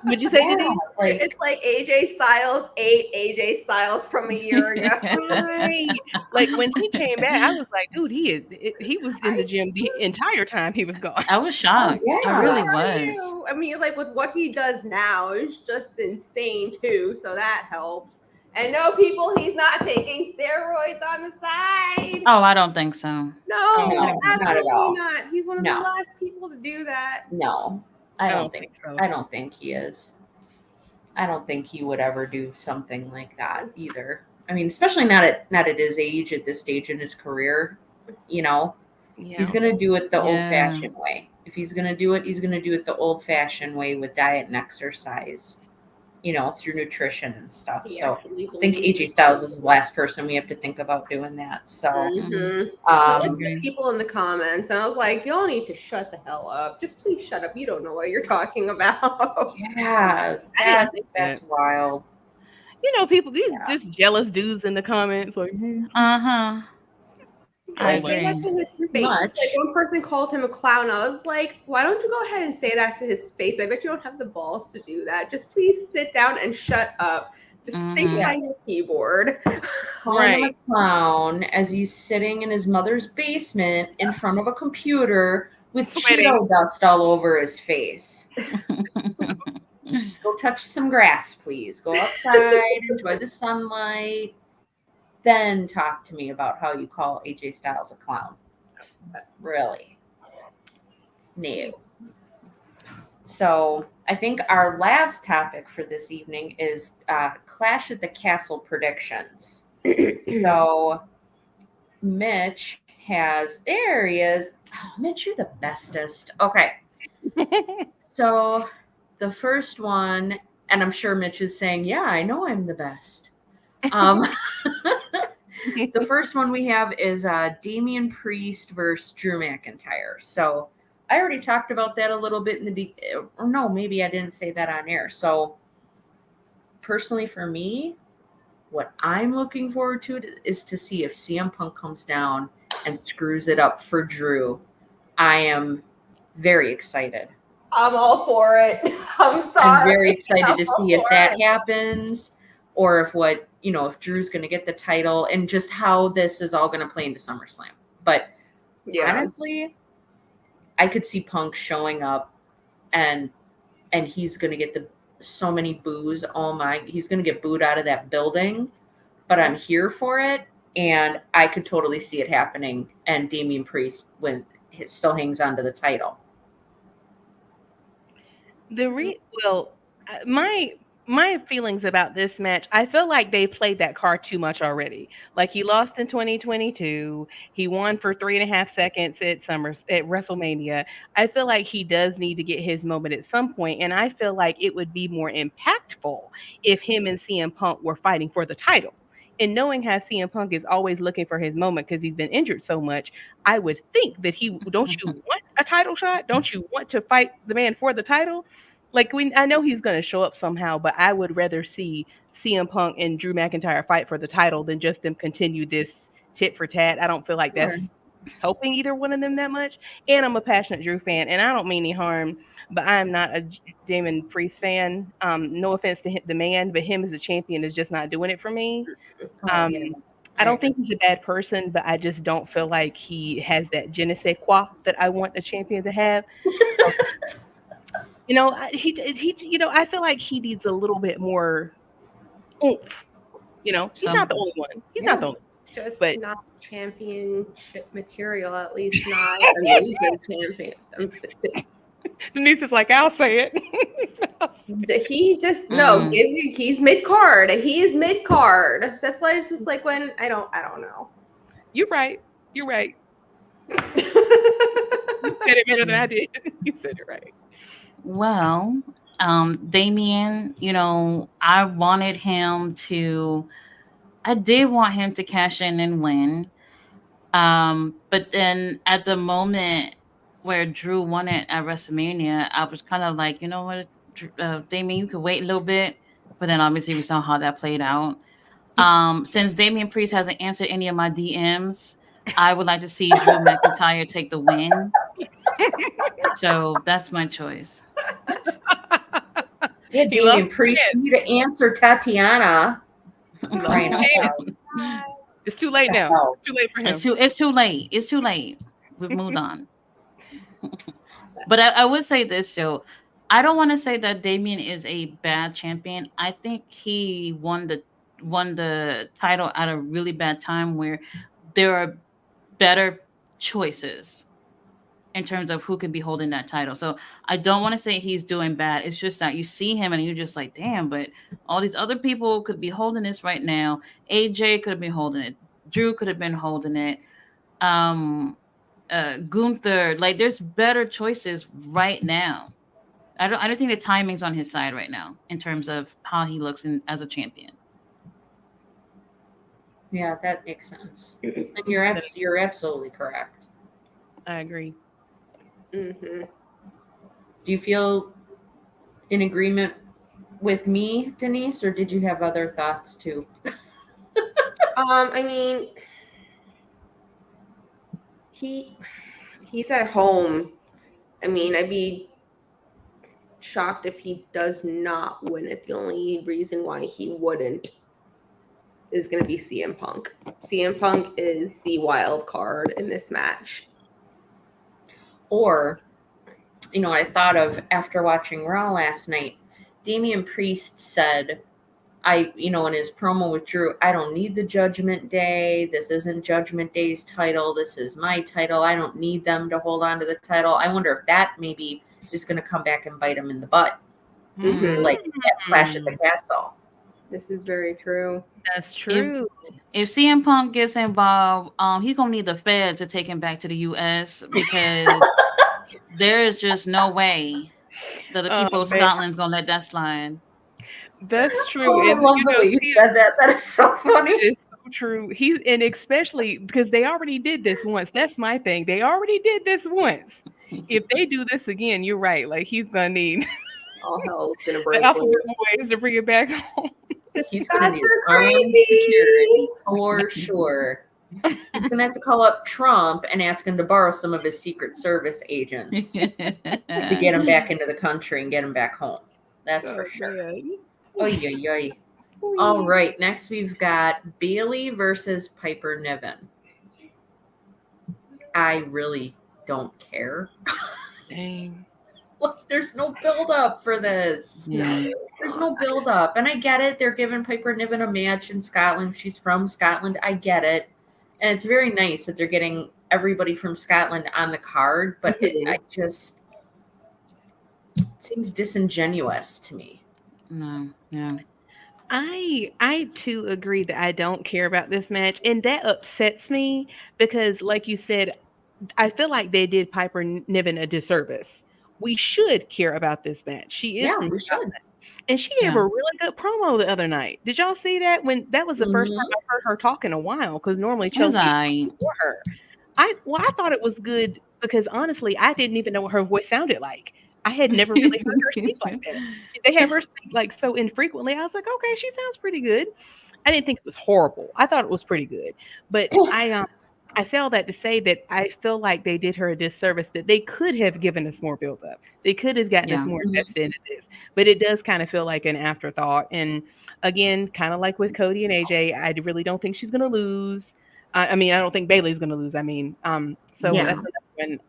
Would you say Yeah, Denise? like, It's like AJ Styles ate AJ Styles from a year ago. Right. Like when he came back, I was like, dude, he was in the gym the entire time he was gone. I was shocked. yeah. I really How are was. you? I mean, like with what he does now is just insane too. So that helps. And no, people, he's not taking steroids on the side. Oh, I don't think so. No, No, not at absolutely all. not. He's one of No. the last people to do that. no, I don't think so. I don't think he is. I don't think he would ever do something like that either. I mean, especially not at his age, at this stage in his career. Yeah. He's gonna do it the Yeah. old-fashioned way. If he's gonna do it, he's gonna do it the old-fashioned way with diet and exercise. Through nutrition and stuff. He So actually I think believes AJ it. Styles is the last person we have to think about doing that. So, Mhm. um, Listen to people in the comments, and I was like, y'all need to shut the hell up. Just please shut up. You don't know what you're talking about. yeah, that's wild. People, these Yeah. just jealous dudes in the comments, like, Uh-huh. I I say that agree. to his face. Much. Like one person called him a clown. I was like, why don't you go ahead and say that to his face? I bet you don't have the balls to do that. Just please sit down and shut up. Just stay Mhm. behind your keyboard. Calling him a Right. clown as he's sitting in his mother's basement in front of a computer with Sweating. Cheeto dust all over his face. Go touch some grass, please. Go outside, enjoy the sunlight. Then talk to me about how you call AJ Styles a clown. Really? No. So I think our last topic for this evening is Clash at the Castle predictions. So Mitch has, there he is. Oh, Mitch, you're the bestest. Okay. So the first one, and I'm sure Mitch is saying, yeah, I know I'm the best. The first one we have is Damian Priest versus Drew McIntyre. So I already talked about that a little bit in the or no, maybe I didn't say that on air. So personally for me, what I'm looking forward to is to see if CM Punk comes down and screws it up for Drew. I am very excited. I'm all for it. I'm sorry. I'm very excited to I'm see if all that for it. happens, or if if Drew's going to get the title, and just how this is all going to play into SummerSlam. But Yeah. honestly, I could see Punk showing up, and he's going to get so many boos. He's going to get booed out of that building. But I'm here for it, and I could totally see it happening. And Damian Priest still hangs on to the title. My feelings about this match, I feel like they played that card too much already. Like he lost in 2022, he won for 3.5 seconds at WrestleMania. I feel like he does need to get his moment at some point, and I feel like it would be more impactful if him and CM Punk were fighting for the title. And knowing how CM Punk is always looking for his moment because he's been injured so much, I would think that don't you want a title shot? Don't you want to fight the man for the title? Like I know he's going to show up somehow, but I would rather see CM Punk and Drew McIntyre fight for the title than just them continue this tit for tat. I don't feel like that's helping either one of them that much. And I'm a passionate Drew fan, and I don't mean any harm, but I'm not a Damon Priest fan. No offense to the man, but him as a champion is just not doing it for me. I don't think he's a bad person, but I just don't feel like he has that je ne sais quoi that I want a champion to have. So, I feel like he needs a little bit more oomph. He's not the only one. He's not the only one. Just But- not championship material, at least not a major champion. Denise is like, I'll say it. He just he's mid card. He is mid card. So that's why it's just like when I don't know. You're right. You said it better than I did. You said it right. Well, Damien, I did want him to cash in and win. But then at the moment where Drew won it at WrestleMania, I was kind of like, you know what, Damien, you could wait a little bit. But then obviously we saw how that played out. Since Damian Priest hasn't answered any of my DMs, I would like to see Drew McIntyre take the win. So that's my choice. Yeah, Damian Priest, you need to answer Tatiana. It's too late now. It's too late for him. It's too late. It's too late. We've moved on. But I would say this, though. I don't want to say that Damien is a bad champion. I think he won the title at a really bad time where there are better choices in terms of who could be holding that title. So I don't want to say he's doing bad. It's just that you see him and you're just like, damn, but all these other people could be holding this right now. AJ could have been holding it. Drew could have been holding it. Gunther, like there's better choices right now. I don't think the timing's on his side right now in terms of how he looks as a champion. Yeah, that makes sense. And you're absolutely correct. I agree. Mm-hmm. Do you feel in agreement with me, Denise, or did you have other thoughts too? I mean, he's at home. I mean, I'd be shocked if he does not win it. The only reason why he wouldn't is going to be CM Punk. CM Punk is the wild card in this match. Or, you know, I thought of after watching Raw last night, Damian Priest said, in his promo with Drew, I don't need the Judgment Day. This isn't Judgment Day's title. This is my title. I don't need them to hold on to the title. I wonder if that maybe is going to come back and bite him in the butt. Mhm. Like that Clash at the Castle. This is very true. That's true. If CM Punk gets involved, he's gonna need the Fed to take him back to the U.S. because there is just no way that the people of man. Scotland's gonna let that slide. That's true. Oh, I And, love the way you said that. That is so funny. It is so true. And especially because they already did this once. That's my thing. They already did this once. If they do this again, you're right. Like he's gonna need All hell's gonna the break Alpha loose. ways to bring it back home. He's Scots going to need are his own crazy. security for sure. He's going to have to call up Trump and ask him to borrow some of his Secret Service agents to get him back into the country and get him back home. That's for sure. Man. Oy, oy, oy. All right, next we've got Bailey versus Piper Niven. I really don't care. Dang. Look, there's no build up for this. Yeah. There's no build up. And I get it. They're giving Piper Niven a match in Scotland. She's from Scotland. I get it. And it's very nice that they're getting everybody from Scotland on the card, but it seems disingenuous to me. No, yeah. I too agree that I don't care about this match, and that upsets me because, like you said, I feel like they did Piper Niven a disservice. We should care about this match. She is Yeah, from we should. Scotland. And she gave Yeah. a really good promo the other night. Did y'all see that? When that was the first time I heard her talk in a while, because normally It was Chelsea aight. for her. I thought it was good because honestly, I didn't even know what her voice sounded like. I had never really heard her speak like that. They have her speak like so infrequently. I was like, okay, she sounds pretty good. I didn't think it was horrible. I thought it was pretty good. But I say all that to say that I feel like they did her a disservice, that they could have given us more build up. They could have gotten us Yeah. more invested into this. But it does kind of feel like an afterthought. And again, kind of like with Cody and AJ, I really don't think she's going to lose. I don't think Bailey's going to lose. So Yeah. that's another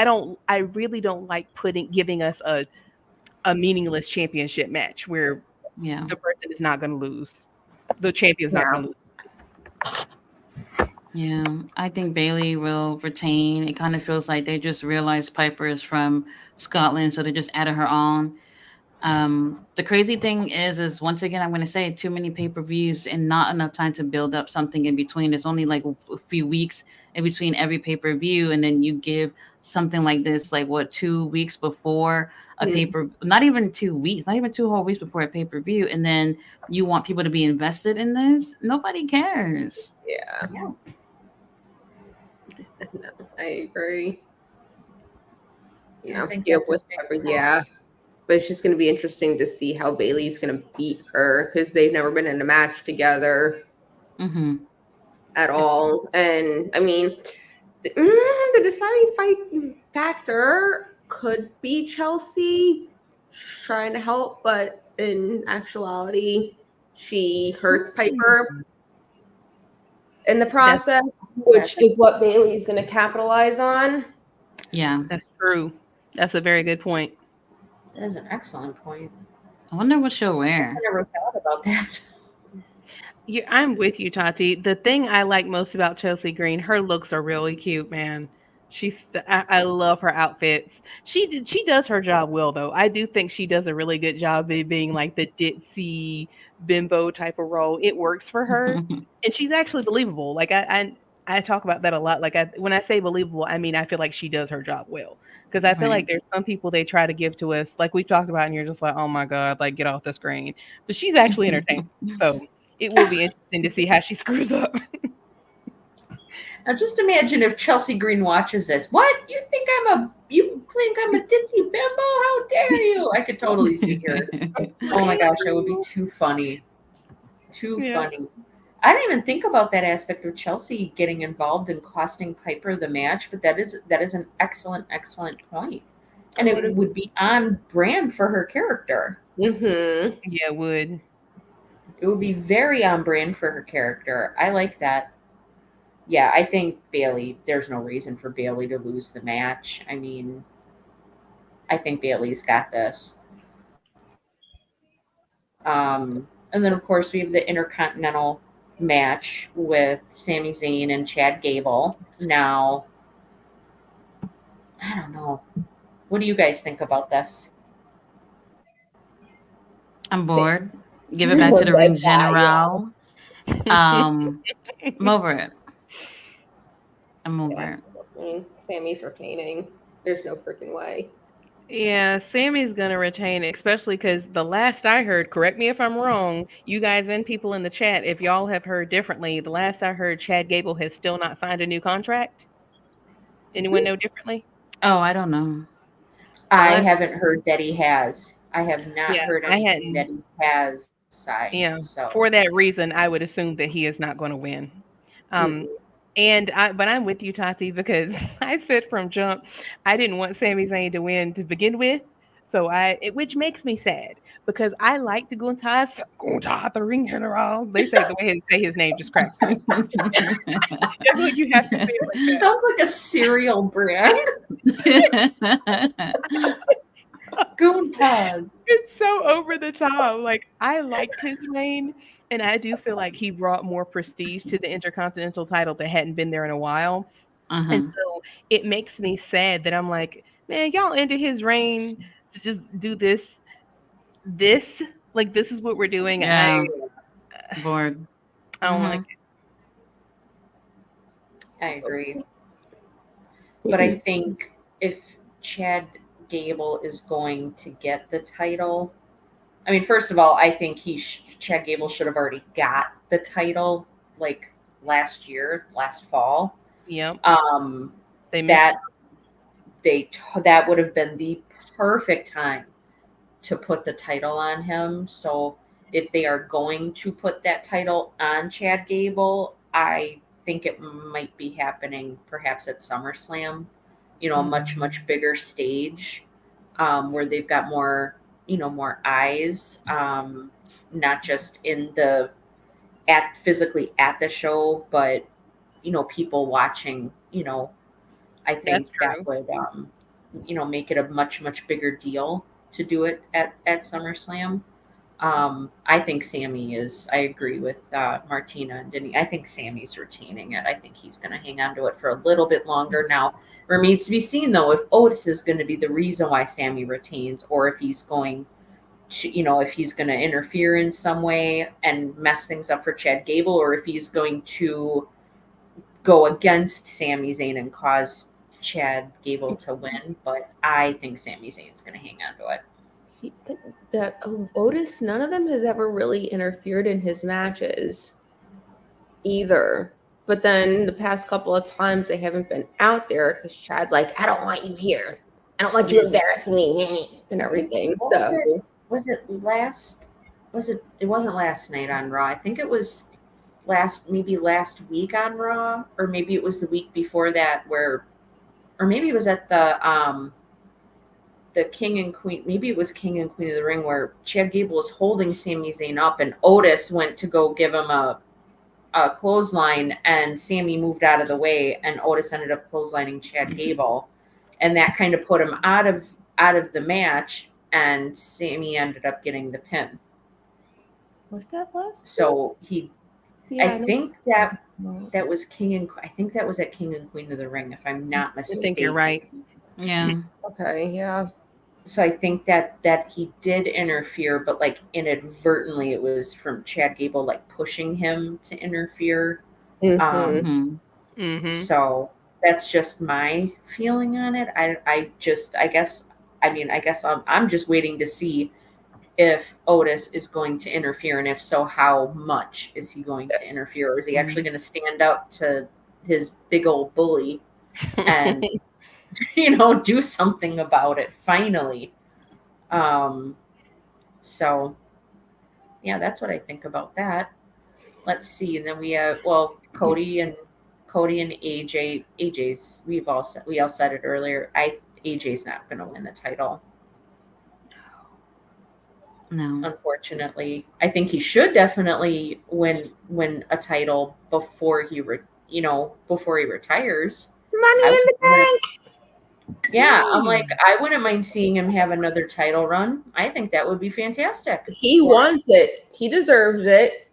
one. I really don't like giving us a meaningless championship match where Yeah. the person is not going to lose. The champion's not Yeah. going to lose. Yeah, I think Bailey will retain. It kind of feels like they just realized Piper is from Scotland, so they just added her on. The crazy thing is once again, I'm going to say too many pay-per-views and not enough time to build up something in between. There's only like a few weeks in between every pay-per-view, and then you give something like this, like 2 weeks before a not even 2 weeks, not even 2 whole weeks before a pay-per-view, and then you want people to be invested in this. Nobody cares. Yeah. Yeah. No, I agree. I think Yeah, that's a with big Pepper, problem. yeah. But it's just going to be interesting to see how Bailey's going to beat her because they've never been in a match together Mm-hmm. at all. And I mean, the deciding fight factor could be Chelsea trying to help, but in actuality, she hurts Piper in the process, which is what Bailey's going to capitalize on. Yeah. That's true. That's a very good point. That is an excellent point. I wonder what she'll wear. I never thought about that. Yeah, I'm with you, Tati. The thing I like most about Chelsea Green, her looks are really cute, man. I love her outfits. She does her job well, though. I do think she does a really good job of being like the ditzy bimbo type of role. It works for her, and she's actually believable. Like I talk about that a lot. Like when I say believable, I mean I feel like she does her job well. Because I feel Right. like there's some people they try to give to us, like we've talked about, and you're just like, oh my god, like get off the screen. But she's actually entertaining. So it will be interesting to see how she screws up. Now, just imagine if Chelsea Green watches this. What? You think I'm a ditzy bimbo? How dare you? I could totally see her. Oh my gosh, that would be too funny. Too Yeah. funny. I didn't even think about that aspect of Chelsea getting involved in costing Piper the match, but that is an excellent point, and it Would've- would be on brand for her character. Mhm. Yeah, it would. It would be very on brand for her character. I like that. Yeah, I think Bailey. There's no reason for Bailey to lose the match. I mean, I think Bailey's got this. And then of course we have the Intercontinental match with Sami Zayn and Chad Gable. Now, I don't know. What do you guys think about this? I'm bored. Give it back to the ring general. I'm over it. I'm over it. I mean, Sammy's retaining. There's no freaking way. Yeah, Sammy's gonna retain it, especially because the last I heard, correct me if I'm wrong, you guys and people in the chat, if y'all have heard differently, the last I heard, Chad Gable has still not signed a new contract. Anyone know differently? Oh, I don't know. I haven't heard that he has. I have not Yeah, heard I anything that hadn't. he has signed. Yeah, So for that reason, I would assume that he is not going to win. But I'm with you, Tati, because I said from jump, I didn't want Sami Zayn to win to begin with. So which makes me sad because I like the Gunther, the ring general. They say the way they say his name just cracks me. That's what you have to say. Like sounds like a cereal brand. Goontaz. It's so over the top. Like I liked his reign, and I do feel like he brought more prestige to the Intercontinental title that hadn't been there in a while. And so it makes me sad that I'm like, man, y'all ended his reign to just do this. Like this is what we're doing. Yeah. Bored. I don't like it. I agree. But I think if Chad Gable is going to get the title, I mean, first of all, I think Chad Gable should have already got the title like last fall. Yep. That would have been the perfect time to put the title on him. So if they are going to put that title on Chad Gable, I think it might be happening perhaps at SummerSlam, a much bigger stage, where they've got more eyes, not just physically at the show, but people watching. I think that would make it a much bigger deal to do it at SummerSlam. I think Sammy is. I agree with Martina and Denny. I think Sammy's retaining it. I think he's going to hang on to it for a little bit longer. Now, remains to be seen though if Otis is going to be the reason why Sammy retains, or if he's going to, if he's going to interfere in some way and mess things up for Chad Gable, or if he's going to go against Sami Zayn and cause Chad Gable to win. But I think Sami Zayn's going to hang on to it. See, Otis, none of them has ever really interfered in his matches either. But then the past couple of times they haven't been out there because Chad's like, I don't want you here. I don't want you embarrassing me and everything. So it wasn't last night on Raw. I think it was last week on Raw, or maybe it was the week before that, or maybe it was at the King and Queen. Maybe it was King and Queen of the Ring, where Chad Gable was holding Sami Zayn up, and Otis went to go give him a clothesline, and Sammy moved out of the way, and Otis ended up clotheslining Chad Gable, and that kind of put him out of the match, and Sammy ended up getting the pin. Was that last? So I think that was I think that was at King and Queen of the Ring, if I'm not mistaken. I think you're right. Yeah. Okay. Yeah. So I think that he did interfere, but like inadvertently, it was from Chad Gable like pushing him to interfere. So that's just my feeling on it. I guess I'm just waiting to see if Otis is going to interfere, and if so, how much is he going to interfere, or is he actually going to stand up to his big old bully and do something about it finally. So yeah, that's what I think about that. let's see. And then we have Cody and AJ. AJ's we all said it earlier. AJ's not going to win the title. No. Unfortunately, I think he should definitely win a title before he retires. Money in the bank. Yeah, I'm like, I wouldn't mind seeing him have another title run. I think that would be fantastic. He wants it. He deserves it,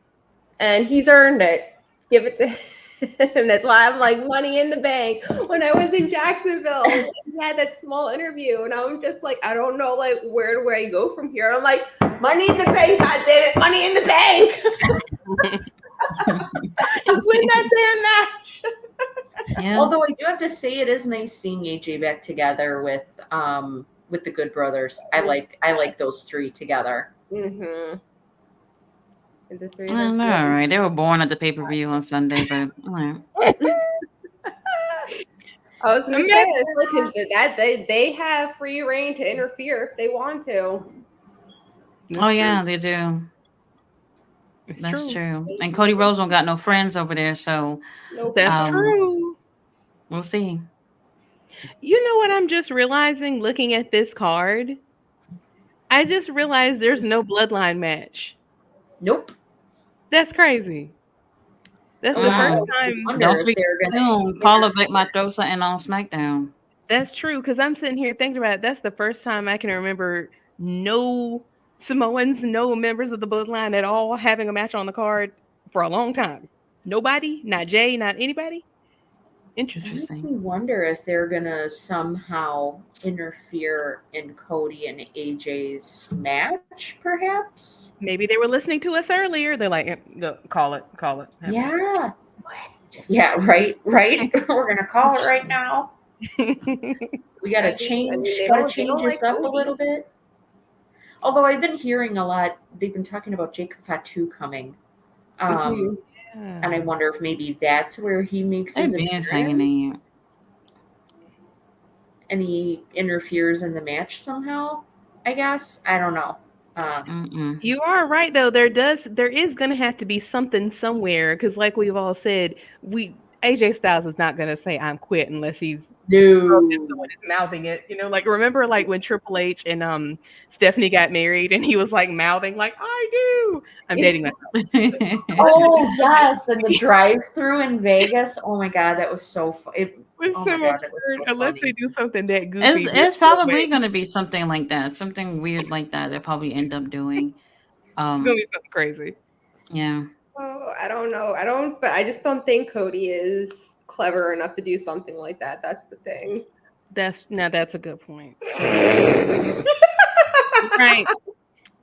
and he's earned it. Give it to him. That's why I'm like, Money in the Bank. When I was in Jacksonville, we had that small interview, and I'm just like, I don't know, like, where do I go from here? I'm like, Money in the Bank, God damn it, Money in the Bank. Just win that damn match. Yeah. Although I do have to say, it is nice seeing AJ back together with the Good Brothers. I like those three together. Mm-hmm. The three of I them. know, right? They were born at the pay-per-view on Sunday, but all right. I was gonna say, it's like, that they have free reign to interfere if they want to. Oh yeah, they do. That's true. And Cody Rhodes don't got no friends over there, so Nope. That's true. we'll see. You know what I'm just realizing looking at this card? I just realized there's no bloodline match. Nope. That's crazy. That's the first time. Don't speak soon. Paula Black Matrosa and on SmackDown. That's true, because I'm sitting here thinking about it. That's the first time I can remember no Samoans, no members of the bloodline at all having a match on the card for a long time. Nobody? Not Jay? Not anybody? Interesting. It makes me wonder if they're gonna somehow interfere in Cody and AJ's match, perhaps. Maybe they were listening to us earlier. They're like, call it. Yeah. Yeah, right. We're gonna call it right now. We gotta change this up a little bit. Although I've been hearing a lot, they've been talking about Jacob Fatu coming. And I wonder if maybe that's where he makes his appearance. And he interferes in the match somehow, I guess. I don't know. You are right, though. There is going to have to be something somewhere, because like we've all said, AJ Styles is not going to say I'm quit unless he's someone is mouthing it. Like, remember like when Triple H and Stephanie got married and he was like mouthing like, I do. I'm dating myself. Oh yes, and the drive-through in Vegas. Oh my god, that was so fun. It was so much fun. Unless they do something that goofy. It's probably going to be something like that, something weird like that. They'll probably end up doing. It's going to be something crazy. Yeah. Oh, I don't know. But I just don't think Cody is clever enough to do something like that. That's the thing. That's a good point. Right.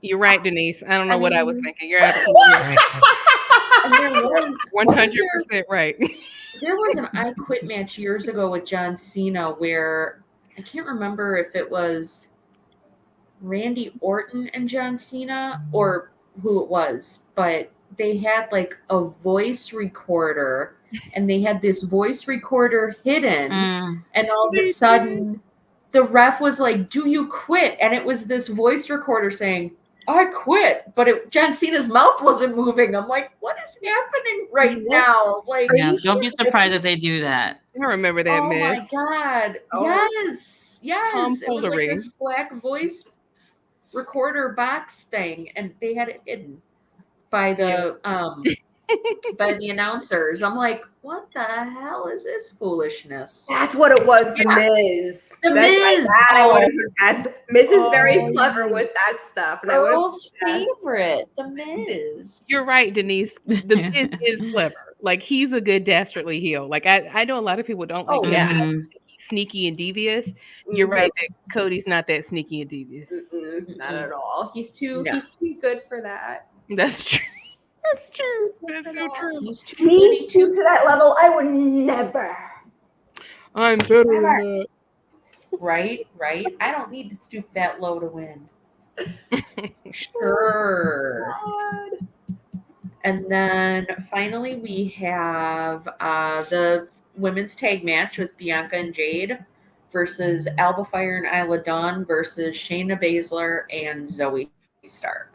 You're right, Denise. I don't know what I was thinking. You're absolutely right. And there was 100% right. There was an I Quit match years ago with John Cena where I can't remember if it was Randy Orton and John Cena or who it was, but they had like a voice recorder and they had this voice recorder hidden and all of a sudden the ref was like, do you quit? And it was this voice recorder saying, I quit, but John Cena's mouth wasn't moving. I'm like, what is happening right now? Like, don't be surprised if they do that. I remember that mess. Oh my god! Yes. It was like this black voice recorder box thing, and they had it hidden by the by the announcers. I'm like, what the hell is this foolishness? That's what it was. The Miz. The Miz. Miz is very clever with that stuff. And Earl's favorite, The Miz. You're right, Denise. The Miz is clever. Like, he's a good dastardly heel. Like, I know a lot of people don't like that. Sneaky and devious. You're right that Cody's not that sneaky and devious. Not at all. He's too good for that. That's true. That's true. That's so true. Me stoop to that level. I would never. I'm better than that. Right. I don't need to stoop that low to win. Sure. And then finally we have the women's tag match with Bianca and Jade versus Alba Fire and Isla Dawn versus Shayna Baszler and Zoe Stark.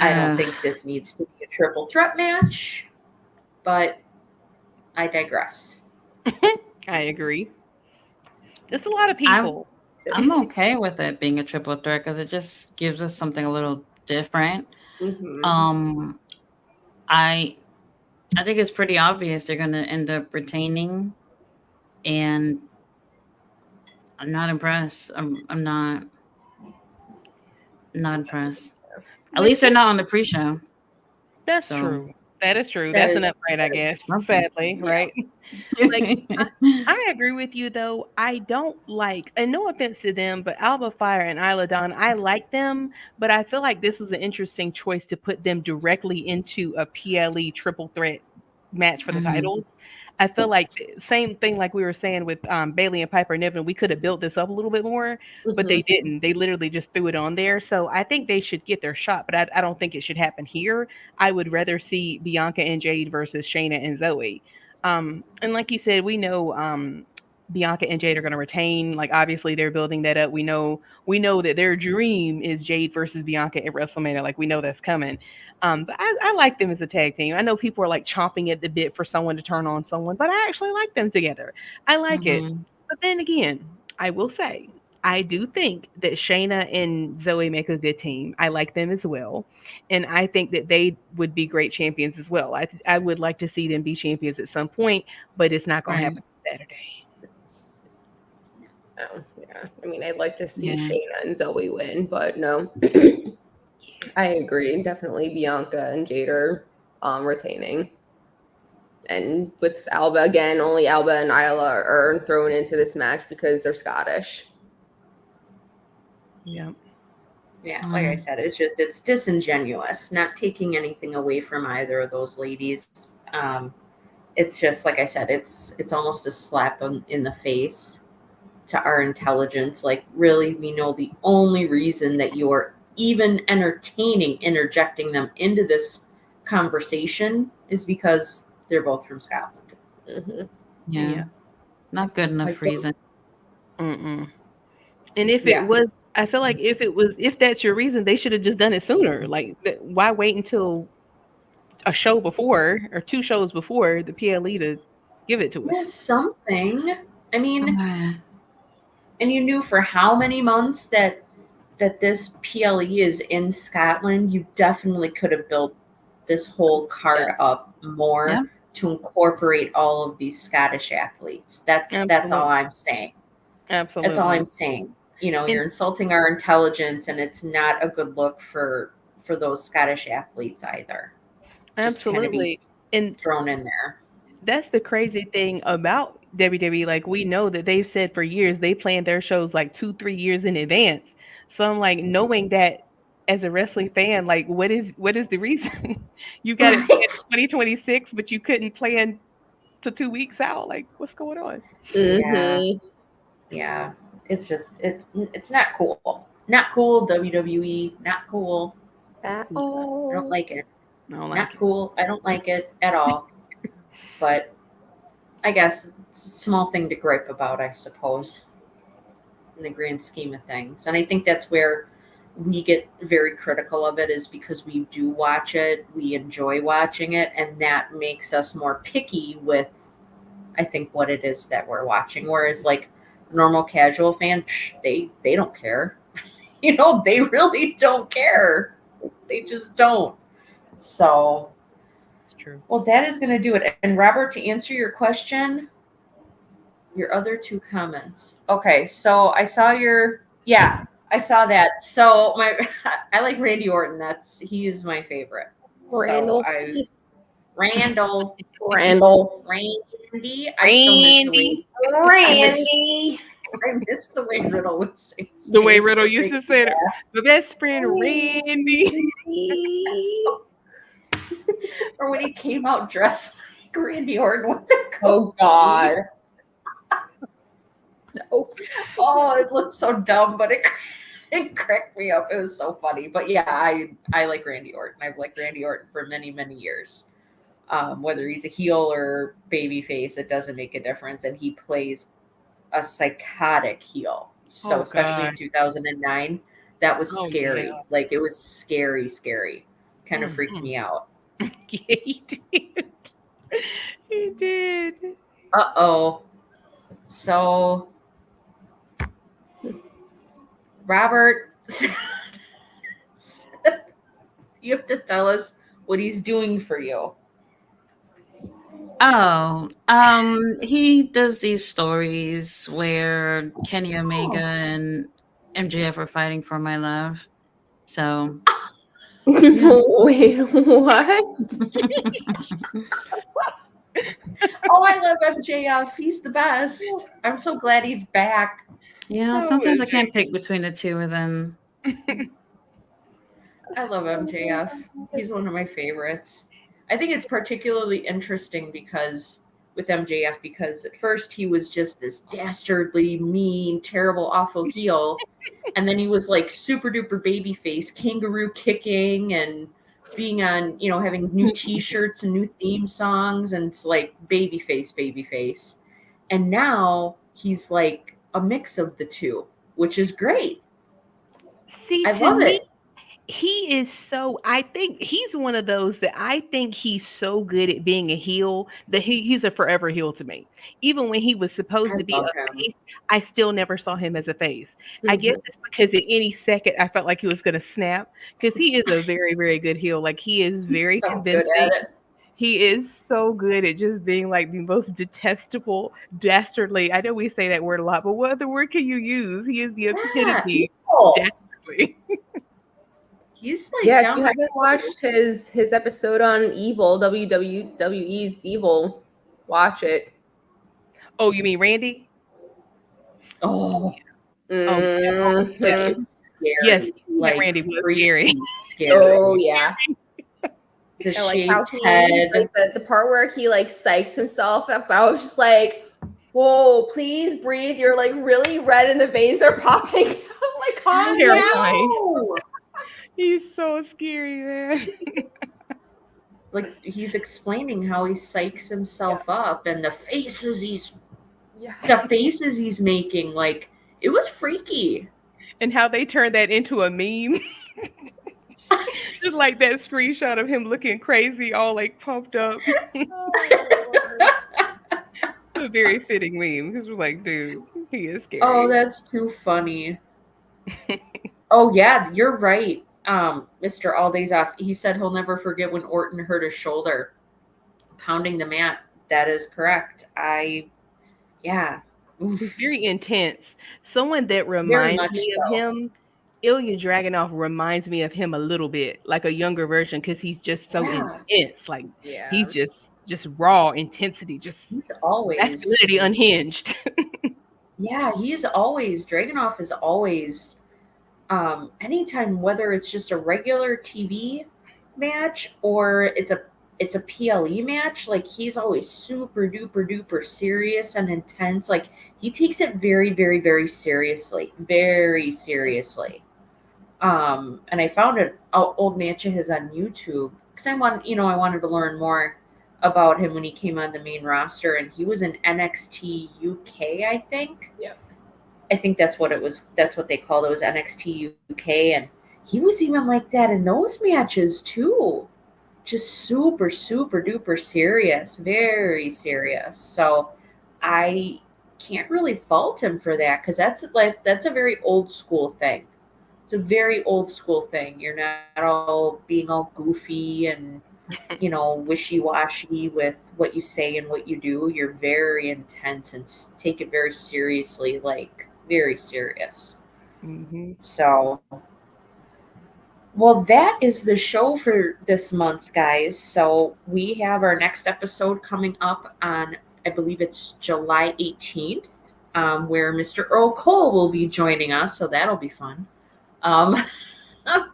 I don't think this needs to be triple threat match, but I digress. I agree. It's a lot of I'm people. I'm okay with it being a triple threat because it just gives us something a little different. Mhm. Um, I I think it's pretty obvious they're gonna end up retaining, and I'm not impressed. I'm not impressed. At Like, least they're not on the pre-show. that's So true. That is true. That That's an is upgrade, I guess. something. Sadly, yeah. right? Like, I agree with you though. I don't like, and no offense to them, but Alba Fire and Isla Dawn, I like them, but I feel like this is an interesting choice to put them directly into a PLE triple threat match for the Mhm. titles. I feel like same thing like we were saying with Bailey and Piper Niven. We could have built this up a little bit more, but they Mhm. didn't. They literally just threw it on there. So I think they should get their shot, but I don't think it should happen here. I would rather see Bianca and Jade versus Shayna and Zoe. And like you said, we know Bianca and Jade are going to retain. Like obviously they're building that up. We know that their dream is Jade versus Bianca at WrestleMania. Like we know that's coming. But I like them as a tag team. I know people are like chomping at the bit for someone to turn on someone, but I actually like them together. I like it. Mhm. But then again, I will say I do think that Shayna and Zoe make a good team. I like them as well. And I think that they would be great champions as well. I would like to see them be champions at some point, but it's not going to Right. happen Saturday. Oh, yeah. I mean, I'd like to see Yeah. Shayna and Zoe win, but no. I agree. Definitely Bianca and Jade are retaining. And with Alba again, only Alba and Isla are thrown into this match because they're Scottish. Yeah. Yeah, like I Mm. said, it's disingenuous, not taking anything away from either of those ladies. It's just like I said, it's almost a slap in the face to our intelligence. Like, really, we know the only reason that you are even entertaining interjecting them into this conversation is because they're both from Scotland. Mhm. Yeah. Yeah. Not good enough Like, reason. Mm-mm. And if it yeah, was, I feel like if that's your reason, they should have just done it sooner. Like, why wait until a show before or two shows before the PLE to give it to yeah, us? something. I mean, Ah, and you knew for how many months that this PLE is in Scotland, you definitely could have built this whole card Yeah. up Yeah. more to incorporate all of these Scottish athletes. That's all Absolutely. I'm saying. That's all I'm Absolutely. saying. You know, And you're insulting our intelligence, and it's not a good look for those Scottish athletes either. Just to kind of be absolutely. And thrown in there. that's the crazy thing about WWE. Like we know that they've said for years they plan their shows like 2-3 years in advance. So I'm like knowing that as a wrestling fan, like what is the reason you got it planned Right? 2026, but you couldn't plan to 2 weeks out? Like what's going on? Yeah. Mhm. Yeah. It's just it's not cool. Not cool, WWE. Not cool. At I don't all. like it. I don't like Not it. cool. I don't like it at all. But I guess it's a small thing to gripe about, I suppose, in the grand scheme of things. And I think that's where we get very critical of it, is because we do watch it, we enjoy watching it, and that makes us more picky with, I think, what it is that we're watching. Whereas, like, a normal casual fan, they don't care. You know, they really don't care. They just don't. So, It's true. well, that is going to do it. And Robert, to answer your question, your other two comments. Okay, so I saw yeah, I saw that. So I like Randy Orton. He is my favorite. So Randall. Randall, Randall. Randy. I still miss the way Randy. I miss the way Riddle would say his The way name. Riddle It used to makes say me it. The best friend Randy. laugh. Or when he came out dressed like Randy Orton with the Oh goatee. God. No. Oh, it looked so dumb, but it cracked me up. It was so funny. But yeah, I like Randy Orton. I've liked Randy Orton for many, many years. Whether he's a heel or babyface, it doesn't make a difference. And he plays a psychotic heel. So Oh especially God. in 2009, that was Oh scary. yeah. Like, it was scary, scary. Kind of freaked Mhm. me out. Yeah, he did. He did. Uh-oh. So, Robert, you have to tell us what he's doing for you. Oh, he does these stories where Kenny Omega and MJF are fighting for my love. So, Wait, what? Oh, I love MJF. He's the best. I'm so glad he's back. yeah, Oh, sometimes I MJ. can't pick between the two of them. I love MJF. He's one of my favorites. I think it's particularly interesting because with MJF because at first he was just this dastardly, mean, terrible, awful heel, and then he was like super duper baby face, kangaroo kicking and being on, having new T-shirts and new theme songs, and it's like baby face, and now he's like a mix of the two, which is great. See, I to love me, it. he is so. I think he's one of those that I think he's so good at being a heel that he's a forever heel to me. Even when he was supposed I to be love a him. face, I still never saw him as a face. I guess it's because at any second I felt like he was going to snap because he is a very, very good heel. Like he is very So good convincing. at it. He is so good at just being like the most detestable, dastardly. I know we say that word a lot, but what other word can you use? He is the Yeah, epitome evil. dastardly. He's like Yeah, if down you haven't watched his episode on Evil, WWE's Evil, watch it. Oh, you mean Randy? Oh, Oh, Mhm. it was scary. yes, Like Randy was freaky scary. scary. Oh yeah. The And like how shaved he head. like the part where he like psychs himself up, I was just like, whoa, please breathe. You're like really red and the veins are popping. I'm like, calm down. Terrifying. No! He's so scary, man. Like he's explaining how he psychs himself up and the faces he's making, like it was freaky. And how they turned that into a meme. Just like that screenshot of him looking crazy, all like pumped up. A very fitting meme. Because we're like, dude, he is scary. Oh, that's too funny. Oh yeah, you're right. Mr. All Days Off. He said he'll never forget when Orton hurt his shoulder pounding the mat. That is correct. Yeah. Oof. He's very intense. Someone that Very reminds much me so. of him, Ilya Dragunov reminds me of him a little bit, like a younger version, because he's just so Yeah. intense. Like Yeah. he's just raw intensity, just He's always masculinity unhinged. Yeah, Dragunov is always anytime, whether it's just a regular TV match or it's a PLE match, like he's always super duper duper serious and intense. Like he takes it very, very, very seriously. Very seriously. And I found an old match of his on YouTube because I wanted to learn more about him when he came on the main roster, and he was in NXT UK, I think. Yep. I think that's what it was. That's what they called it, was NXT UK, and he was even like that in those matches too. Just super, super duper serious, very serious. So I can't really fault him for that because that's a very old school thing. It's a very old school thing. You're not all being all goofy and wishy-washy with what you say and what you do. You're very intense and take it very seriously, like very serious. Mm-hmm. So, well, that is the show for this month, guys. So we have our next episode coming up on, I believe it's July 18th, where Mr. Earl Cole will be joining us. So that'll be fun.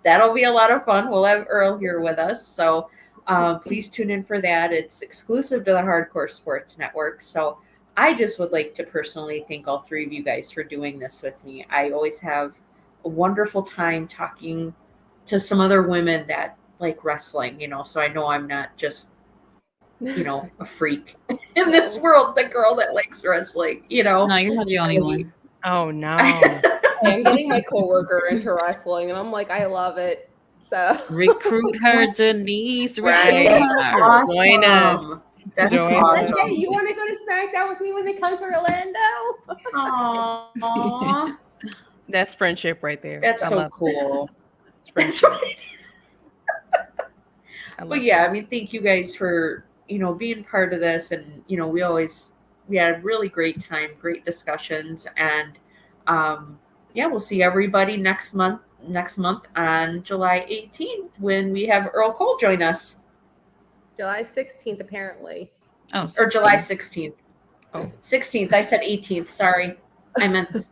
That'll be a lot of fun. We'll have Earl here with us. So please tune in for that. It's exclusive to the Hardcore Sports Network. So I just would like to personally thank all three of you guys for doing this with me. I always have a wonderful time talking to some other women that like wrestling, so I know I'm not just, a freak in this world, the girl that likes wrestling, No, you're not the only one. Oh no. I'm getting my coworker into wrestling, and I'm like, I love it So Recruit her, Denise. Right. Recruit That's her. awesome. Join us. That's Join us. like, awesome. hey, you want to go to SmackDown with me when they come to Orlando? Aww. That's friendship right there. That's I so love cool. It's That's friendship. right. I love But yeah, I mean, thank you guys for, being part of this. And, we had a really great time, great discussions. And yeah, we'll see everybody next month on July 18th when we have Earl Cole join us. July 16th, apparently. Oh, Or July see. 16th. Oh. 16th. I said 18th. Sorry. I meant this.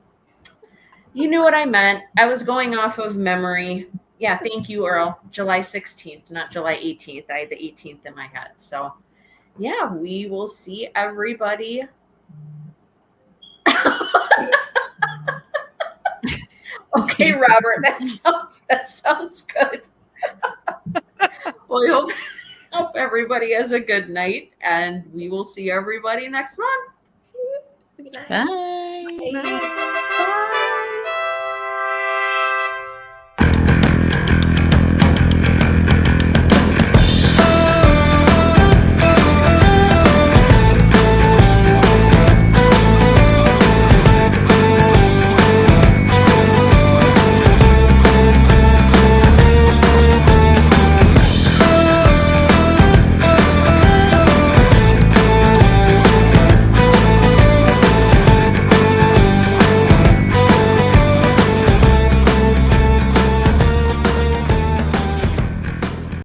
You knew what I meant. I was going off of memory. Yeah, thank you, Earl. July 16th, not July 18th. I had the 18th in my head. So, yeah, we will see everybody. Okay, Robert, that sounds good. Well, I hope everybody has a good night, and we will see everybody next month. Good night. Bye. Bye.